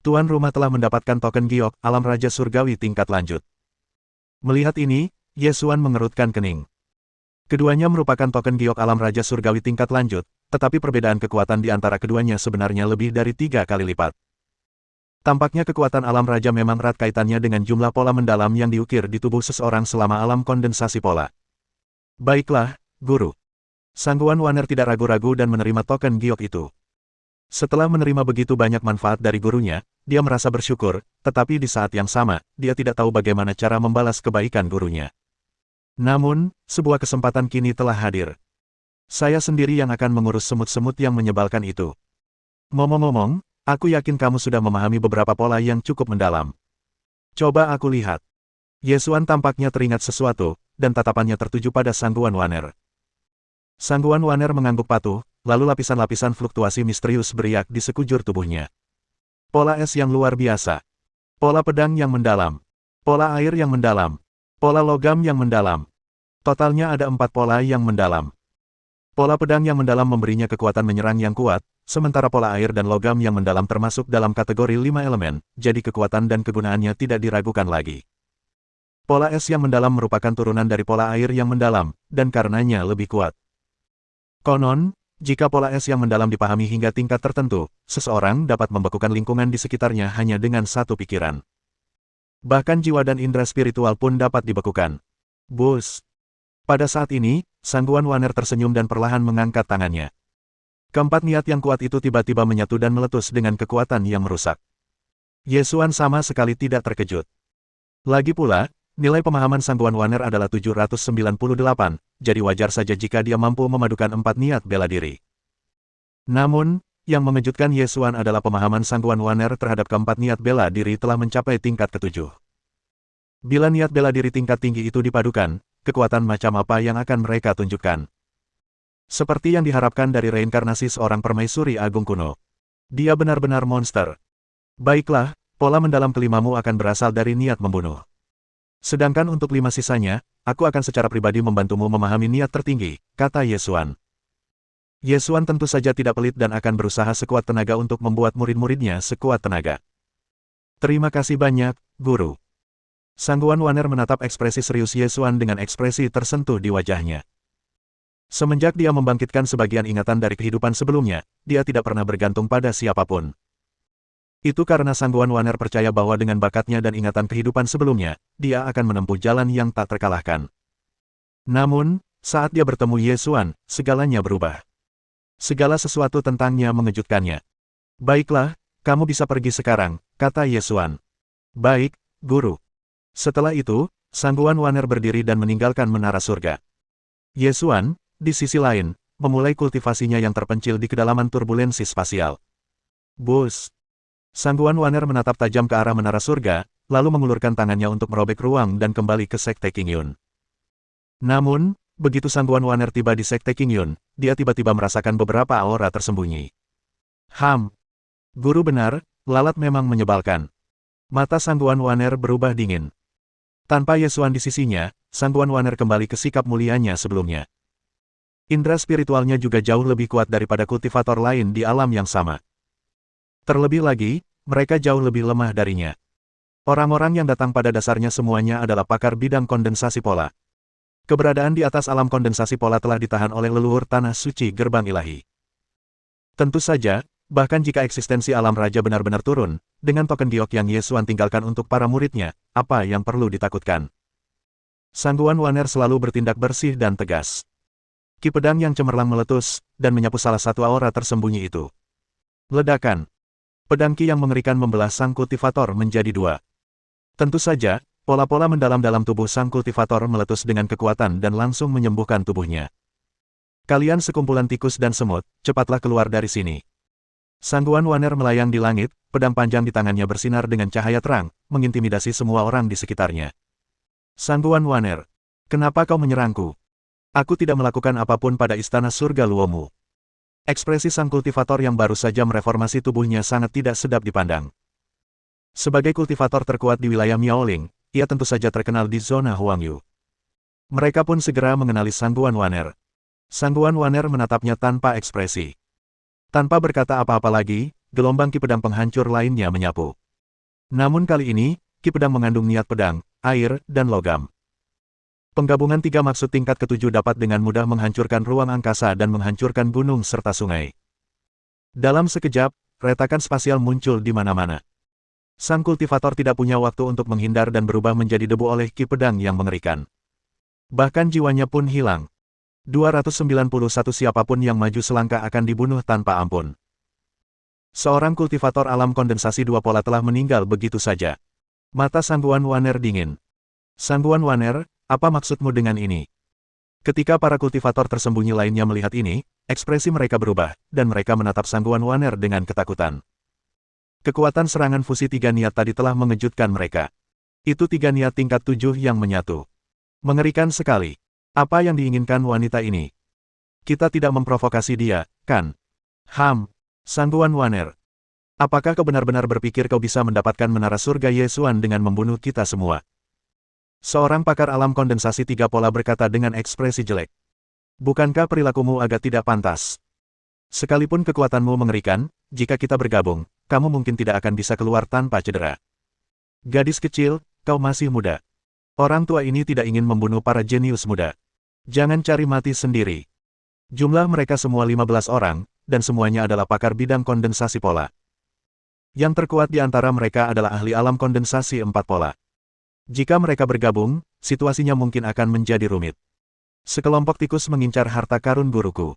Tuan rumah telah mendapatkan token giok alam raja surgawi tingkat lanjut. Melihat ini, Yesuan mengerutkan kening. Keduanya merupakan token giok alam raja surgawi tingkat lanjut, tetapi perbedaan kekuatan di antara keduanya sebenarnya lebih dari 3 kali lipat. Tampaknya kekuatan alam raja memang erat kaitannya dengan jumlah pola mendalam yang diukir di tubuh seseorang selama alam kondensasi pola. Baiklah, Guru. Sangguan Waner tidak ragu-ragu dan menerima token giok itu. Setelah menerima begitu banyak manfaat dari gurunya, dia merasa bersyukur, tetapi di saat yang sama, dia tidak tahu bagaimana cara membalas kebaikan gurunya. Namun, sebuah kesempatan kini telah hadir. Saya sendiri yang akan mengurus semut-semut yang menyebalkan itu. Ngomong-ngomong, aku yakin kamu sudah memahami beberapa pola yang cukup mendalam. Coba aku lihat. Yesuan tampaknya teringat sesuatu, dan tatapannya tertuju pada Sangguan Waner. Sangguan Waner mengangguk patuh, lalu lapisan-lapisan fluktuasi misterius beriak di sekujur tubuhnya. Pola es yang luar biasa. Pola pedang yang mendalam. Pola air yang mendalam. Pola logam yang mendalam. Totalnya ada 4 pola yang mendalam. Pola pedang yang mendalam memberinya kekuatan menyerang yang kuat, sementara pola air dan logam yang mendalam termasuk dalam kategori 5 elemen, jadi kekuatan dan kegunaannya tidak diragukan lagi. Pola es yang mendalam merupakan turunan dari pola air yang mendalam, dan karenanya lebih kuat. Konon, jika pola es yang mendalam dipahami hingga tingkat tertentu, seseorang dapat membekukan lingkungan di sekitarnya hanya dengan satu pikiran. Bahkan jiwa dan indera spiritual pun dapat dibekukan. Bus. Pada saat ini, Sangguan Waner tersenyum dan perlahan mengangkat tangannya. Keempat niat yang kuat itu tiba-tiba menyatu dan meletus dengan kekuatan yang merusak. Yesuan sama sekali tidak terkejut. Lagi pula, nilai pemahaman Sangguan Waner adalah 798, jadi wajar saja jika dia mampu memadukan 4 niat bela diri. Namun, yang mengejutkan Yesuan adalah pemahaman Sangguan Waner terhadap keempat niat bela diri telah mencapai tingkat ke-7. Bila niat bela diri tingkat tinggi itu dipadukan, kekuatan macam apa yang akan mereka tunjukkan? Seperti yang diharapkan dari reinkarnasi seorang permaisuri agung kuno. Dia benar-benar monster. Baiklah, pola mendalam kelimamu akan berasal dari niat membunuh. Sedangkan untuk 5 sisanya, aku akan secara pribadi membantumu memahami niat tertinggi, kata Yesuan. Yesuan tentu saja tidak pelit dan akan berusaha sekuat tenaga untuk membuat murid-muridnya sekuat tenaga. Terima kasih banyak, Guru. Sangguan Waner menatap ekspresi serius Ye Xuan dengan ekspresi tersentuh di wajahnya. Semenjak dia membangkitkan sebagian ingatan dari kehidupan sebelumnya, dia tidak pernah bergantung pada siapapun. Itu karena Sangguan Waner percaya bahwa dengan bakatnya dan ingatan kehidupan sebelumnya, dia akan menempuh jalan yang tak terkalahkan. Namun, saat dia bertemu Ye Xuan, segalanya berubah. Segala sesuatu tentangnya mengejutkannya. Baiklah, kamu bisa pergi sekarang, kata Ye Xuan. Baik, Guru. Setelah itu, Sangguan Waner berdiri dan meninggalkan menara surga. Ye Xuan, di sisi lain, memulai kultivasinya yang terpencil di kedalaman turbulensi spasial. Bus. Sangguan Waner menatap tajam ke arah menara surga, lalu mengulurkan tangannya untuk merobek ruang dan kembali ke Sekte Qingyun. Namun, begitu Sangguan Waner tiba di Sekte Qingyun, dia tiba-tiba merasakan beberapa aura tersembunyi. Guru benar, lalat memang menyebalkan. Mata Sangguan Waner berubah dingin. Tanpa Ye Xuan di sisinya, Sangguan Waner kembali ke sikap mulianya sebelumnya. Indra spiritualnya juga jauh lebih kuat daripada kultivator lain di alam yang sama. Terlebih lagi, mereka jauh lebih lemah darinya. Orang-orang yang datang pada dasarnya semuanya adalah pakar bidang kondensasi pola. Keberadaan di atas alam kondensasi pola telah ditahan oleh leluhur tanah suci gerbang ilahi. Tentu saja, bahkan jika eksistensi alam raja benar-benar turun, dengan token giok yang Ye Xuan tinggalkan untuk para muridnya, apa yang perlu ditakutkan? Sangguan Waner selalu bertindak bersih dan tegas. Ki pedang yang cemerlang meletus, dan menyapu salah satu aura tersembunyi itu. Ledakan. Pedang ki yang mengerikan membelah sang kultivator menjadi dua. Tentu saja, pola-pola mendalam dalam tubuh sang kultivator meletus dengan kekuatan dan langsung menyembuhkan tubuhnya. Kalian sekumpulan tikus dan semut, cepatlah keluar dari sini. Sangguan Waner melayang di langit, pedang panjang di tangannya bersinar dengan cahaya terang, mengintimidasi semua orang di sekitarnya. Sangguan Waner, kenapa kau menyerangku? Aku tidak melakukan apapun pada istana surga Luomu. Ekspresi sang kultivator yang baru saja mereformasi tubuhnya sangat tidak sedap dipandang. Sebagai kultivator terkuat di wilayah Miaoling, ia tentu saja terkenal di zona Huangyu. Mereka pun segera mengenali Sangguan Waner. Sangguan Waner menatapnya tanpa ekspresi. Tanpa berkata apa-apa lagi, gelombang ki pedang penghancur lainnya menyapu. Namun kali ini, ki pedang mengandung niat pedang, air, dan logam. Penggabungan tiga maksud tingkat ketujuh dapat dengan mudah menghancurkan ruang angkasa dan menghancurkan gunung serta sungai. Dalam sekejap, retakan spasial muncul di mana-mana. Sang kultivator tidak punya waktu untuk menghindar dan berubah menjadi debu oleh ki pedang yang mengerikan. Bahkan jiwanya pun hilang. 291 siapapun yang maju selangkah akan dibunuh tanpa ampun. Seorang kultivator alam kondensasi dua pola telah meninggal begitu saja. Mata Sangguan Waner dingin. Sangguan Waner, apa maksudmu dengan ini? Ketika para kultivator tersembunyi lainnya melihat ini, ekspresi mereka berubah, dan mereka menatap Sangguan Waner dengan ketakutan. Kekuatan serangan fusi tiga niat tadi telah mengejutkan mereka. Itu tiga niat tingkat 7 yang menyatu. Mengerikan sekali. Apa yang diinginkan wanita ini? Kita tidak memprovokasi dia, kan? Sangguan Waner. Apakah kau benar-benar berpikir kau bisa mendapatkan menara surga Ye Xuan dengan membunuh kita semua? Seorang pakar alam kondensasi tiga pola berkata dengan ekspresi jelek. Bukankah perilakumu agak tidak pantas? Sekalipun kekuatanmu mengerikan, jika kita bergabung, kamu mungkin tidak akan bisa keluar tanpa cedera. Gadis kecil, kau masih muda. Orang tua ini tidak ingin membunuh para jenius muda. Jangan cari mati sendiri. Jumlah mereka semua 15 orang, dan semuanya adalah pakar bidang kondensasi pola. Yang terkuat di antara mereka adalah ahli alam kondensasi 4 pola. Jika mereka bergabung, situasinya mungkin akan menjadi rumit. Sekelompok tikus mengincar harta karun guruku.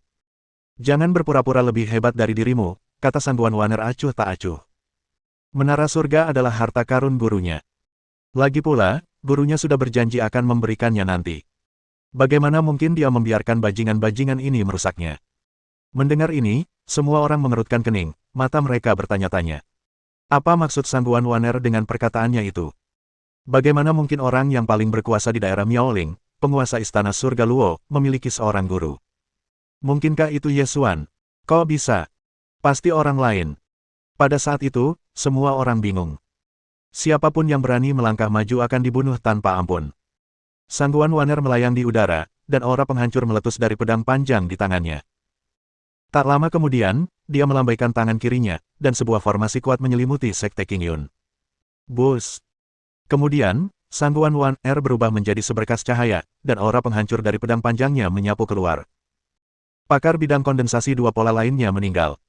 Jangan berpura-pura lebih hebat dari dirimu, kata Sangguan Waner acuh tak acuh. Menara surga adalah harta karun gurunya. Lagi pula, gurunya sudah berjanji akan memberikannya nanti. Bagaimana mungkin dia membiarkan bajingan-bajingan ini merusaknya? Mendengar ini, semua orang mengerutkan kening, mata mereka bertanya-tanya. Apa maksud Sangguan Waner dengan perkataannya itu? Bagaimana mungkin orang yang paling berkuasa di daerah Miaoling, penguasa istana surga Luo, memiliki seorang guru? Mungkinkah itu Ye Xuan? Kok bisa? Pasti orang lain. Pada saat itu, semua orang bingung. Siapapun yang berani melangkah maju akan dibunuh tanpa ampun. Sangguan Waner melayang di udara, dan aura penghancur meletus dari pedang panjang di tangannya. Tak lama kemudian, dia melambaikan tangan kirinya, dan sebuah formasi kuat menyelimuti Sekte Qingyun. Bus. Kemudian, Sangguan Wan Er berubah menjadi seberkas cahaya, dan aura penghancur dari pedang panjangnya menyapu keluar. Pakar bidang kondensasi dua pola lainnya meninggal.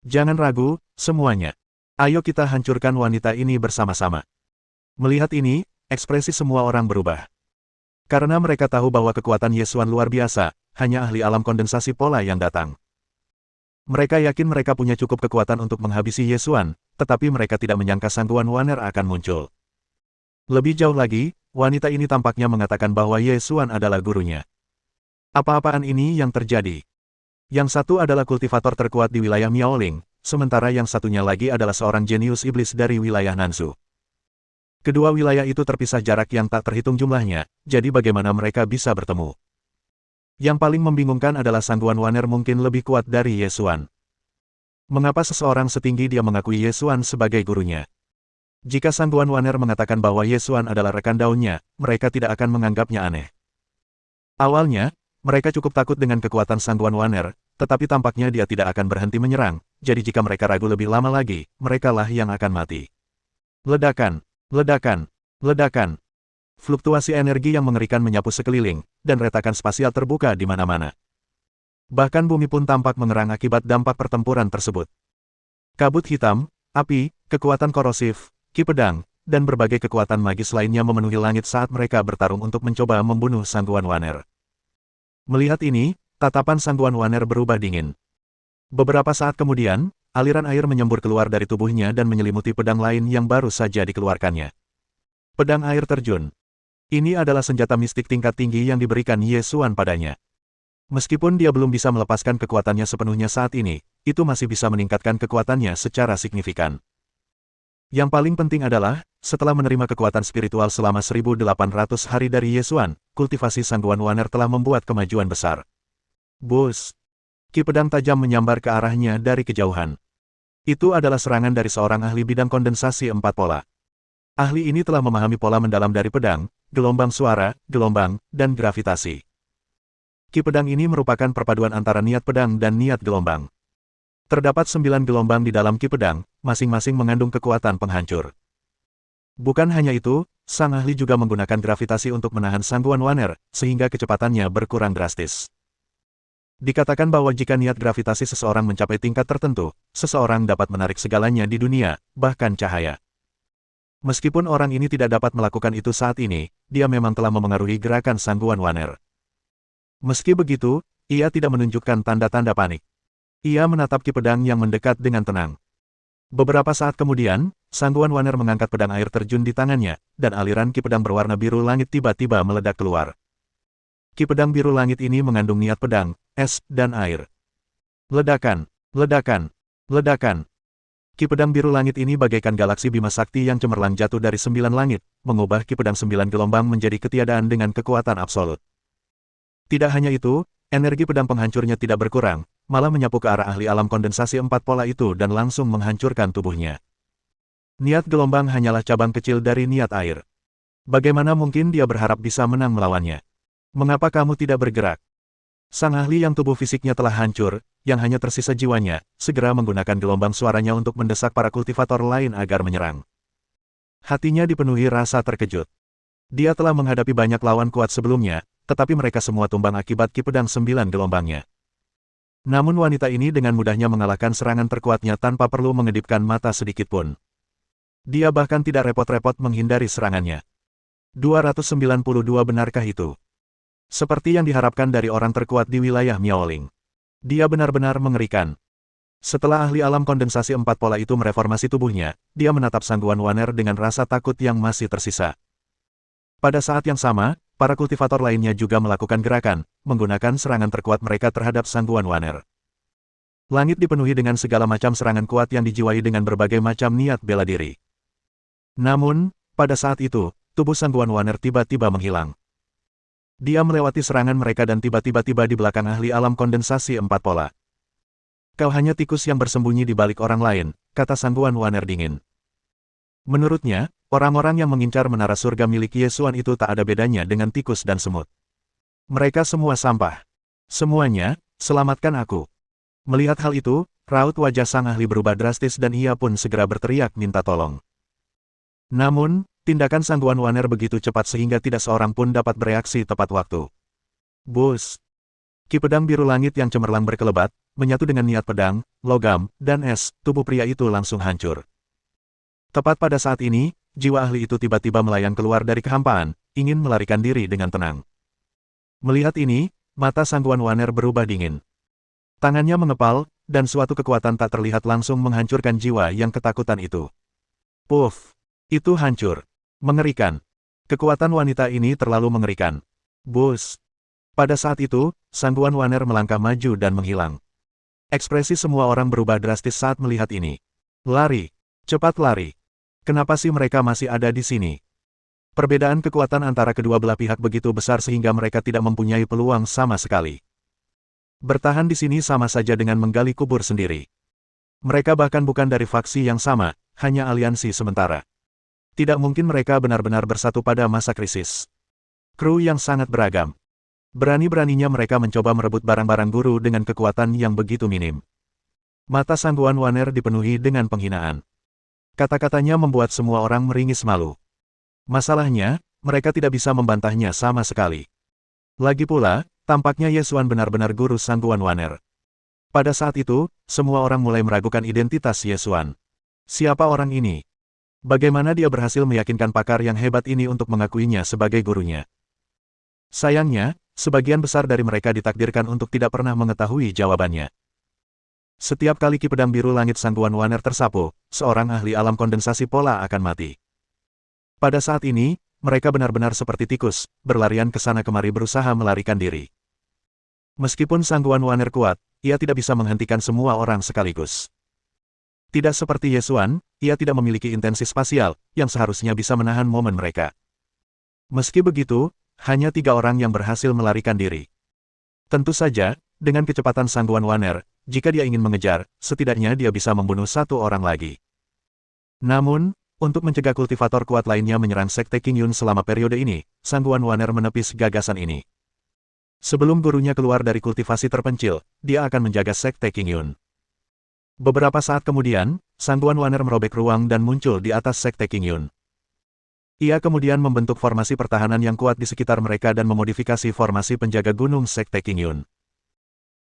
Jangan ragu, semuanya. Ayo kita hancurkan wanita ini bersama-sama. Melihat ini, ekspresi semua orang berubah. Karena mereka tahu bahwa kekuatan Yesuan luar biasa, hanya ahli alam kondensasi pola yang datang. Mereka yakin mereka punya cukup kekuatan untuk menghabisi Yesuan, tetapi mereka tidak menyangka Sangguan Waner akan muncul. Lebih jauh lagi, wanita ini tampaknya mengatakan bahwa Yesuan adalah gurunya. Apa-apaan ini yang terjadi? Yang satu adalah kultivator terkuat di wilayah Miaoling, sementara yang satunya lagi adalah seorang jenius iblis dari wilayah Nansu. Kedua wilayah itu terpisah jarak yang tak terhitung jumlahnya, jadi bagaimana mereka bisa bertemu? Yang paling membingungkan adalah Sangguan Waner mungkin lebih kuat dari Yesuan. Mengapa seseorang setinggi dia mengakui Yesuan sebagai gurunya? Jika Sangguan Waner mengatakan bahwa Yesuan adalah rekan daunnya, mereka tidak akan menganggapnya aneh. Awalnya, mereka cukup takut dengan kekuatan Sangguan Waner, tetapi tampaknya dia tidak akan berhenti menyerang, jadi jika mereka ragu lebih lama lagi, merekalah yang akan mati. Ledakan, ledakan, ledakan. Fluktuasi energi yang mengerikan menyapu sekeliling, dan retakan spasial terbuka di mana-mana. Bahkan bumi pun tampak mengerang akibat dampak pertempuran tersebut. Kabut hitam, api, kekuatan korosif, ki pedang, dan berbagai kekuatan magis lainnya memenuhi langit saat mereka bertarung untuk mencoba membunuh Sangguan Waner. Melihat ini, tatapan Sangguan Waner berubah dingin. Beberapa saat kemudian, aliran air menyembur keluar dari tubuhnya dan menyelimuti pedang lain yang baru saja dikeluarkannya. Pedang air terjun. Ini adalah senjata mistik tingkat tinggi yang diberikan Yesuan padanya. Meskipun dia belum bisa melepaskan kekuatannya sepenuhnya saat ini, itu masih bisa meningkatkan kekuatannya secara signifikan. Yang paling penting adalah, setelah menerima kekuatan spiritual selama 1800 hari dari Yesuan, kultivasi Sangguan Waner telah membuat kemajuan besar. Bus. Ki pedang tajam menyambar ke arahnya dari kejauhan. Itu adalah serangan dari seorang ahli bidang kondensasi 4 pola. Ahli ini telah memahami pola mendalam dari pedang, gelombang suara, gelombang, dan gravitasi. Ki pedang ini merupakan perpaduan antara niat pedang dan niat gelombang. Terdapat 9 gelombang di dalam ki pedang, masing-masing mengandung kekuatan penghancur. Bukan hanya itu, sang ahli juga menggunakan gravitasi untuk menahan Sangguan Waner, sehingga kecepatannya berkurang drastis. Dikatakan bahwa jika niat gravitasi seseorang mencapai tingkat tertentu, seseorang dapat menarik segalanya di dunia, bahkan cahaya. Meskipun orang ini tidak dapat melakukan itu saat ini, dia memang telah memengaruhi gerakan Sangguan Waner. Meski begitu, ia tidak menunjukkan tanda-tanda panik. Ia menatap ki pedang yang mendekat dengan tenang. Beberapa saat kemudian, Sangguan Waner mengangkat pedang air terjun di tangannya, dan aliran ki pedang berwarna biru langit tiba-tiba meledak keluar. Ki pedang biru langit ini mengandung niat pedang, es, dan air. Ledakan, ledakan, ledakan. Ki pedang biru langit ini bagaikan galaksi Bima Sakti yang cemerlang jatuh dari 9 langit, mengubah ki pedang 9 gelombang menjadi ketiadaan dengan kekuatan absolut. Tidak hanya itu, energi pedang penghancurnya tidak berkurang, malah menyapu ke arah ahli alam kondensasi 4 pola itu dan langsung menghancurkan tubuhnya. Niat gelombang hanyalah cabang kecil dari niat air. Bagaimana mungkin dia berharap bisa menang melawannya? Mengapa kamu tidak bergerak? Sang ahli yang tubuh fisiknya telah hancur, yang hanya tersisa jiwanya, segera menggunakan gelombang suaranya untuk mendesak para kultivator lain agar menyerang. Hatinya dipenuhi rasa terkejut. Dia telah menghadapi banyak lawan kuat sebelumnya, tetapi mereka semua tumbang akibat ki pedang 9 gelombangnya. Namun wanita ini dengan mudahnya mengalahkan serangan terkuatnya tanpa perlu mengedipkan mata sedikitpun. Dia bahkan tidak repot-repot menghindari serangannya. 292 benarkah itu? Seperti yang diharapkan dari orang terkuat di wilayah Miaoling. Dia benar-benar mengerikan. Setelah ahli alam kondensasi 4 pola itu mereformasi tubuhnya, dia menatap Sangguan Waner dengan rasa takut yang masih tersisa. Pada saat yang sama, para kultivator lainnya juga melakukan gerakan, menggunakan serangan terkuat mereka terhadap Sangguan Waner. Langit dipenuhi dengan segala macam serangan kuat yang dijiwai dengan berbagai macam niat bela diri. Namun, pada saat itu, tubuh Sangguan Waner tiba-tiba menghilang. Dia melewati serangan mereka dan tiba-tiba tiba di belakang ahli alam kondensasi 4 pola. Kau hanya tikus yang bersembunyi di balik orang lain, kata Sangguan Waner dingin. Menurutnya, orang-orang yang mengincar menara surga milik Yesuan itu tak ada bedanya dengan tikus dan semut. Mereka semua sampah. Semuanya, selamatkan aku. Melihat hal itu, raut wajah sang ahli berubah drastis dan ia pun segera berteriak minta tolong. Namun, tindakan Sangguan Waner begitu cepat sehingga tidak seorang pun dapat bereaksi tepat waktu. Bus! Ki pedang biru langit yang cemerlang berkelebat, menyatu dengan niat pedang, logam, dan es, tubuh pria itu langsung hancur. Tepat pada saat ini, jiwa ahli itu tiba-tiba melayang keluar dari kehampaan, ingin melarikan diri dengan tenang. Melihat ini, mata Sangguan Waner berubah dingin. Tangannya mengepal, dan suatu kekuatan tak terlihat langsung menghancurkan jiwa yang ketakutan itu. Puff! Itu hancur. Mengerikan. Kekuatan wanita ini terlalu mengerikan. Bus! Pada saat itu, Sangguan Waner melangkah maju dan menghilang. Ekspresi semua orang berubah drastis saat melihat ini. Lari! Cepat lari! Kenapa sih mereka masih ada di sini? Perbedaan kekuatan antara kedua belah pihak begitu besar sehingga mereka tidak mempunyai peluang sama sekali. Bertahan di sini sama saja dengan menggali kubur sendiri. Mereka bahkan bukan dari faksi yang sama, hanya aliansi sementara. Tidak mungkin mereka benar-benar bersatu pada masa krisis. Kru yang sangat beragam. Berani-beraninya mereka mencoba merebut barang-barang guru dengan kekuatan yang begitu minim. Mata Sangguan Waner dipenuhi dengan penghinaan. Kata-katanya membuat semua orang meringis malu. Masalahnya, mereka tidak bisa membantahnya sama sekali. Lagi pula, tampaknya Ye Xuan benar-benar guru Sangguan Waner. Pada saat itu, semua orang mulai meragukan identitas Ye Xuan. Siapa orang ini? Bagaimana dia berhasil meyakinkan pakar yang hebat ini untuk mengakuinya sebagai gurunya? Sayangnya, sebagian besar dari mereka ditakdirkan untuk tidak pernah mengetahui jawabannya. Setiap kali Ki pedang biru langit Sangguan Waner tersapu, seorang ahli alam kondensasi pola akan mati. Pada saat ini, mereka benar-benar seperti tikus, berlarian ke sana kemari berusaha melarikan diri. Meskipun Sangguan Waner kuat, ia tidak bisa menghentikan semua orang sekaligus. Tidak seperti Ye Xuan, ia tidak memiliki intensi spasial, yang seharusnya bisa menahan momen mereka. Meski begitu, hanya 3 orang yang berhasil melarikan diri. Tentu saja, dengan kecepatan Sangguan Waner, jika dia ingin mengejar, setidaknya dia bisa membunuh 1 orang lagi. Namun, untuk mencegah kultivator kuat lainnya menyerang Sekte Qingyun selama periode ini, Sangguan Waner menepis gagasan ini. Sebelum gurunya keluar dari kultivasi terpencil, dia akan menjaga Sekte Qingyun. Beberapa saat kemudian, Sangguan Waner merobek ruang dan muncul di atas Sekte Qingyun. Ia kemudian membentuk formasi pertahanan yang kuat di sekitar mereka dan memodifikasi formasi penjaga gunung Sekte Qingyun.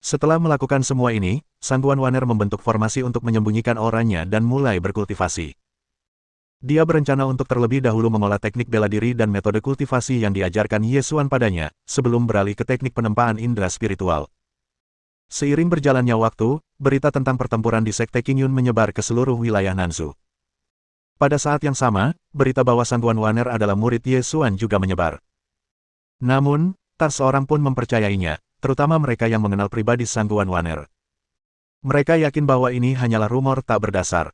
Setelah melakukan semua ini, Sangguan Waner membentuk formasi untuk menyembunyikan auranya dan mulai berkultivasi. Dia berencana untuk terlebih dahulu mengolah teknik bela diri dan metode kultivasi yang diajarkan Ye Xuan padanya, sebelum beralih ke teknik penempaan indera spiritual. Seiring berjalannya waktu, berita tentang pertempuran di Sekte Qingyun menyebar ke seluruh wilayah Nanzhou. Pada saat yang sama, berita bahwa Sangguan Waner adalah murid Ye Xuan juga menyebar. Namun, tak seorang pun mempercayainya, terutama mereka yang mengenal pribadi Sangguan Waner. Mereka yakin bahwa ini hanyalah rumor tak berdasar.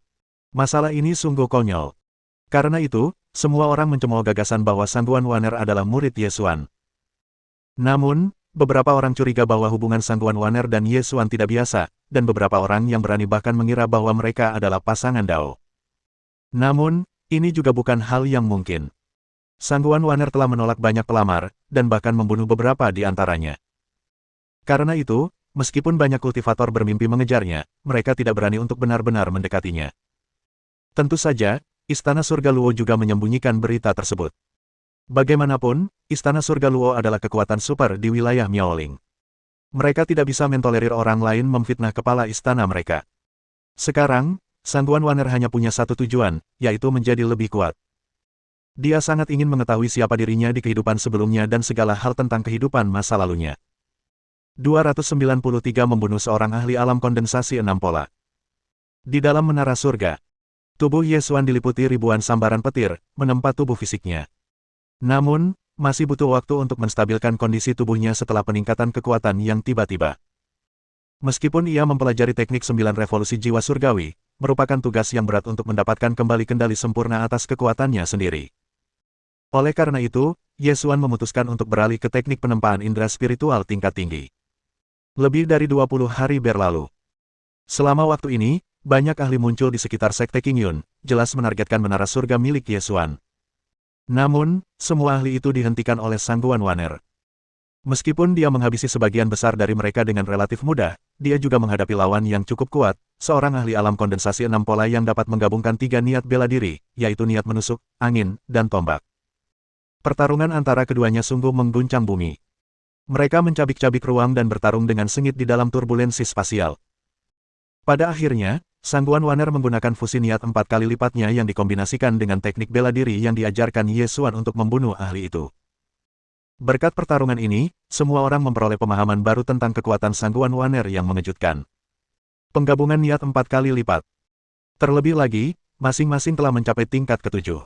Masalah ini sungguh konyol. Karena itu, semua orang mencemooh gagasan bahwa Sangguan Waner adalah murid Ye Xuan. Namun, beberapa orang curiga bahwa hubungan Sangguan Waner dan Ye Xuan tidak biasa, dan beberapa orang yang berani bahkan mengira bahwa mereka adalah pasangan Dao. Namun, ini juga bukan hal yang mungkin. Sangguan Waner telah menolak banyak pelamar, dan bahkan membunuh beberapa di antaranya. Karena itu, meskipun banyak kultivator bermimpi mengejarnya, mereka tidak berani untuk benar-benar mendekatinya. Tentu saja, Istana Surga Luo juga menyembunyikan berita tersebut. Bagaimanapun, Istana Surga Luo adalah kekuatan super di wilayah Miaoling. Mereka tidak bisa mentolerir orang lain memfitnah kepala istana mereka. Sekarang, Sangguan Waner hanya punya satu tujuan, yaitu menjadi lebih kuat. Dia sangat ingin mengetahui siapa dirinya di kehidupan sebelumnya dan segala hal tentang kehidupan masa lalunya. 293 membunuh seorang ahli alam kondensasi 6 pola. Di dalam menara surga, tubuh Ye Xuan diliputi ribuan sambaran petir, menempa tubuh fisiknya. Namun, masih butuh waktu untuk menstabilkan kondisi tubuhnya setelah peningkatan kekuatan yang tiba-tiba. Meskipun ia mempelajari teknik 9 revolusi jiwa surgawi, merupakan tugas yang berat untuk mendapatkan kembali kendali sempurna atas kekuatannya sendiri. Oleh karena itu, Ye Xuan memutuskan untuk beralih ke teknik penempaan indera spiritual tingkat tinggi. Lebih dari 20 hari berlalu. Selama waktu ini, banyak ahli muncul di sekitar Sekte Qingyun, jelas menargetkan menara surga milik Ye Xuan. Namun, semua ahli itu dihentikan oleh Sangguan Waner. Meskipun dia menghabisi sebagian besar dari mereka dengan relatif mudah, dia juga menghadapi lawan yang cukup kuat, seorang ahli alam kondensasi 6 pola yang dapat menggabungkan 3 niat bela diri, yaitu niat menusuk, angin, dan tombak. Pertarungan antara keduanya sungguh mengguncang bumi. Mereka mencabik-cabik ruang dan bertarung dengan sengit di dalam turbulensi spasial. Pada akhirnya, Sang Guan Waner menggunakan fusi niat 4 kali lipatnya yang dikombinasikan dengan teknik bela diri yang diajarkan Ye Xuan untuk membunuh ahli itu. Berkat pertarungan ini, semua orang memperoleh pemahaman baru tentang kekuatan Sang Guan Waner yang mengejutkan. Penggabungan niat 4 kali lipat. Terlebih lagi, masing-masing telah mencapai tingkat ke-7.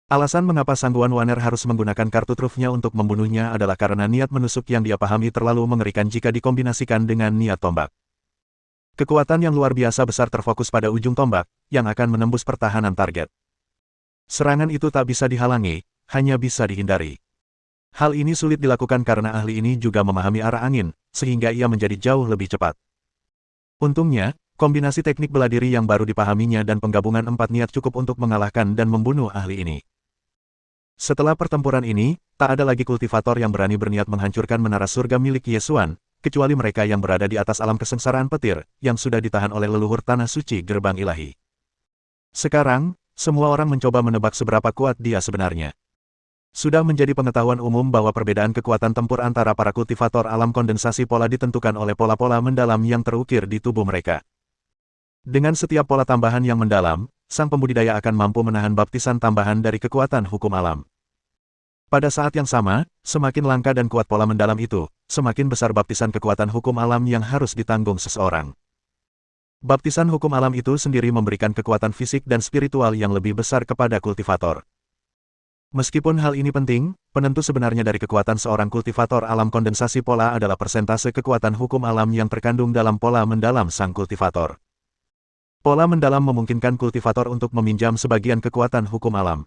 Alasan mengapa Sang Guan Waner harus menggunakan kartu trufnya untuk membunuhnya adalah karena niat menusuk yang dia pahami terlalu mengerikan jika dikombinasikan dengan niat tombak. Kekuatan yang luar biasa besar terfokus pada ujung tombak, yang akan menembus pertahanan target. Serangan itu tak bisa dihalangi, hanya bisa dihindari. Hal ini sulit dilakukan karena ahli ini juga memahami arah angin, sehingga ia menjadi jauh lebih cepat. Untungnya, kombinasi teknik bela diri yang baru dipahaminya dan penggabungan 4 niat cukup untuk mengalahkan dan membunuh ahli ini. Setelah pertempuran ini, tak ada lagi kultivator yang berani berniat menghancurkan menara surga milik Ye Xuan, kecuali mereka yang berada di atas alam kesengsaraan petir, yang sudah ditahan oleh leluhur tanah suci gerbang ilahi. Sekarang, semua orang mencoba menebak seberapa kuat dia sebenarnya. Sudah menjadi pengetahuan umum bahwa perbedaan kekuatan tempur antara para kultivator alam kondensasi pola ditentukan oleh pola-pola mendalam yang terukir di tubuh mereka. Dengan setiap pola tambahan yang mendalam, sang pembudidaya akan mampu menahan baptisan tambahan dari kekuatan hukum alam. Pada saat yang sama, semakin langka dan kuat pola mendalam itu, semakin besar baptisan kekuatan hukum alam yang harus ditanggung seseorang. Baptisan hukum alam itu sendiri memberikan kekuatan fisik dan spiritual yang lebih besar kepada kultivator. Meskipun hal ini penting, penentu sebenarnya dari kekuatan seorang kultivator alam kondensasi pola adalah persentase kekuatan hukum alam yang terkandung dalam pola mendalam sang kultivator. Pola mendalam memungkinkan kultivator untuk meminjam sebagian kekuatan hukum alam.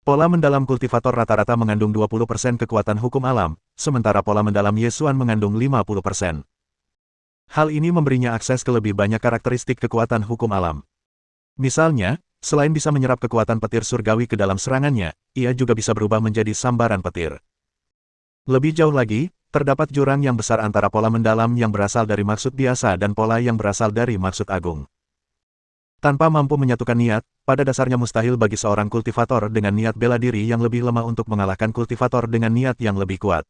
Pola mendalam kultivator rata-rata mengandung 20% kekuatan hukum alam, sementara pola mendalam Ye Xuan mengandung 50%. Hal ini memberinya akses ke lebih banyak karakteristik kekuatan hukum alam. Misalnya, selain bisa menyerap kekuatan petir surgawi ke dalam serangannya, ia juga bisa berubah menjadi sambaran petir. Lebih jauh lagi, terdapat jurang yang besar antara pola mendalam yang berasal dari maksud biasa dan pola yang berasal dari maksud agung. Tanpa mampu menyatukan niat, pada dasarnya mustahil bagi seorang kultivator dengan niat bela diri yang lebih lemah untuk mengalahkan kultivator dengan niat yang lebih kuat.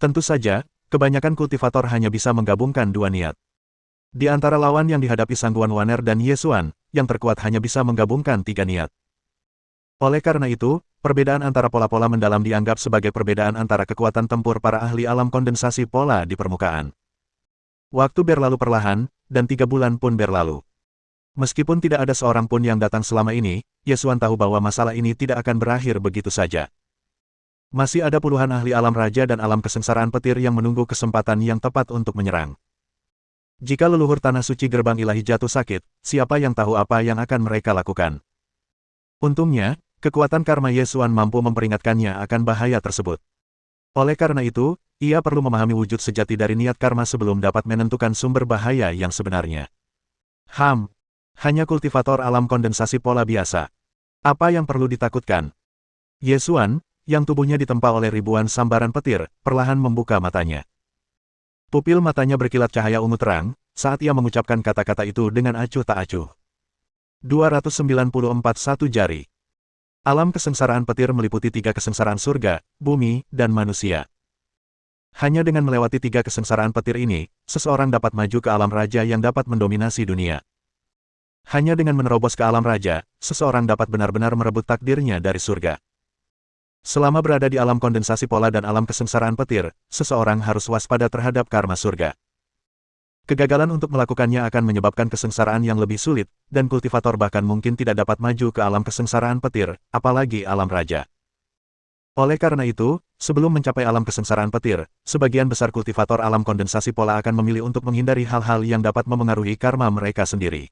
Tentu saja, kebanyakan kultivator hanya bisa menggabungkan 2 niat. Di antara lawan yang dihadapi Sang Guan Waner dan Ye Xuan, yang terkuat hanya bisa menggabungkan 3 niat. Oleh karena itu, perbedaan antara pola-pola mendalam dianggap sebagai perbedaan antara kekuatan tempur para ahli alam kondensasi pola di permukaan. Waktu berlalu perlahan, dan 3 bulan pun berlalu. Meskipun tidak ada seorang pun yang datang selama ini, Ye Xuan tahu bahwa masalah ini tidak akan berakhir begitu saja. Masih ada puluhan ahli alam raja dan alam kesengsaraan petir yang menunggu kesempatan yang tepat untuk menyerang. Jika leluhur tanah suci gerbang ilahi jatuh sakit, siapa yang tahu apa yang akan mereka lakukan? Untungnya, kekuatan karma Ye Xuan mampu memperingatkannya akan bahaya tersebut. Oleh karena itu, ia perlu memahami wujud sejati dari niat karma sebelum dapat menentukan sumber bahaya yang sebenarnya. Hanya kultivator alam kondensasi pola biasa. Apa yang perlu ditakutkan? Ye Xuan, yang tubuhnya ditempa oleh ribuan sambaran petir, perlahan membuka matanya. Pupil matanya berkilat cahaya ungu terang, saat ia mengucapkan kata-kata itu dengan acuh tak acuh. 294 satu jari. Alam kesengsaraan petir meliputi 3 kesengsaraan surga, bumi, dan manusia. Hanya dengan melewati 3 kesengsaraan petir ini, seseorang dapat maju ke alam raja yang dapat mendominasi dunia. Hanya dengan menerobos ke alam raja, seseorang dapat benar-benar merebut takdirnya dari surga. Selama berada di alam kondensasi pola dan alam kesengsaraan petir, seseorang harus waspada terhadap karma surga. Kegagalan untuk melakukannya akan menyebabkan kesengsaraan yang lebih sulit, dan kultivator bahkan mungkin tidak dapat maju ke alam kesengsaraan petir, apalagi alam raja. Oleh karena itu, sebelum mencapai alam kesengsaraan petir, sebagian besar kultivator alam kondensasi pola akan memilih untuk menghindari hal-hal yang dapat memengaruhi karma mereka sendiri.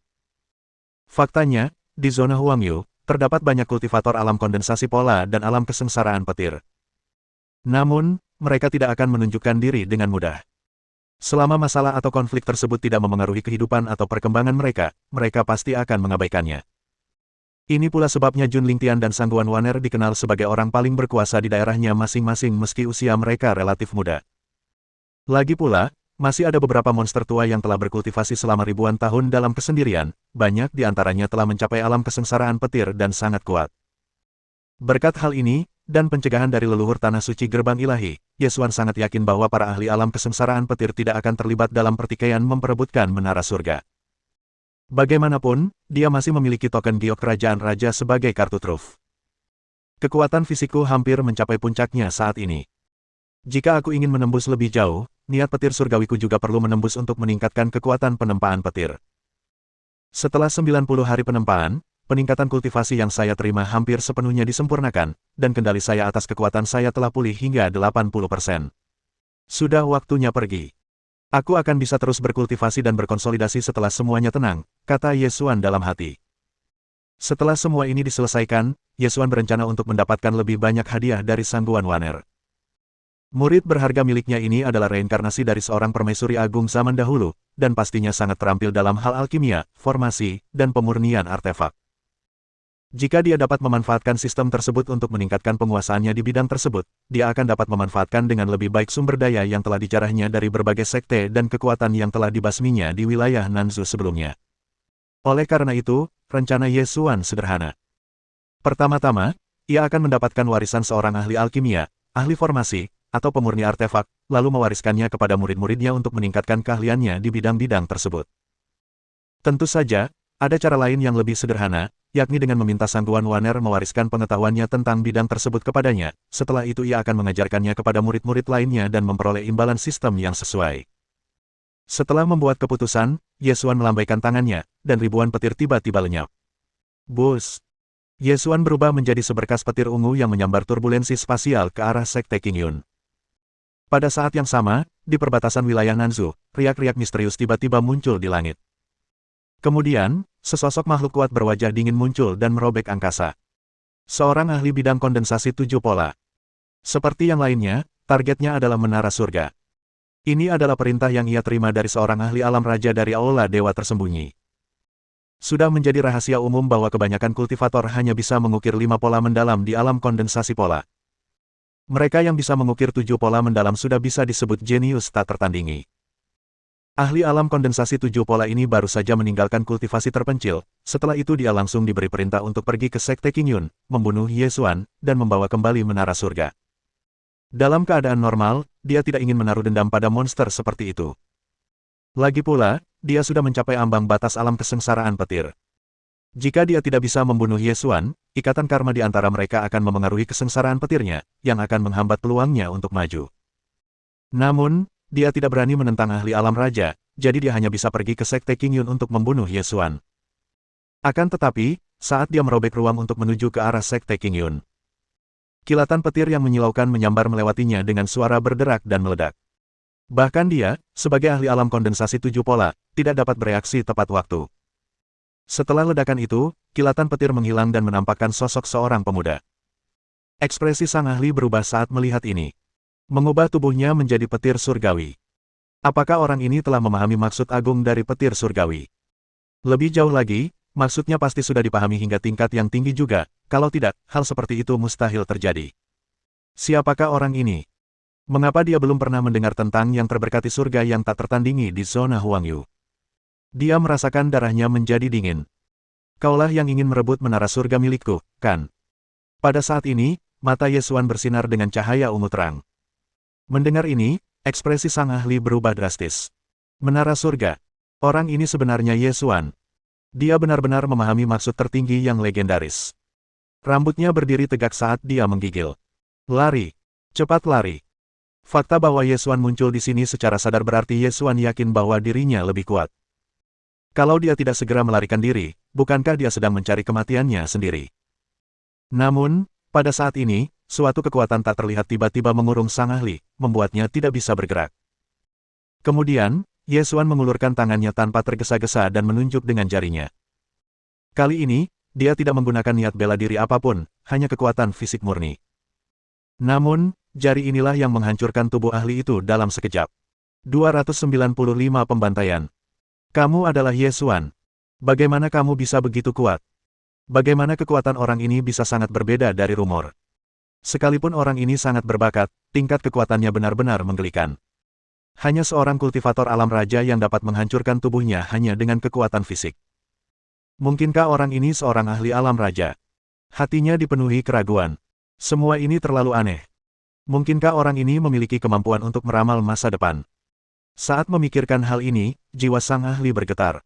Faktanya, di zona Huangyu, terdapat banyak kultivator alam kondensasi pola dan alam kesengsaraan petir. Namun, mereka tidak akan menunjukkan diri dengan mudah. Selama masalah atau konflik tersebut tidak memengaruhi kehidupan atau perkembangan mereka, mereka pasti akan mengabaikannya. Ini pula sebabnya Jun Lingtian dan Sang Guan Waner dikenal sebagai orang paling berkuasa di daerahnya masing-masing meski usia mereka relatif muda. Lagi pula, Masih ada beberapa monster tua yang telah berkultivasi selama ribuan tahun dalam kesendirian, banyak di antaranya telah mencapai alam kesengsaraan petir dan sangat kuat. Berkat hal ini, dan pencegahan dari leluhur Tanah Suci Gerbang Ilahi, Yesuan sangat yakin bahwa para ahli alam kesengsaraan petir tidak akan terlibat dalam pertikaian memperebutkan menara surga. Bagaimanapun, dia masih memiliki token giok kerajaan raja sebagai kartu truf. Kekuatan fisikku hampir mencapai puncaknya saat ini. Jika aku ingin menembus lebih jauh, niat petir surgawiku juga perlu menembus untuk meningkatkan kekuatan penempaan petir. Setelah 90 hari penempaan, peningkatan kultivasi yang saya terima hampir sepenuhnya disempurnakan, dan kendali saya atas kekuatan saya telah pulih hingga 80%. Sudah waktunya pergi. Aku akan bisa terus berkultivasi dan berkonsolidasi setelah semuanya tenang, kata Yesuan dalam hati. Setelah semua ini diselesaikan, Yesuan berencana untuk mendapatkan lebih banyak hadiah dari Sangguan Waner. Murid berharga miliknya ini adalah reinkarnasi dari seorang permaisuri agung zaman dahulu, dan pastinya sangat terampil dalam hal alkimia, formasi, dan pemurnian artefak. Jika dia dapat memanfaatkan sistem tersebut untuk meningkatkan penguasaannya di bidang tersebut, dia akan dapat memanfaatkan dengan lebih baik sumber daya yang telah dijarahnya dari berbagai sekte dan kekuatan yang telah dibasminya di wilayah Nanzu sebelumnya. Oleh karena itu, rencana Yesuan sederhana. Pertama-tama, ia akan mendapatkan warisan seorang ahli alkimia, ahli formasi, atau pemurni artefak, lalu mewariskannya kepada murid-muridnya untuk meningkatkan keahliannya di bidang-bidang tersebut. Tentu saja, ada cara lain yang lebih sederhana, yakni dengan meminta Sangguan Waner mewariskan pengetahuannya tentang bidang tersebut kepadanya, setelah itu ia akan mengajarkannya kepada murid-murid lainnya dan memperoleh imbalan sistem yang sesuai. Setelah membuat keputusan, Yesuan melambaikan tangannya, dan ribuan petir tiba-tiba lenyap. Bus! Yesuan berubah menjadi seberkas petir ungu yang menyambar turbulensi spasial ke arah Sekte Qingyun. Pada saat yang sama, di perbatasan wilayah Nanzu, riak-riak misterius tiba-tiba muncul di langit. Kemudian, sesosok makhluk kuat berwajah dingin muncul dan merobek angkasa. Seorang ahli bidang kondensasi 7 pola. Seperti yang lainnya, targetnya adalah menara surga. Ini adalah perintah yang ia terima dari seorang ahli alam raja dari Aula Dewa Tersembunyi. Sudah menjadi rahasia umum bahwa kebanyakan kultivator hanya bisa mengukir 5 pola mendalam di alam kondensasi pola. Mereka yang bisa mengukir 7 pola mendalam sudah bisa disebut jenius tak tertandingi. Ahli alam kondensasi 7 pola ini baru saja meninggalkan kultivasi terpencil, setelah itu dia langsung diberi perintah untuk pergi ke Sekte Qingyun, membunuh Yesuan, dan membawa kembali menara surga. Dalam keadaan normal, dia tidak ingin menaruh dendam pada monster seperti itu. Lagi pula, dia sudah mencapai ambang batas alam kesengsaraan petir. Jika dia tidak bisa membunuh Yesuan, ikatan karma di antara mereka akan memengaruhi kesengsaraan petirnya, yang akan menghambat peluangnya untuk maju. Namun, dia tidak berani menentang ahli alam raja, jadi dia hanya bisa pergi ke Sekte Qingyun untuk membunuh Yesuan. Akan tetapi, saat dia merobek ruang untuk menuju ke arah Sekte Qingyun, kilatan petir yang menyilaukan menyambar melewatinya dengan suara berderak dan meledak. Bahkan dia, sebagai ahli alam kondensasi 7 pola, tidak dapat bereaksi tepat waktu. Setelah ledakan itu, kilatan petir menghilang dan menampakkan sosok seorang pemuda. Ekspresi sang ahli berubah saat melihat ini. Mengubah tubuhnya menjadi petir surgawi. Apakah orang ini telah memahami maksud agung dari petir surgawi? Lebih jauh lagi, maksudnya pasti sudah dipahami hingga tingkat yang tinggi juga, kalau tidak, hal seperti itu mustahil terjadi. Siapakah orang ini? Mengapa dia belum pernah mendengar tentang yang terberkati surga yang tak tertandingi di zona Huangyu? Dia merasakan darahnya menjadi dingin. Kaulah yang ingin merebut menara surga milikku, kan? Pada saat ini, mata Yesuan bersinar dengan cahaya ungu terang. Mendengar ini, ekspresi sang ahli berubah drastis. Menara surga. Orang ini sebenarnya Yesuan. Dia benar-benar memahami maksud tertinggi yang legendaris. Rambutnya berdiri tegak saat dia menggigil. Lari. Cepat lari. Fakta bahwa Yesuan muncul di sini secara sadar berarti Yesuan yakin bahwa dirinya lebih kuat. Kalau dia tidak segera melarikan diri, bukankah dia sedang mencari kematiannya sendiri? Namun, pada saat ini, suatu kekuatan tak terlihat tiba-tiba mengurung sang ahli, membuatnya tidak bisa bergerak. Kemudian, Yesuan mengulurkan tangannya tanpa tergesa-gesa dan menunjuk dengan jarinya. Kali ini, dia tidak menggunakan niat bela diri apapun, hanya kekuatan fisik murni. Namun, jari inilah yang menghancurkan tubuh ahli itu dalam sekejap. 295 pembantaian. Kamu adalah Yesuan. Bagaimana kamu bisa begitu kuat? Bagaimana kekuatan orang ini bisa sangat berbeda dari rumor? Sekalipun orang ini sangat berbakat, tingkat kekuatannya benar-benar menggelikan. Hanya seorang kultivator alam raja yang dapat menghancurkan tubuhnya hanya dengan kekuatan fisik. Mungkinkah orang ini seorang ahli alam raja? Hatinya dipenuhi keraguan. Semua ini terlalu aneh. Mungkinkah orang ini memiliki kemampuan untuk meramal masa depan? Saat memikirkan hal ini, jiwa sang ahli bergetar.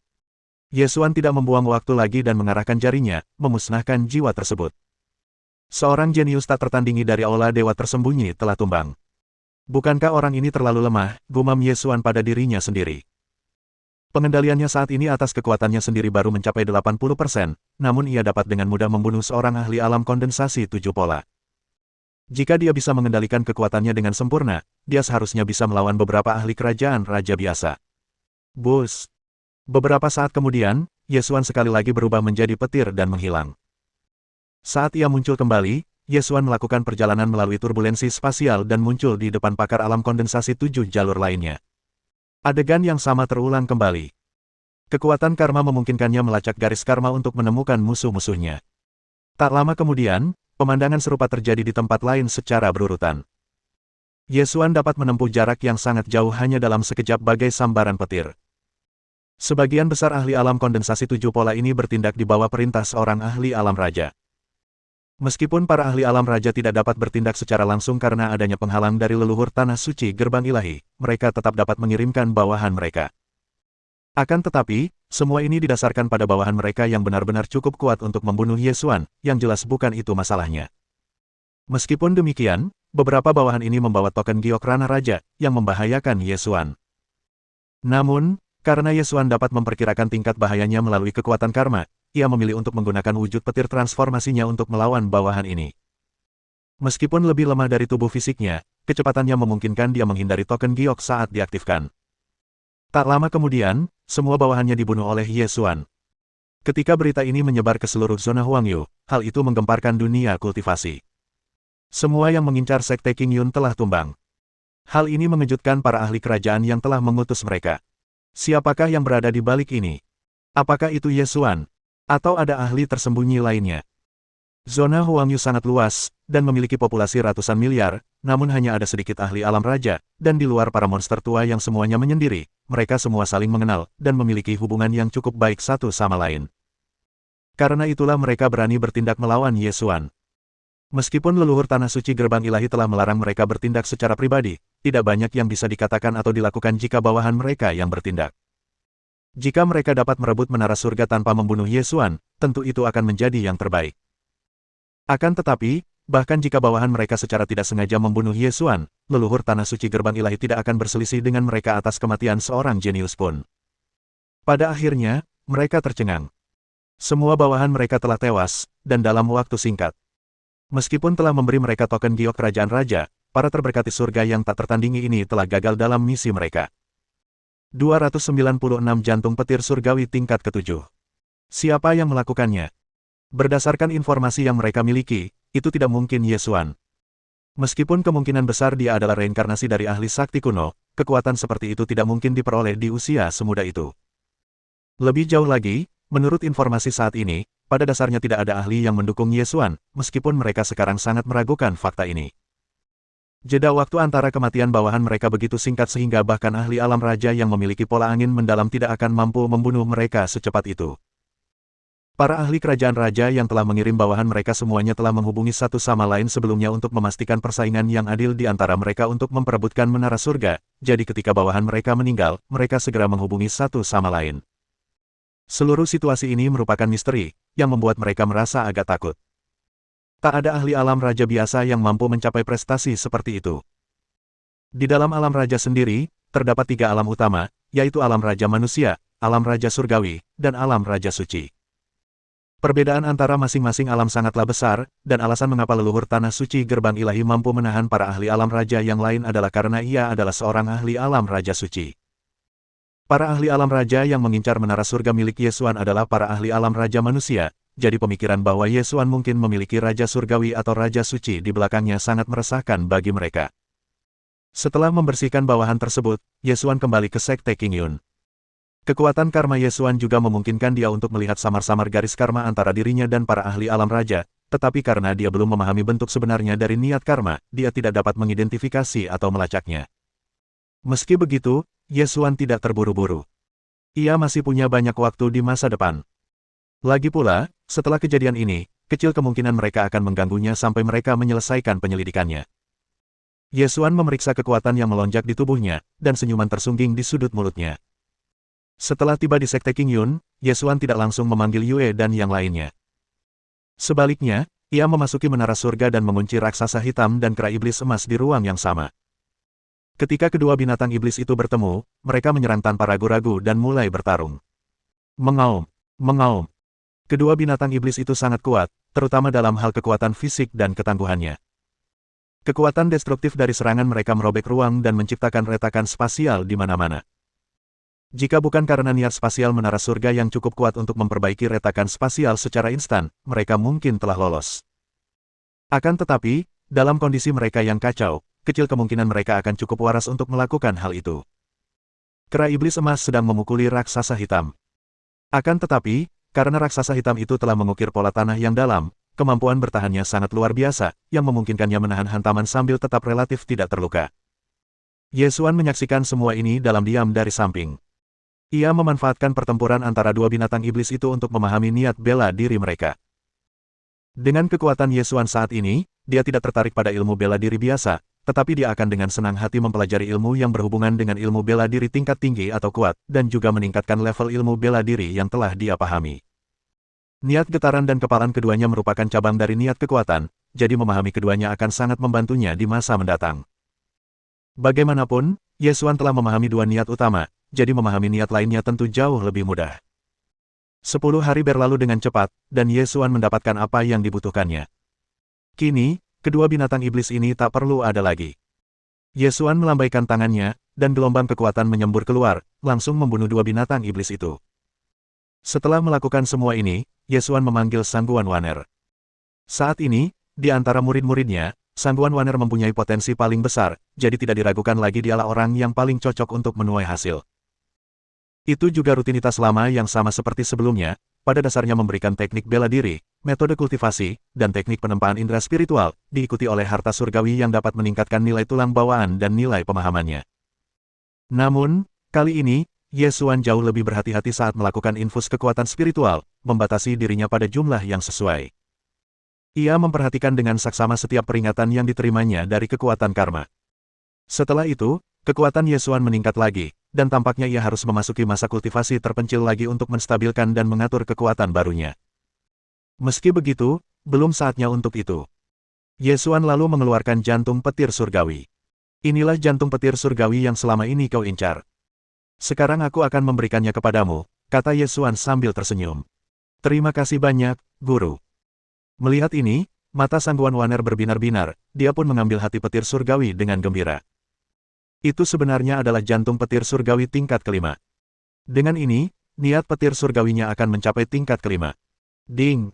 Ye Xuan tidak membuang waktu lagi dan mengarahkan jarinya, memusnahkan jiwa tersebut. Seorang jenius tak tertandingi dari aula dewa tersembunyi telah tumbang. Bukankah orang ini terlalu lemah, gumam Ye Xuan pada dirinya sendiri. Pengendaliannya saat ini atas kekuatannya sendiri baru mencapai 80%, namun ia dapat dengan mudah membunuh seorang ahli alam kondensasi 7 pola. Jika dia bisa mengendalikan kekuatannya dengan sempurna, dia seharusnya bisa melawan beberapa ahli kerajaan raja biasa. Bus! Beberapa saat kemudian, Ye Xuan sekali lagi berubah menjadi petir dan menghilang. Saat ia muncul kembali, Ye Xuan melakukan perjalanan melalui turbulensi spasial dan muncul di depan pakar alam kondensasi 7 jalur lainnya. Adegan yang sama terulang kembali. Kekuatan karma memungkinkannya melacak garis karma untuk menemukan musuh-musuhnya. Tak lama kemudian, pemandangan serupa terjadi di tempat lain secara berurutan. Ye Xuan dapat menempuh jarak yang sangat jauh hanya dalam sekejap bagai sambaran petir. Sebagian besar ahli alam kondensasi 7 pola ini bertindak di bawah perintah seorang ahli alam raja. Meskipun para ahli alam raja tidak dapat bertindak secara langsung karena adanya penghalang dari leluhur tanah suci gerbang ilahi, mereka tetap dapat mengirimkan bawahan mereka. Akan tetapi, semua ini didasarkan pada bawahan mereka yang benar-benar cukup kuat untuk membunuh Ye Xuan, yang jelas bukan itu masalahnya. Meskipun demikian, beberapa bawahan ini membawa token giok Rana Raja, yang membahayakan Ye Xuan. Namun, karena Ye Xuan dapat memperkirakan tingkat bahayanya melalui kekuatan karma, ia memilih untuk menggunakan wujud petir transformasinya untuk melawan bawahan ini. Meskipun lebih lemah dari tubuh fisiknya, kecepatannya memungkinkan dia menghindari token giok saat diaktifkan. Tak lama kemudian, semua bawahannya dibunuh oleh Ye Xuan. Ketika berita ini menyebar ke seluruh zona Huangyu, hal itu menggemparkan dunia kultivasi. Semua yang mengincar sekte King Yun telah tumbang. Hal ini mengejutkan para ahli kerajaan yang telah mengutus mereka. Siapakah yang berada di balik ini? Apakah itu Ye Xuan? Atau ada ahli tersembunyi lainnya? Zona Huangyu sangat luas, dan memiliki populasi ratusan miliar, namun hanya ada sedikit ahli alam raja, dan di luar para monster tua yang semuanya menyendiri, mereka semua saling mengenal, dan memiliki hubungan yang cukup baik satu sama lain. Karena itulah mereka berani bertindak melawan Ye Xuan. Meskipun leluhur tanah suci gerbang ilahi telah melarang mereka bertindak secara pribadi, tidak banyak yang bisa dikatakan atau dilakukan jika bawahan mereka yang bertindak. Jika mereka dapat merebut menara surga tanpa membunuh Ye Xuan, tentu itu akan menjadi yang terbaik. Akan tetapi, bahkan jika bawahan mereka secara tidak sengaja membunuh Ye Xuan, leluhur tanah suci gerbang ilahi tidak akan berselisih dengan mereka atas kematian seorang jenius pun. Pada akhirnya, mereka tercengang. Semua bawahan mereka telah tewas, dan dalam waktu singkat. Meskipun telah memberi mereka token giok kerajaan raja, para terberkati surga yang tak tertandingi ini telah gagal dalam misi mereka. 296 jantung petir surgawi tingkat ke-7. Siapa yang melakukannya? Berdasarkan informasi yang mereka miliki, itu tidak mungkin Ye Xuan. Meskipun kemungkinan besar dia adalah reinkarnasi dari ahli sakti kuno, kekuatan seperti itu tidak mungkin diperoleh di usia semuda itu. Lebih jauh lagi, menurut informasi saat ini, pada dasarnya tidak ada ahli yang mendukung Ye Xuan, meskipun mereka sekarang sangat meragukan fakta ini. Jeda waktu antara kematian bawahan mereka begitu singkat sehingga bahkan ahli alam raja yang memiliki pola angin mendalam tidak akan mampu membunuh mereka secepat itu. Para ahli kerajaan raja yang telah mengirim bawahan mereka semuanya telah menghubungi satu sama lain sebelumnya untuk memastikan persaingan yang adil di antara mereka untuk memperebutkan menara surga, jadi ketika bawahan mereka meninggal, mereka segera menghubungi satu sama lain. Seluruh situasi ini merupakan misteri, yang membuat mereka merasa agak takut. Tak ada ahli alam raja biasa yang mampu mencapai prestasi seperti itu. Di dalam alam raja sendiri, terdapat 3 alam utama, yaitu alam raja manusia, alam raja surgawi, dan alam raja suci. Perbedaan antara masing-masing alam sangatlah besar, dan alasan mengapa leluhur tanah suci gerbang ilahi mampu menahan para ahli alam raja yang lain adalah karena ia adalah seorang ahli alam raja suci. Para ahli alam raja yang mengincar menara surga milik Ye Xuan adalah para ahli alam raja manusia, jadi pemikiran bahwa Ye Xuan mungkin memiliki raja surgawi atau raja suci di belakangnya sangat meresahkan bagi mereka. Setelah membersihkan bawahan tersebut, Ye Xuan kembali ke sekte King Yun. Kekuatan karma Ye Xuan juga memungkinkan dia untuk melihat samar-samar garis karma antara dirinya dan para ahli alam raja, tetapi karena dia belum memahami bentuk sebenarnya dari niat karma, dia tidak dapat mengidentifikasi atau melacaknya. Meski begitu, Ye Xuan tidak terburu-buru. Ia masih punya banyak waktu di masa depan. Lagi pula, setelah kejadian ini, kecil kemungkinan mereka akan mengganggunya sampai mereka menyelesaikan penyelidikannya. Ye Xuan memeriksa kekuatan yang melonjak di tubuhnya, dan senyuman tersungging di sudut mulutnya. Setelah tiba di Sekte Qingyun, Ye Xuan tidak langsung memanggil Yue dan yang lainnya. Sebaliknya, ia memasuki menara surga dan mengunci raksasa hitam dan kera iblis emas di ruang yang sama. Ketika kedua binatang iblis itu bertemu, mereka menyerang tanpa ragu-ragu dan mulai bertarung. Mengaum, mengaum. Kedua binatang iblis itu sangat kuat, terutama dalam hal kekuatan fisik dan ketangguhannya. Kekuatan destruktif dari serangan mereka merobek ruang dan menciptakan retakan spasial di mana-mana. Jika bukan karena niat spasial menara surga yang cukup kuat untuk memperbaiki retakan spasial secara instan, mereka mungkin telah lolos. Akan tetapi, dalam kondisi mereka yang kacau, kecil kemungkinan mereka akan cukup waras untuk melakukan hal itu. Kera iblis emas sedang memukuli raksasa hitam. Akan tetapi, karena raksasa hitam itu telah mengukir pola tanah yang dalam, kemampuan bertahannya sangat luar biasa, yang memungkinkannya menahan hantaman sambil tetap relatif tidak terluka. Ye Xuan menyaksikan semua ini dalam diam dari samping. Ia memanfaatkan pertempuran antara dua binatang iblis itu untuk memahami niat bela diri mereka. Dengan kekuatan Ye Xuan saat ini, dia tidak tertarik pada ilmu bela diri biasa, tetapi dia akan dengan senang hati mempelajari ilmu yang berhubungan dengan ilmu bela diri tingkat tinggi atau kuat, dan juga meningkatkan level ilmu bela diri yang telah dia pahami. Niat getaran dan kepalan keduanya merupakan cabang dari niat kekuatan, jadi memahami keduanya akan sangat membantunya di masa mendatang. Bagaimanapun, Ye Xuan telah memahami dua niat utama, jadi memahami niat lainnya tentu jauh lebih mudah. 10 hari berlalu dengan cepat, dan Ye Xuan mendapatkan apa yang dibutuhkannya. Kini, kedua binatang iblis ini tak perlu ada lagi. Ye Xuan melambaikan tangannya, dan gelombang kekuatan menyembur keluar, langsung membunuh dua binatang iblis itu. Setelah melakukan semua ini, Ye Xuan memanggil Sangguan Waner. Saat ini, di antara murid-muridnya, Sangguan Waner mempunyai potensi paling besar, jadi tidak diragukan lagi dialah orang yang paling cocok untuk menuai hasil. Itu juga rutinitas lama yang sama seperti sebelumnya, pada dasarnya memberikan teknik bela diri, metode kultivasi, dan teknik penempaan indera spiritual, diikuti oleh harta surgawi yang dapat meningkatkan nilai tulang bawaan dan nilai pemahamannya. Namun, kali ini, Ye Xuan jauh lebih berhati-hati saat melakukan infus kekuatan spiritual, membatasi dirinya pada jumlah yang sesuai. Ia memperhatikan dengan saksama setiap peringatan yang diterimanya dari kekuatan karma. Setelah itu, kekuatan Ye Xuan meningkat lagi, dan tampaknya ia harus memasuki masa kultivasi terpencil lagi untuk menstabilkan dan mengatur kekuatan barunya. Meski begitu, belum saatnya untuk itu. Ye Xuan lalu mengeluarkan jantung petir surgawi. Inilah jantung petir surgawi yang selama ini kau incar. Sekarang aku akan memberikannya kepadamu, kata Ye Xuan sambil tersenyum. Terima kasih banyak, Guru. Melihat ini, mata Sangguan Waner berbinar-binar, dia pun mengambil hati petir surgawi dengan gembira. Itu sebenarnya adalah jantung petir surgawi tingkat kelima. Dengan ini, niat petir surgawinya akan mencapai tingkat kelima. Ding!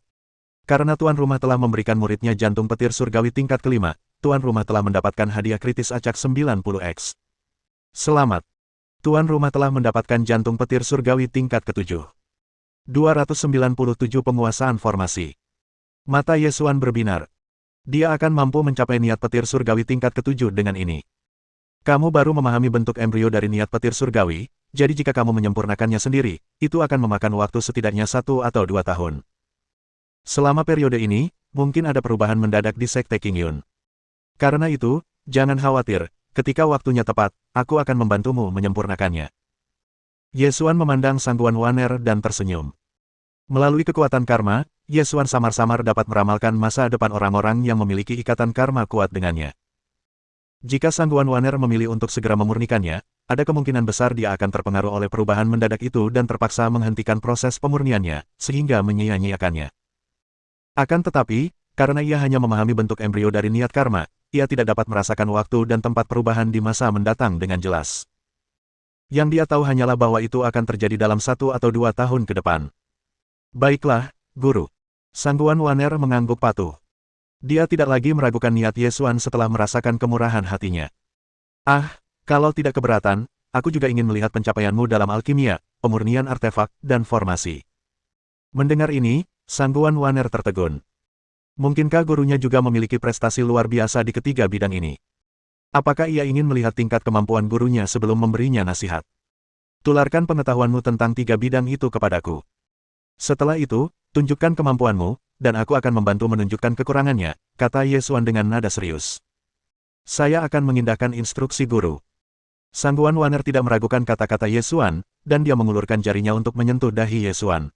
Karena tuan rumah telah memberikan muridnya jantung petir surgawi tingkat kelima, tuan rumah telah mendapatkan hadiah kritis acak 90x. Selamat! Tuan rumah telah mendapatkan jantung petir surgawi tingkat ketujuh. 297 penguasaan formasi. Mata Ye Xuan berbinar. Dia akan mampu mencapai niat petir surgawi tingkat ketujuh dengan ini. Kamu baru memahami bentuk embrio dari niat petir surgawi, jadi jika kamu menyempurnakannya sendiri, itu akan memakan waktu setidaknya 1 atau 2 tahun. Selama periode ini, mungkin ada perubahan mendadak di Sekte Qingyun. Karena itu, jangan khawatir, ketika waktunya tepat, aku akan membantumu menyempurnakannya. Ye Xuan memandang Sangguan Waner dan tersenyum. Melalui kekuatan karma, Ye Xuan samar-samar dapat meramalkan masa depan orang-orang yang memiliki ikatan karma kuat dengannya. Jika Sangguan Waner memilih untuk segera memurnikannya, ada kemungkinan besar dia akan terpengaruh oleh perubahan mendadak itu dan terpaksa menghentikan proses pemurniannya, sehingga menyia-nyiakannya. Akan tetapi, karena ia hanya memahami bentuk embrio dari niat karma, ia tidak dapat merasakan waktu dan tempat perubahan di masa mendatang dengan jelas. Yang dia tahu hanyalah bahwa itu akan terjadi dalam 1 atau 2 tahun ke depan. Baiklah, Guru. Sangguan Waner mengangguk patuh. Dia tidak lagi meragukan niat Ye Xuan setelah merasakan kemurahan hatinya. Ah, kalau tidak keberatan, aku juga ingin melihat pencapaianmu dalam alkimia, pemurnian artefak, dan formasi. Mendengar ini, Sangguan Waner tertegun. Mungkinkah gurunya juga memiliki prestasi luar biasa di ketiga bidang ini? Apakah ia ingin melihat tingkat kemampuan gurunya sebelum memberinya nasihat? Tularkan pengetahuanmu tentang 3 bidang itu kepadaku. Setelah itu, tunjukkan kemampuanmu, dan aku akan membantu menunjukkan kekurangannya, kata Ye Xuan dengan nada serius. Saya akan mengindahkan instruksi guru. Sangguan Waner tidak meragukan kata-kata Ye Xuan, dan dia mengulurkan jarinya untuk menyentuh dahi Ye Xuan.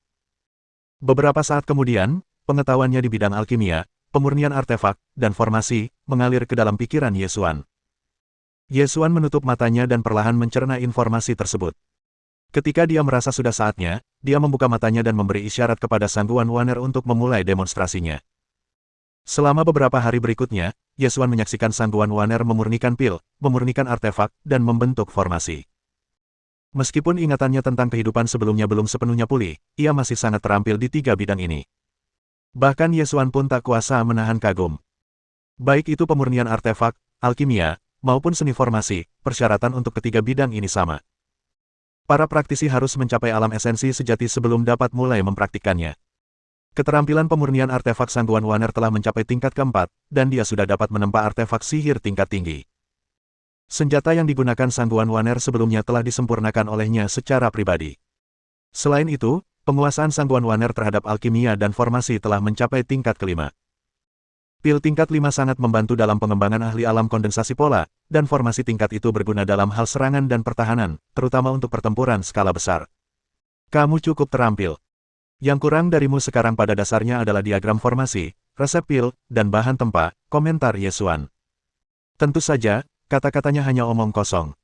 Beberapa saat kemudian, pengetahuannya di bidang alkimia, pemurnian artefak, dan formasi, mengalir ke dalam pikiran Ye Xuan. Ye Xuan menutup matanya dan perlahan mencerna informasi tersebut. Ketika dia merasa sudah saatnya, dia membuka matanya dan memberi isyarat kepada Sangguan Waner untuk memulai demonstrasinya. Selama beberapa hari berikutnya, Ye Xuan menyaksikan Sangguan Waner memurnikan pil, memurnikan artefak, dan membentuk formasi. Meskipun ingatannya tentang kehidupan sebelumnya belum sepenuhnya pulih, ia masih sangat terampil di 3 bidang ini. Bahkan Ye Xuan pun tak kuasa menahan kagum. Baik itu pemurnian artefak, alkimia, maupun seni formasi, persyaratan untuk ketiga bidang ini sama. Para praktisi harus mencapai alam esensi sejati sebelum dapat mulai mempraktikkannya. Keterampilan pemurnian artefak Sangguan Waner telah mencapai tingkat keempat, dan dia sudah dapat menempa artefak sihir tingkat tinggi. Senjata yang digunakan Sangguan Waner sebelumnya telah disempurnakan olehnya secara pribadi. Selain itu, penguasaan Sangguan Waner terhadap alkimia dan formasi telah mencapai tingkat kelima. Pil tingkat 5 sangat membantu dalam pengembangan ahli alam kondensasi pola, dan formasi tingkat itu berguna dalam hal serangan dan pertahanan, terutama untuk pertempuran skala besar. Kamu cukup terampil. Yang kurang darimu sekarang pada dasarnya adalah diagram formasi, resep pil, dan bahan tempa, komentar Ye Xuan. Tentu saja, kata-katanya hanya omong kosong.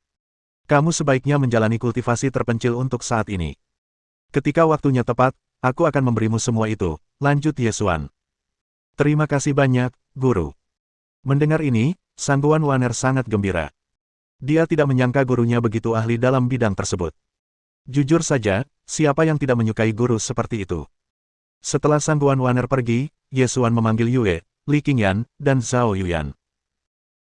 Kamu sebaiknya menjalani kultivasi terpencil untuk saat ini. Ketika waktunya tepat, aku akan memberimu semua itu, lanjut Ye Xuan. Terima kasih banyak, guru. Mendengar ini, Sangguan Waner sangat gembira. Dia tidak menyangka gurunya begitu ahli dalam bidang tersebut. Jujur saja, siapa yang tidak menyukai guru seperti itu? Setelah Sangguan Waner pergi, Ye Xuan memanggil Yue, Li Qingyan, dan Zhao Yuyan.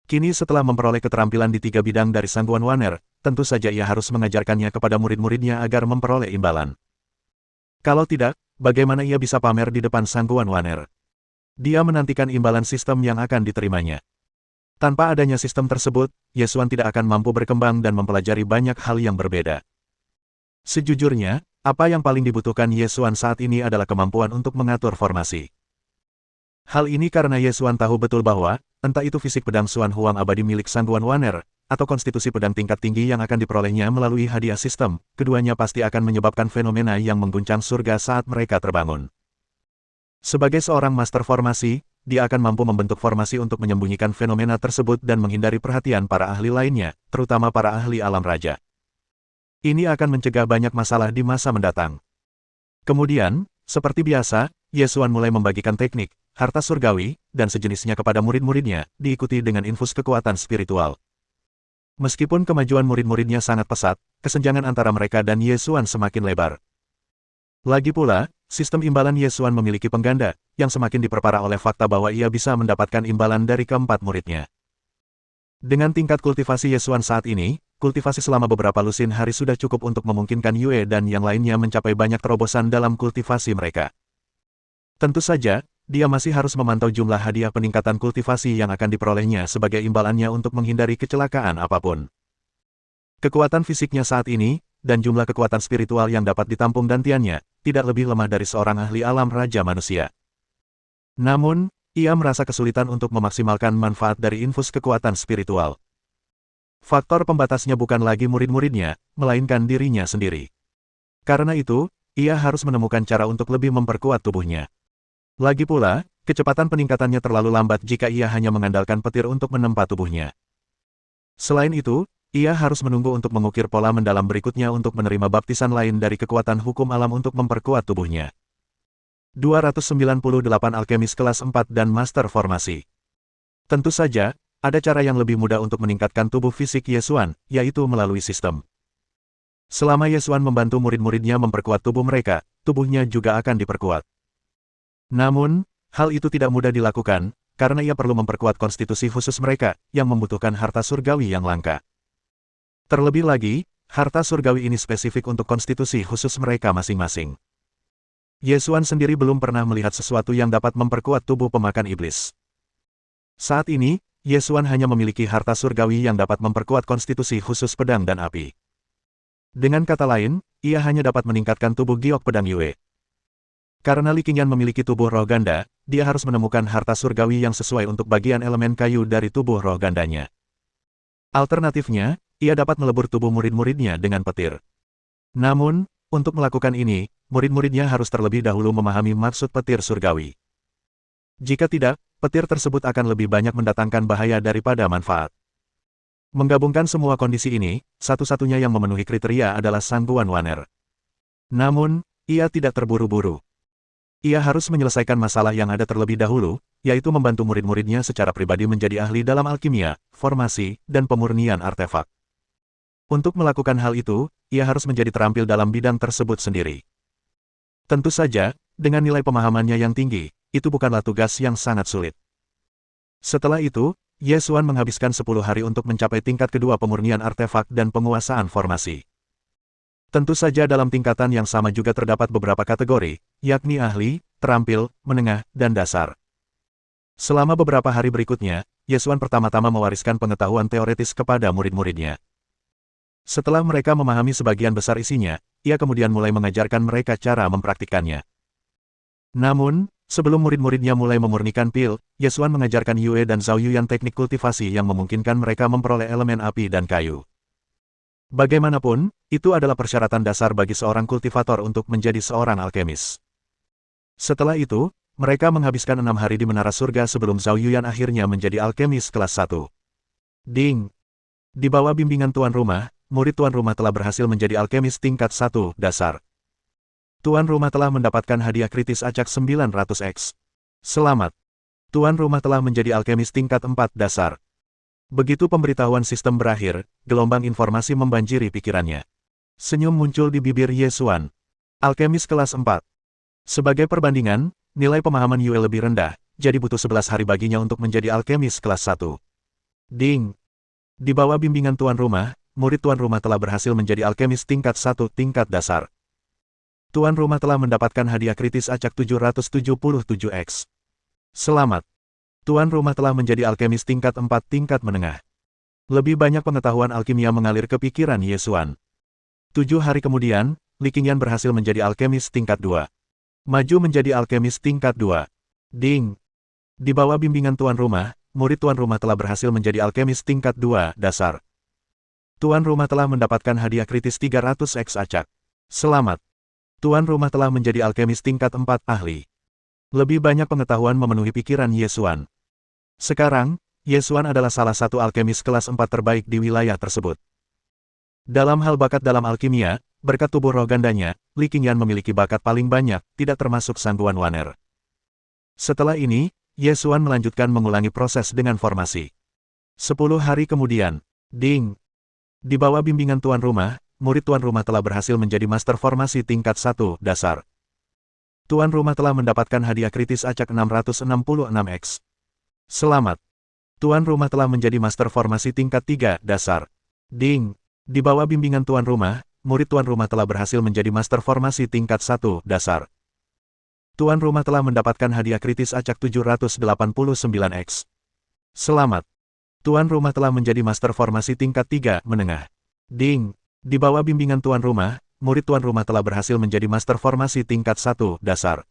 Kini setelah memperoleh keterampilan di 3 bidang dari Sangguan Waner, tentu saja ia harus mengajarkannya kepada murid-muridnya agar memperoleh imbalan. Kalau tidak, bagaimana ia bisa pamer di depan Sangguan Waner? Dia menantikan imbalan sistem yang akan diterimanya. Tanpa adanya sistem tersebut, Ye Xuan tidak akan mampu berkembang dan mempelajari banyak hal yang berbeda. Sejujurnya, apa yang paling dibutuhkan Ye Xuan saat ini adalah kemampuan untuk mengatur formasi. Hal ini karena Ye Xuan tahu betul bahwa, entah itu fisik pedang Xuan Huang abadi milik Sangguan Waner, atau konstitusi pedang tingkat tinggi yang akan diperolehnya melalui hadiah sistem, keduanya pasti akan menyebabkan fenomena yang mengguncang surga saat mereka terbangun. Sebagai seorang master formasi, dia akan mampu membentuk formasi untuk menyembunyikan fenomena tersebut dan menghindari perhatian para ahli lainnya, terutama para ahli alam raja. Ini akan mencegah banyak masalah di masa mendatang. Kemudian, seperti biasa, Ye Xuan mulai membagikan teknik, harta surgawi, dan sejenisnya kepada murid-muridnya, diikuti dengan infus kekuatan spiritual. Meskipun kemajuan murid-muridnya sangat pesat, kesenjangan antara mereka dan Ye Xuan semakin lebar. Lagi pula, sistem imbalan Ye Xuan memiliki pengganda, yang semakin diperparah oleh fakta bahwa ia bisa mendapatkan imbalan dari keempat muridnya. Dengan tingkat kultivasi Ye Xuan saat ini, kultivasi selama beberapa lusin hari sudah cukup untuk memungkinkan Yue dan yang lainnya mencapai banyak terobosan dalam kultivasi mereka. Tentu saja, dia masih harus memantau jumlah hadiah peningkatan kultivasi yang akan diperolehnya sebagai imbalannya untuk menghindari kecelakaan apapun. Kekuatan fisiknya saat ini, dan jumlah kekuatan spiritual yang dapat ditampung dantiannya, tidak lebih lemah dari seorang ahli alam raja manusia. Namun, ia merasa kesulitan untuk memaksimalkan manfaat dari infus kekuatan spiritual. Faktor pembatasnya bukan lagi murid-muridnya, melainkan dirinya sendiri. Karena itu, ia harus menemukan cara untuk lebih memperkuat tubuhnya. Lagi pula, kecepatan peningkatannya terlalu lambat jika ia hanya mengandalkan petir untuk menempa tubuhnya. Selain itu, ia harus menunggu untuk mengukir pola mendalam berikutnya untuk menerima baptisan lain dari kekuatan hukum alam untuk memperkuat tubuhnya. 298 alkemis kelas 4 dan master formasi. Tentu saja, ada cara yang lebih mudah untuk meningkatkan tubuh fisik Ye Xuan, yaitu melalui sistem. Selama Ye Xuan membantu murid-muridnya memperkuat tubuh mereka, tubuhnya juga akan diperkuat. Namun, hal itu tidak mudah dilakukan, karena ia perlu memperkuat konstitusi khusus mereka, yang membutuhkan harta surgawi yang langka. Terlebih lagi, harta surgawi ini spesifik untuk konstitusi khusus mereka masing-masing. Ye Xuan sendiri belum pernah melihat sesuatu yang dapat memperkuat tubuh pemakan iblis. Saat ini, Ye Xuan hanya memiliki harta surgawi yang dapat memperkuat konstitusi khusus pedang dan api. Dengan kata lain, ia hanya dapat meningkatkan tubuh giok pedang Yue. Karena Li Qingyan memiliki tubuh roh ganda, dia harus menemukan harta surgawi yang sesuai untuk bagian elemen kayu dari tubuh roh gandanya. Alternatifnya, ia dapat melebur tubuh murid-muridnya dengan petir. Namun, untuk melakukan ini, murid-muridnya harus terlebih dahulu memahami maksud petir surgawi. Jika tidak, petir tersebut akan lebih banyak mendatangkan bahaya daripada manfaat. Menggabungkan semua kondisi ini, satu-satunya yang memenuhi kriteria adalah Sang Tuan Waner. Namun, ia tidak terburu-buru. Ia harus menyelesaikan masalah yang ada terlebih dahulu, yaitu membantu murid-muridnya secara pribadi menjadi ahli dalam alkimia, formasi, dan pemurnian artefak. Untuk melakukan hal itu, ia harus menjadi terampil dalam bidang tersebut sendiri. Tentu saja, dengan nilai pemahamannya yang tinggi, itu bukanlah tugas yang sangat sulit. Setelah itu, Ye Xuan menghabiskan 10 hari untuk mencapai tingkat kedua pemurnian artefak dan penguasaan formasi. Tentu saja dalam tingkatan yang sama juga terdapat beberapa kategori, yakni ahli, terampil, menengah, dan dasar. Selama beberapa hari berikutnya, Ye Xuan pertama-tama mewariskan pengetahuan teoretis kepada murid-muridnya. Setelah mereka memahami sebagian besar isinya, ia kemudian mulai mengajarkan mereka cara mempraktikkannya. Namun, sebelum murid-muridnya mulai memurnikan pil, Ye Xuan mengajarkan Yue dan Zhao Yuyan teknik kultivasi yang memungkinkan mereka memperoleh elemen api dan kayu. Bagaimanapun, itu adalah persyaratan dasar bagi seorang kultivator untuk menjadi seorang alkemis. Setelah itu, mereka menghabiskan 6 hari di Menara Surga sebelum Zhao Yuyan akhirnya menjadi alkemis kelas 1. Ding! Di bawah bimbingan tuan rumah, murid tuan rumah telah berhasil menjadi alkemis tingkat 1 dasar. Tuan rumah telah mendapatkan hadiah kritis acak 900x. Selamat! Tuan rumah telah menjadi alkemis tingkat 4 dasar. Begitu pemberitahuan sistem berakhir, gelombang informasi membanjiri pikirannya. Senyum muncul di bibir Ye Xuan. Alkemis kelas 4. Sebagai perbandingan, nilai pemahaman Yue lebih rendah, jadi butuh 11 hari baginya untuk menjadi alkemis kelas 1. Ding! Di bawah bimbingan tuan rumah, murid tuan rumah telah berhasil menjadi alkemis tingkat 1 tingkat dasar. Tuan rumah telah mendapatkan hadiah kritis acak 777x. Selamat! Tuan rumah telah menjadi alkemis tingkat 4 tingkat menengah. Lebih banyak pengetahuan alkimia mengalir ke pikiran Ye Xuan. 7 hari kemudian, Li Qingyan berhasil menjadi alkemis tingkat 2. Maju menjadi alkemis tingkat 2. Ding! Di bawah bimbingan tuan rumah, murid tuan rumah telah berhasil menjadi alkemis tingkat 2 dasar. Tuan rumah telah mendapatkan hadiah kritis 300x acak. Selamat! Tuan rumah telah menjadi alkemis tingkat 4 ahli. Lebih banyak pengetahuan memenuhi pikiran Ye Xuan. Sekarang, Ye Xuan adalah salah satu alkemis kelas 4 terbaik di wilayah tersebut. Dalam hal bakat dalam alkimia, berkat tubuh roh gandanya, Li Qingyan memiliki bakat paling banyak, tidak termasuk Sang Tuan Waner. Setelah ini, Ye Xuan melanjutkan mengulangi proses dengan formasi. 10 hari kemudian, ding! Di bawah bimbingan tuan rumah, murid tuan rumah telah berhasil menjadi master formasi tingkat 1 dasar. Tuan rumah telah mendapatkan hadiah kritis acak 666x. Selamat! Tuan rumah telah menjadi master formasi tingkat 3 dasar. Ding! Di bawah bimbingan tuan rumah, murid tuan rumah telah berhasil menjadi master formasi tingkat 1 dasar. Tuan rumah telah mendapatkan hadiah kritis acak 789x. Selamat! Tuan rumah telah menjadi master formasi tingkat 3 menengah. Ding! Di bawah bimbingan tuan rumah, murid tuan rumah telah berhasil menjadi master formasi tingkat 1 dasar.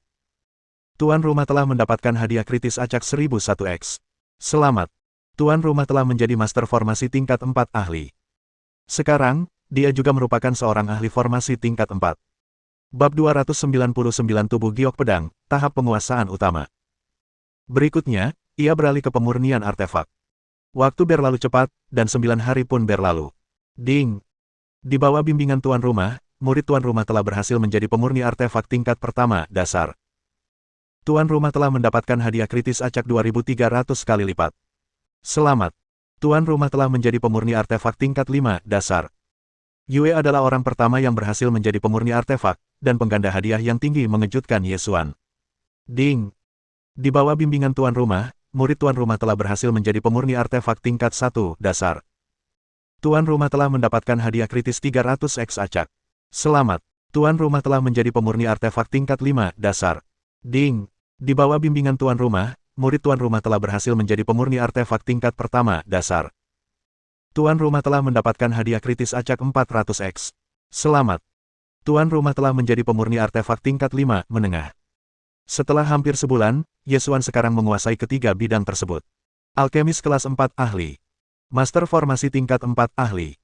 Tuan rumah telah mendapatkan hadiah kritis acak 1001x. Selamat! Tuan rumah telah menjadi master formasi tingkat 4 ahli. Sekarang, dia juga merupakan seorang ahli formasi tingkat 4. Bab 299 Tubuh Giok Pedang, tahap penguasaan utama. Berikutnya, ia beralih ke pemurnian artefak. Waktu berlalu cepat, dan 9 hari pun berlalu. Ding! Di bawah bimbingan tuan rumah, murid tuan rumah telah berhasil menjadi pemurni artefak tingkat pertama dasar. Tuan rumah telah mendapatkan hadiah kritis acak 2300 kali lipat. Selamat! Tuan rumah telah menjadi pemurni artefak tingkat 5 dasar. Yue adalah orang pertama yang berhasil menjadi pemurni artefak, dan pengganda hadiah yang tinggi mengejutkan Ye Xuan. Ding! Di bawah bimbingan tuan rumah, murid tuan rumah telah berhasil menjadi pemurni artefak tingkat 1 dasar. Tuan rumah telah mendapatkan hadiah kritis 300x acak. Selamat! Tuan rumah telah menjadi pemurni artefak tingkat 5 dasar. Ding! Di bawah bimbingan tuan rumah, murid tuan rumah telah berhasil menjadi pemurni artefak tingkat pertama, dasar. Tuan rumah telah mendapatkan hadiah kritis acak 400x. Selamat. Tuan rumah telah menjadi pemurni artefak tingkat 5, menengah. Setelah hampir sebulan, Yesuan sekarang menguasai ketiga bidang tersebut. Alkemis kelas 4, ahli. Master formasi tingkat 4, ahli.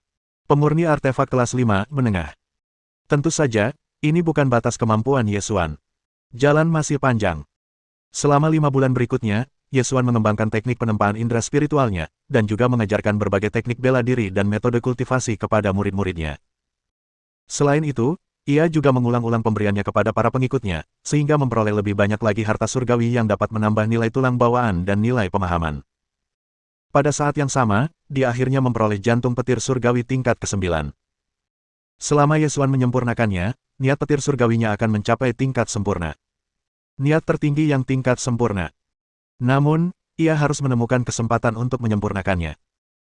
Pemurni artefak kelas 5, menengah. Tentu saja, ini bukan batas kemampuan Yesuan. Jalan masih panjang. Selama 5 bulan berikutnya, Yesuan mengembangkan teknik penempaan indera spiritualnya, dan juga mengajarkan berbagai teknik bela diri dan metode kultivasi kepada murid-muridnya. Selain itu, ia juga mengulang-ulang pemberiannya kepada para pengikutnya, sehingga memperoleh lebih banyak lagi harta surgawi yang dapat menambah nilai tulang bawaan dan nilai pemahaman. Pada saat yang sama, dia akhirnya memperoleh jantung petir surgawi tingkat ke-9. Selama Yesuan menyempurnakannya, niat petir surgawinya akan mencapai tingkat sempurna. Niat tertinggi yang tingkat sempurna. Namun, ia harus menemukan kesempatan untuk menyempurnakannya.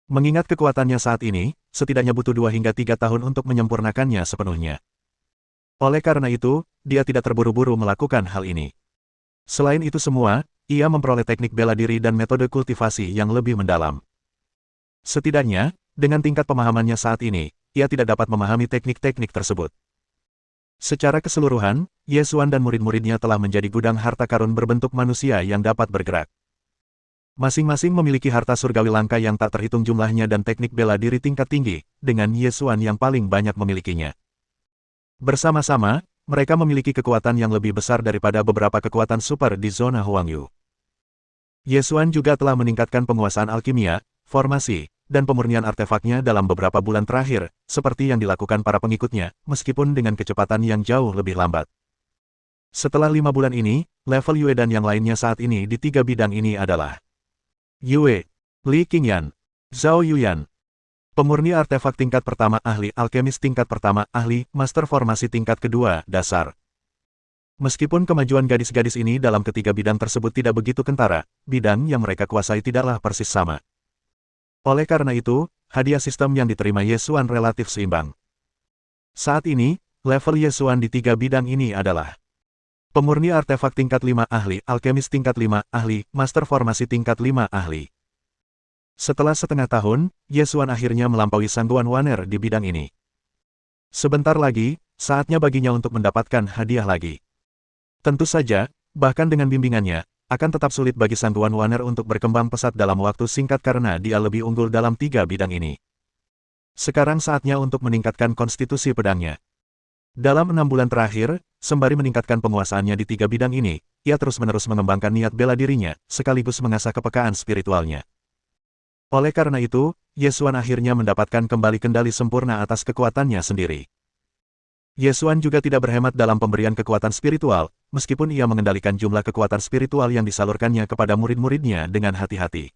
Mengingat kekuatannya saat ini, setidaknya butuh 2 hingga 3 tahun untuk menyempurnakannya sepenuhnya. Oleh karena itu, dia tidak terburu-buru melakukan hal ini. Selain itu semua, ia memperoleh teknik bela diri dan metode kultivasi yang lebih mendalam. Setidaknya, dengan tingkat pemahamannya saat ini, ia tidak dapat memahami teknik-teknik tersebut. Secara keseluruhan, Yesuan dan murid-muridnya telah menjadi gudang harta karun berbentuk manusia yang dapat bergerak. Masing-masing memiliki harta surgawi langka yang tak terhitung jumlahnya dan teknik bela diri tingkat tinggi, dengan Yesuan yang paling banyak memilikinya. Bersama-sama, mereka memiliki kekuatan yang lebih besar daripada beberapa kekuatan super di zona Huangyu. Yesuan juga telah meningkatkan penguasaan alkimia, formasi, dan pemurnian artefaknya dalam beberapa bulan terakhir, seperti yang dilakukan para pengikutnya, meskipun dengan kecepatan yang jauh lebih lambat. Setelah 5 bulan ini, level Yue dan yang lainnya saat ini di 3 bidang ini adalah Yue, Li Qingyan, Zhao Yuyan. Pemurni artefak tingkat pertama, ahli. Alkemis tingkat pertama, ahli. Master formasi tingkat kedua, dasar. Meskipun kemajuan gadis-gadis ini dalam ketiga bidang tersebut tidak begitu kentara, bidang yang mereka kuasai tidaklah persis sama. Oleh karena itu, hadiah sistem yang diterima Yesuan relatif seimbang. Saat ini, level Yesuan di 3 bidang ini adalah pemurni artefak tingkat 5, ahli. Alkemis tingkat 5, ahli. Master formasi tingkat 5, ahli. Setelah setengah tahun, Yesuan akhirnya melampaui Sangguan Waner di bidang ini. Sebentar lagi, saatnya baginya untuk mendapatkan hadiah lagi. Tentu saja, bahkan dengan bimbingannya, akan tetap sulit bagi Sangguan Waner untuk berkembang pesat dalam waktu singkat karena dia lebih unggul dalam 3 bidang ini. Sekarang saatnya untuk meningkatkan konstitusi pedangnya. Dalam 6 bulan terakhir, sembari meningkatkan penguasaannya di 3 bidang ini, ia terus-menerus mengembangkan niat bela dirinya, sekaligus mengasah kepekaan spiritualnya. Oleh karena itu, Yesuan akhirnya mendapatkan kembali kendali sempurna atas kekuatannya sendiri. Yesuan juga tidak berhemat dalam pemberian kekuatan spiritual, meskipun ia mengendalikan jumlah kekuatan spiritual yang disalurkannya kepada murid-muridnya dengan hati-hati.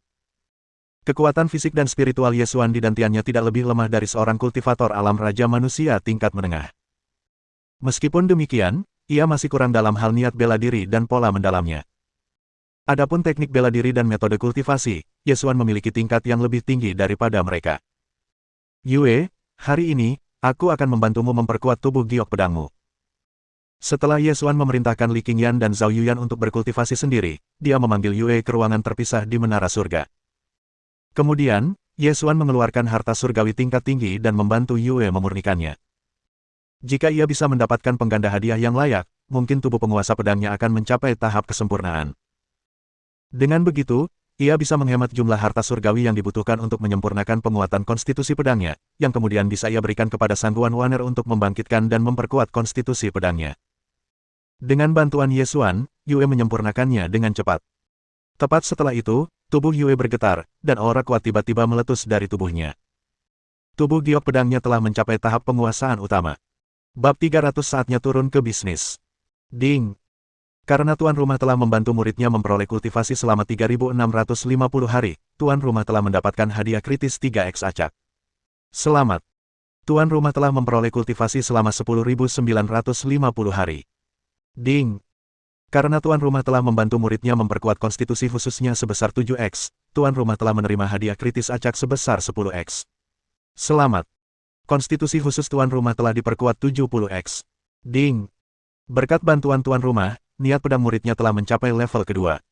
Kekuatan fisik dan spiritual Yesuan di dantiannya tidak lebih lemah dari seorang kultivator alam raja manusia tingkat menengah. Meskipun demikian, ia masih kurang dalam hal niat bela diri dan pola mendalamnya. Adapun teknik bela diri dan metode kultivasi, Yesuan memiliki tingkat yang lebih tinggi daripada mereka. Yue, hari ini, aku akan membantumu memperkuat tubuh giok pedangmu. Setelah Yesuan memerintahkan Li Qingyan dan Zhao Yuyan untuk berkultivasi sendiri, dia memanggil Yue ke ruangan terpisah di menara surga. Kemudian, Yesuan mengeluarkan harta surgawi tingkat tinggi dan membantu Yue memurnikannya. Jika ia bisa mendapatkan pengganda hadiah yang layak, mungkin tubuh penguasa pedangnya akan mencapai tahap kesempurnaan. Dengan begitu, ia bisa menghemat jumlah harta surgawi yang dibutuhkan untuk menyempurnakan penguatan konstitusi pedangnya, yang kemudian bisa ia berikan kepada Sangguan Waner untuk membangkitkan dan memperkuat konstitusi pedangnya. Dengan bantuan Yesuan, Yue menyempurnakannya dengan cepat. Tepat setelah itu, tubuh Yue bergetar, dan aura kuat tiba-tiba meletus dari tubuhnya. Tubuh giok pedangnya telah mencapai tahap penguasaan utama. Bab 300 saatnya turun ke bisnis. Ding! Karena tuan rumah telah membantu muridnya memperoleh kultivasi selama 3.650 hari, tuan rumah telah mendapatkan hadiah kritis 3x acak. Selamat! Tuan rumah telah memperoleh kultivasi selama 10.950 hari. Ding! Karena tuan rumah telah membantu muridnya memperkuat konstitusi khususnya sebesar 7x, tuan rumah telah menerima hadiah kritis acak sebesar 10x. Selamat! Konstitusi khusus tuan rumah telah diperkuat 70x. Ding! Berkat bantuan tuan rumah, niat pedang muridnya telah mencapai level kedua.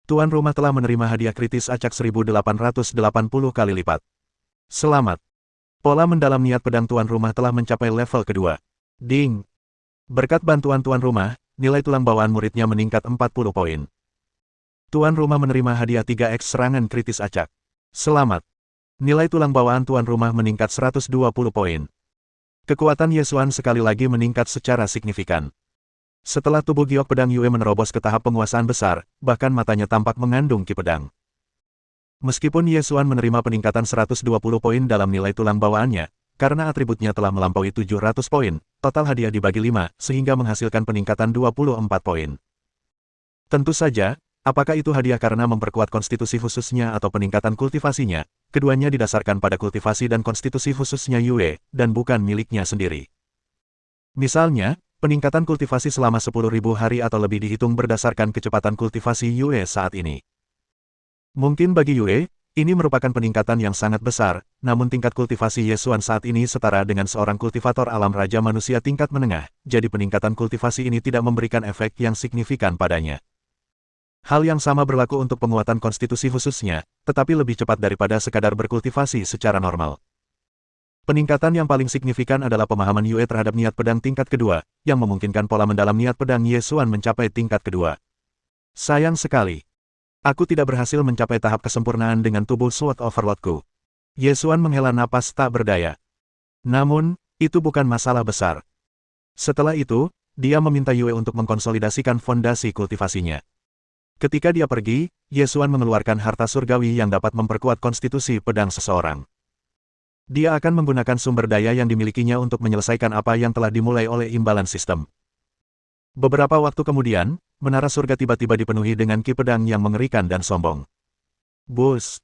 Tuan rumah telah menerima hadiah kritis acak 1880 kali lipat. Selamat. Pola mendalam niat pedang tuan rumah telah mencapai level kedua. Ding. Berkat bantuan tuan rumah, nilai tulang bawaan muridnya meningkat 40 poin. Tuan rumah menerima hadiah 3x serangan kritis acak. Selamat. Nilai tulang bawaan tuan rumah meningkat 120 poin. Kekuatan Yesuan sekali lagi meningkat secara signifikan. Setelah tubuh giok pedang Yue menerobos ke tahap penguasaan besar, bahkan matanya tampak mengandung ki pedang. Meskipun Yesuan menerima peningkatan 120 poin dalam nilai tulang bawaannya, karena atributnya telah melampaui 700 poin, total hadiah dibagi 5, sehingga menghasilkan peningkatan 24 poin. Tentu saja, apakah itu hadiah karena memperkuat konstitusi khususnya atau peningkatan kultivasinya, keduanya didasarkan pada kultivasi dan konstitusi khususnya Yue, dan bukan miliknya sendiri. Misalnya, peningkatan kultivasi selama 10.000 hari atau lebih dihitung berdasarkan kecepatan kultivasi Yue saat ini. Mungkin bagi Yue, ini merupakan peningkatan yang sangat besar, namun tingkat kultivasi Yesuan saat ini setara dengan seorang kultivator alam raja manusia tingkat menengah, jadi peningkatan kultivasi ini tidak memberikan efek yang signifikan padanya. Hal yang sama berlaku untuk penguatan konstitusi khususnya, tetapi lebih cepat daripada sekadar berkultivasi secara normal. Peningkatan yang paling signifikan adalah pemahaman Yue terhadap niat pedang tingkat kedua, yang memungkinkan pola mendalam niat pedang Yesuan mencapai tingkat kedua. Sayang sekali. Aku tidak berhasil mencapai tahap kesempurnaan dengan tubuh Sword Overlordku. Yesuan menghela napas tak berdaya. Namun, itu bukan masalah besar. Setelah itu, dia meminta Yue untuk mengkonsolidasikan fondasi kultivasinya. Ketika dia pergi, Yesuan mengeluarkan harta surgawi yang dapat memperkuat konstitusi pedang seseorang. Dia akan menggunakan sumber daya yang dimilikinya untuk menyelesaikan apa yang telah dimulai oleh imbalan sistem. Beberapa waktu kemudian, menara surga tiba-tiba dipenuhi dengan ki pedang yang mengerikan dan sombong. Bus!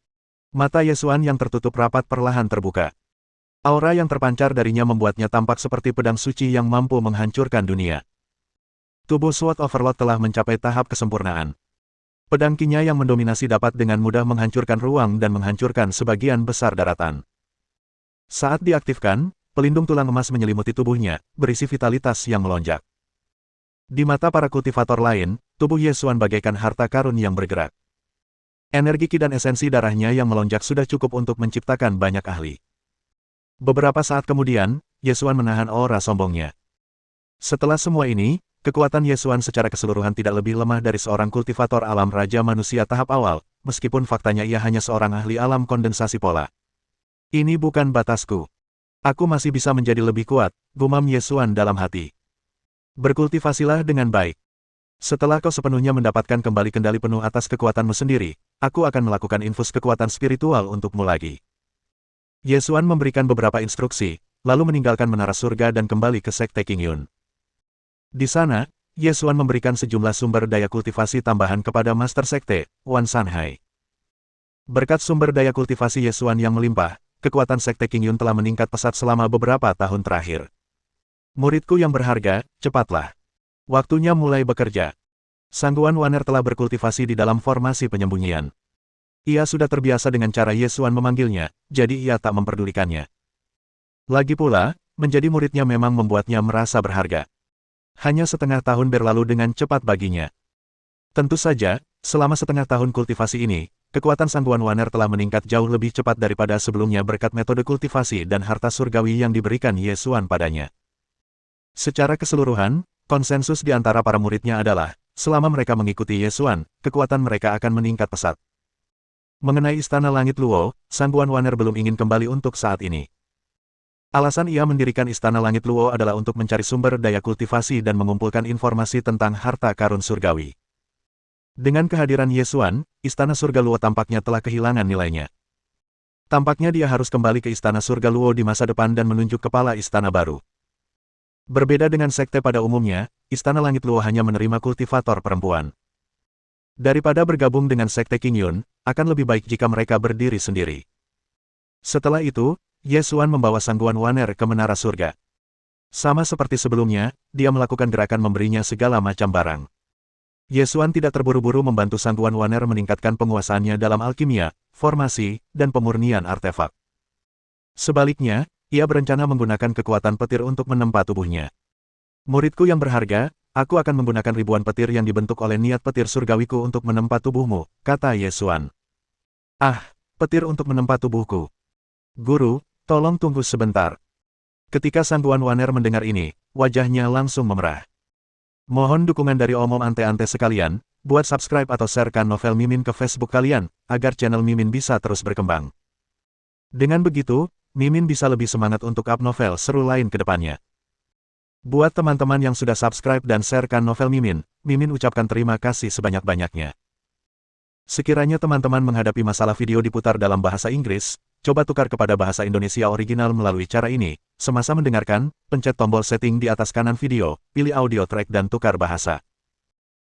Mata Yesuan yang tertutup rapat perlahan terbuka. Aura yang terpancar darinya membuatnya tampak seperti pedang suci yang mampu menghancurkan dunia. Tubuh Sword Overlord telah mencapai tahap kesempurnaan. Pedang kinya yang mendominasi dapat dengan mudah menghancurkan ruang dan menghancurkan sebagian besar daratan. Saat diaktifkan, pelindung tulang emas menyelimuti tubuhnya, berisi vitalitas yang melonjak. Di mata para kultivator lain, tubuh Yesuan bagaikan harta karun yang bergerak. Energi ki dan esensi darahnya yang melonjak sudah cukup untuk menciptakan banyak ahli. Beberapa saat kemudian, Yesuan menahan aura sombongnya. Setelah semua ini, kekuatan Yesuan secara keseluruhan tidak lebih lemah dari seorang kultivator alam raja manusia tahap awal, meskipun faktanya ia hanya seorang ahli alam kondensasi pola. Ini bukan batasku. Aku masih bisa menjadi lebih kuat, gumam Yesuan dalam hati. Berkultivasilah dengan baik. Setelah kau sepenuhnya mendapatkan kembali kendali penuh atas kekuatanmu sendiri, aku akan melakukan infus kekuatan spiritual untukmu lagi. Yesuan memberikan beberapa instruksi, lalu meninggalkan menara surga dan kembali ke Sekte Qingyun. Di sana, Yesuan memberikan sejumlah sumber daya kultivasi tambahan kepada Master Sekte, Wan Sanhai. Berkat sumber daya kultivasi Yesuan yang melimpah, kekuatan Sekte Qingyun telah meningkat pesat selama beberapa tahun terakhir. Muridku yang berharga, cepatlah. Waktunya mulai bekerja. Sangguan Waner telah berkultivasi di dalam formasi penyembunyian. Ia sudah terbiasa dengan cara Yesuan memanggilnya, jadi ia tak memperdulikannya. Lagi pula, menjadi muridnya memang membuatnya merasa berharga. Hanya setengah tahun berlalu dengan cepat baginya. Tentu saja, selama setengah tahun kultivasi ini, kekuatan Sangguan Waner telah meningkat jauh lebih cepat daripada sebelumnya berkat metode kultivasi dan harta surgawi yang diberikan Yesuan padanya. Secara keseluruhan, konsensus di antara para muridnya adalah, selama mereka mengikuti Yesuan, kekuatan mereka akan meningkat pesat. Mengenai Istana Langit Luo, Sangguan Waner belum ingin kembali untuk saat ini. Alasan ia mendirikan Istana Langit Luo adalah untuk mencari sumber daya kultivasi dan mengumpulkan informasi tentang harta karun surgawi. Dengan kehadiran Yesuan, Istana Surga Luo tampaknya telah kehilangan nilainya. Tampaknya dia harus kembali ke Istana Surga Luo di masa depan dan menunjuk kepala istana baru. Berbeda dengan sekte pada umumnya, Istana Langit Luo hanya menerima kultivator perempuan. Daripada bergabung dengan Sekte Qingyun, akan lebih baik jika mereka berdiri sendiri. Setelah itu, Yesuan membawa Sangguan Waner ke Menara Surga. Sama seperti sebelumnya, dia melakukan gerakan memberinya segala macam barang. Yesuan tidak terburu-buru membantu Sangguan Waner meningkatkan penguasaannya dalam alkimia, formasi, dan pemurnian artefak. Sebaliknya, ia berencana menggunakan kekuatan petir untuk menempa tubuhnya. Muridku yang berharga, aku akan menggunakan ribuan petir yang dibentuk oleh niat petir surgawiku untuk menempa tubuhmu, kata Yesuan. Ah, petir untuk menempa tubuhku. Guru, tolong tunggu sebentar. Ketika Sang Tuan Waner mendengar ini, wajahnya langsung memerah. Mohon dukungan dari omom ante-ante sekalian, buat subscribe atau sharekan novel Mimin ke Facebook kalian, agar channel Mimin bisa terus berkembang. Dengan begitu, Mimin bisa lebih semangat untuk up novel seru lain ke depannya. Buat teman-teman yang sudah subscribe dan sharekan novel Mimin, Mimin ucapkan terima kasih sebanyak-banyaknya. Sekiranya teman-teman menghadapi masalah video diputar dalam bahasa Inggris, coba tukar kepada bahasa Indonesia original melalui cara ini. Semasa mendengarkan, pencet tombol setting di atas kanan video, pilih audio track dan tukar bahasa.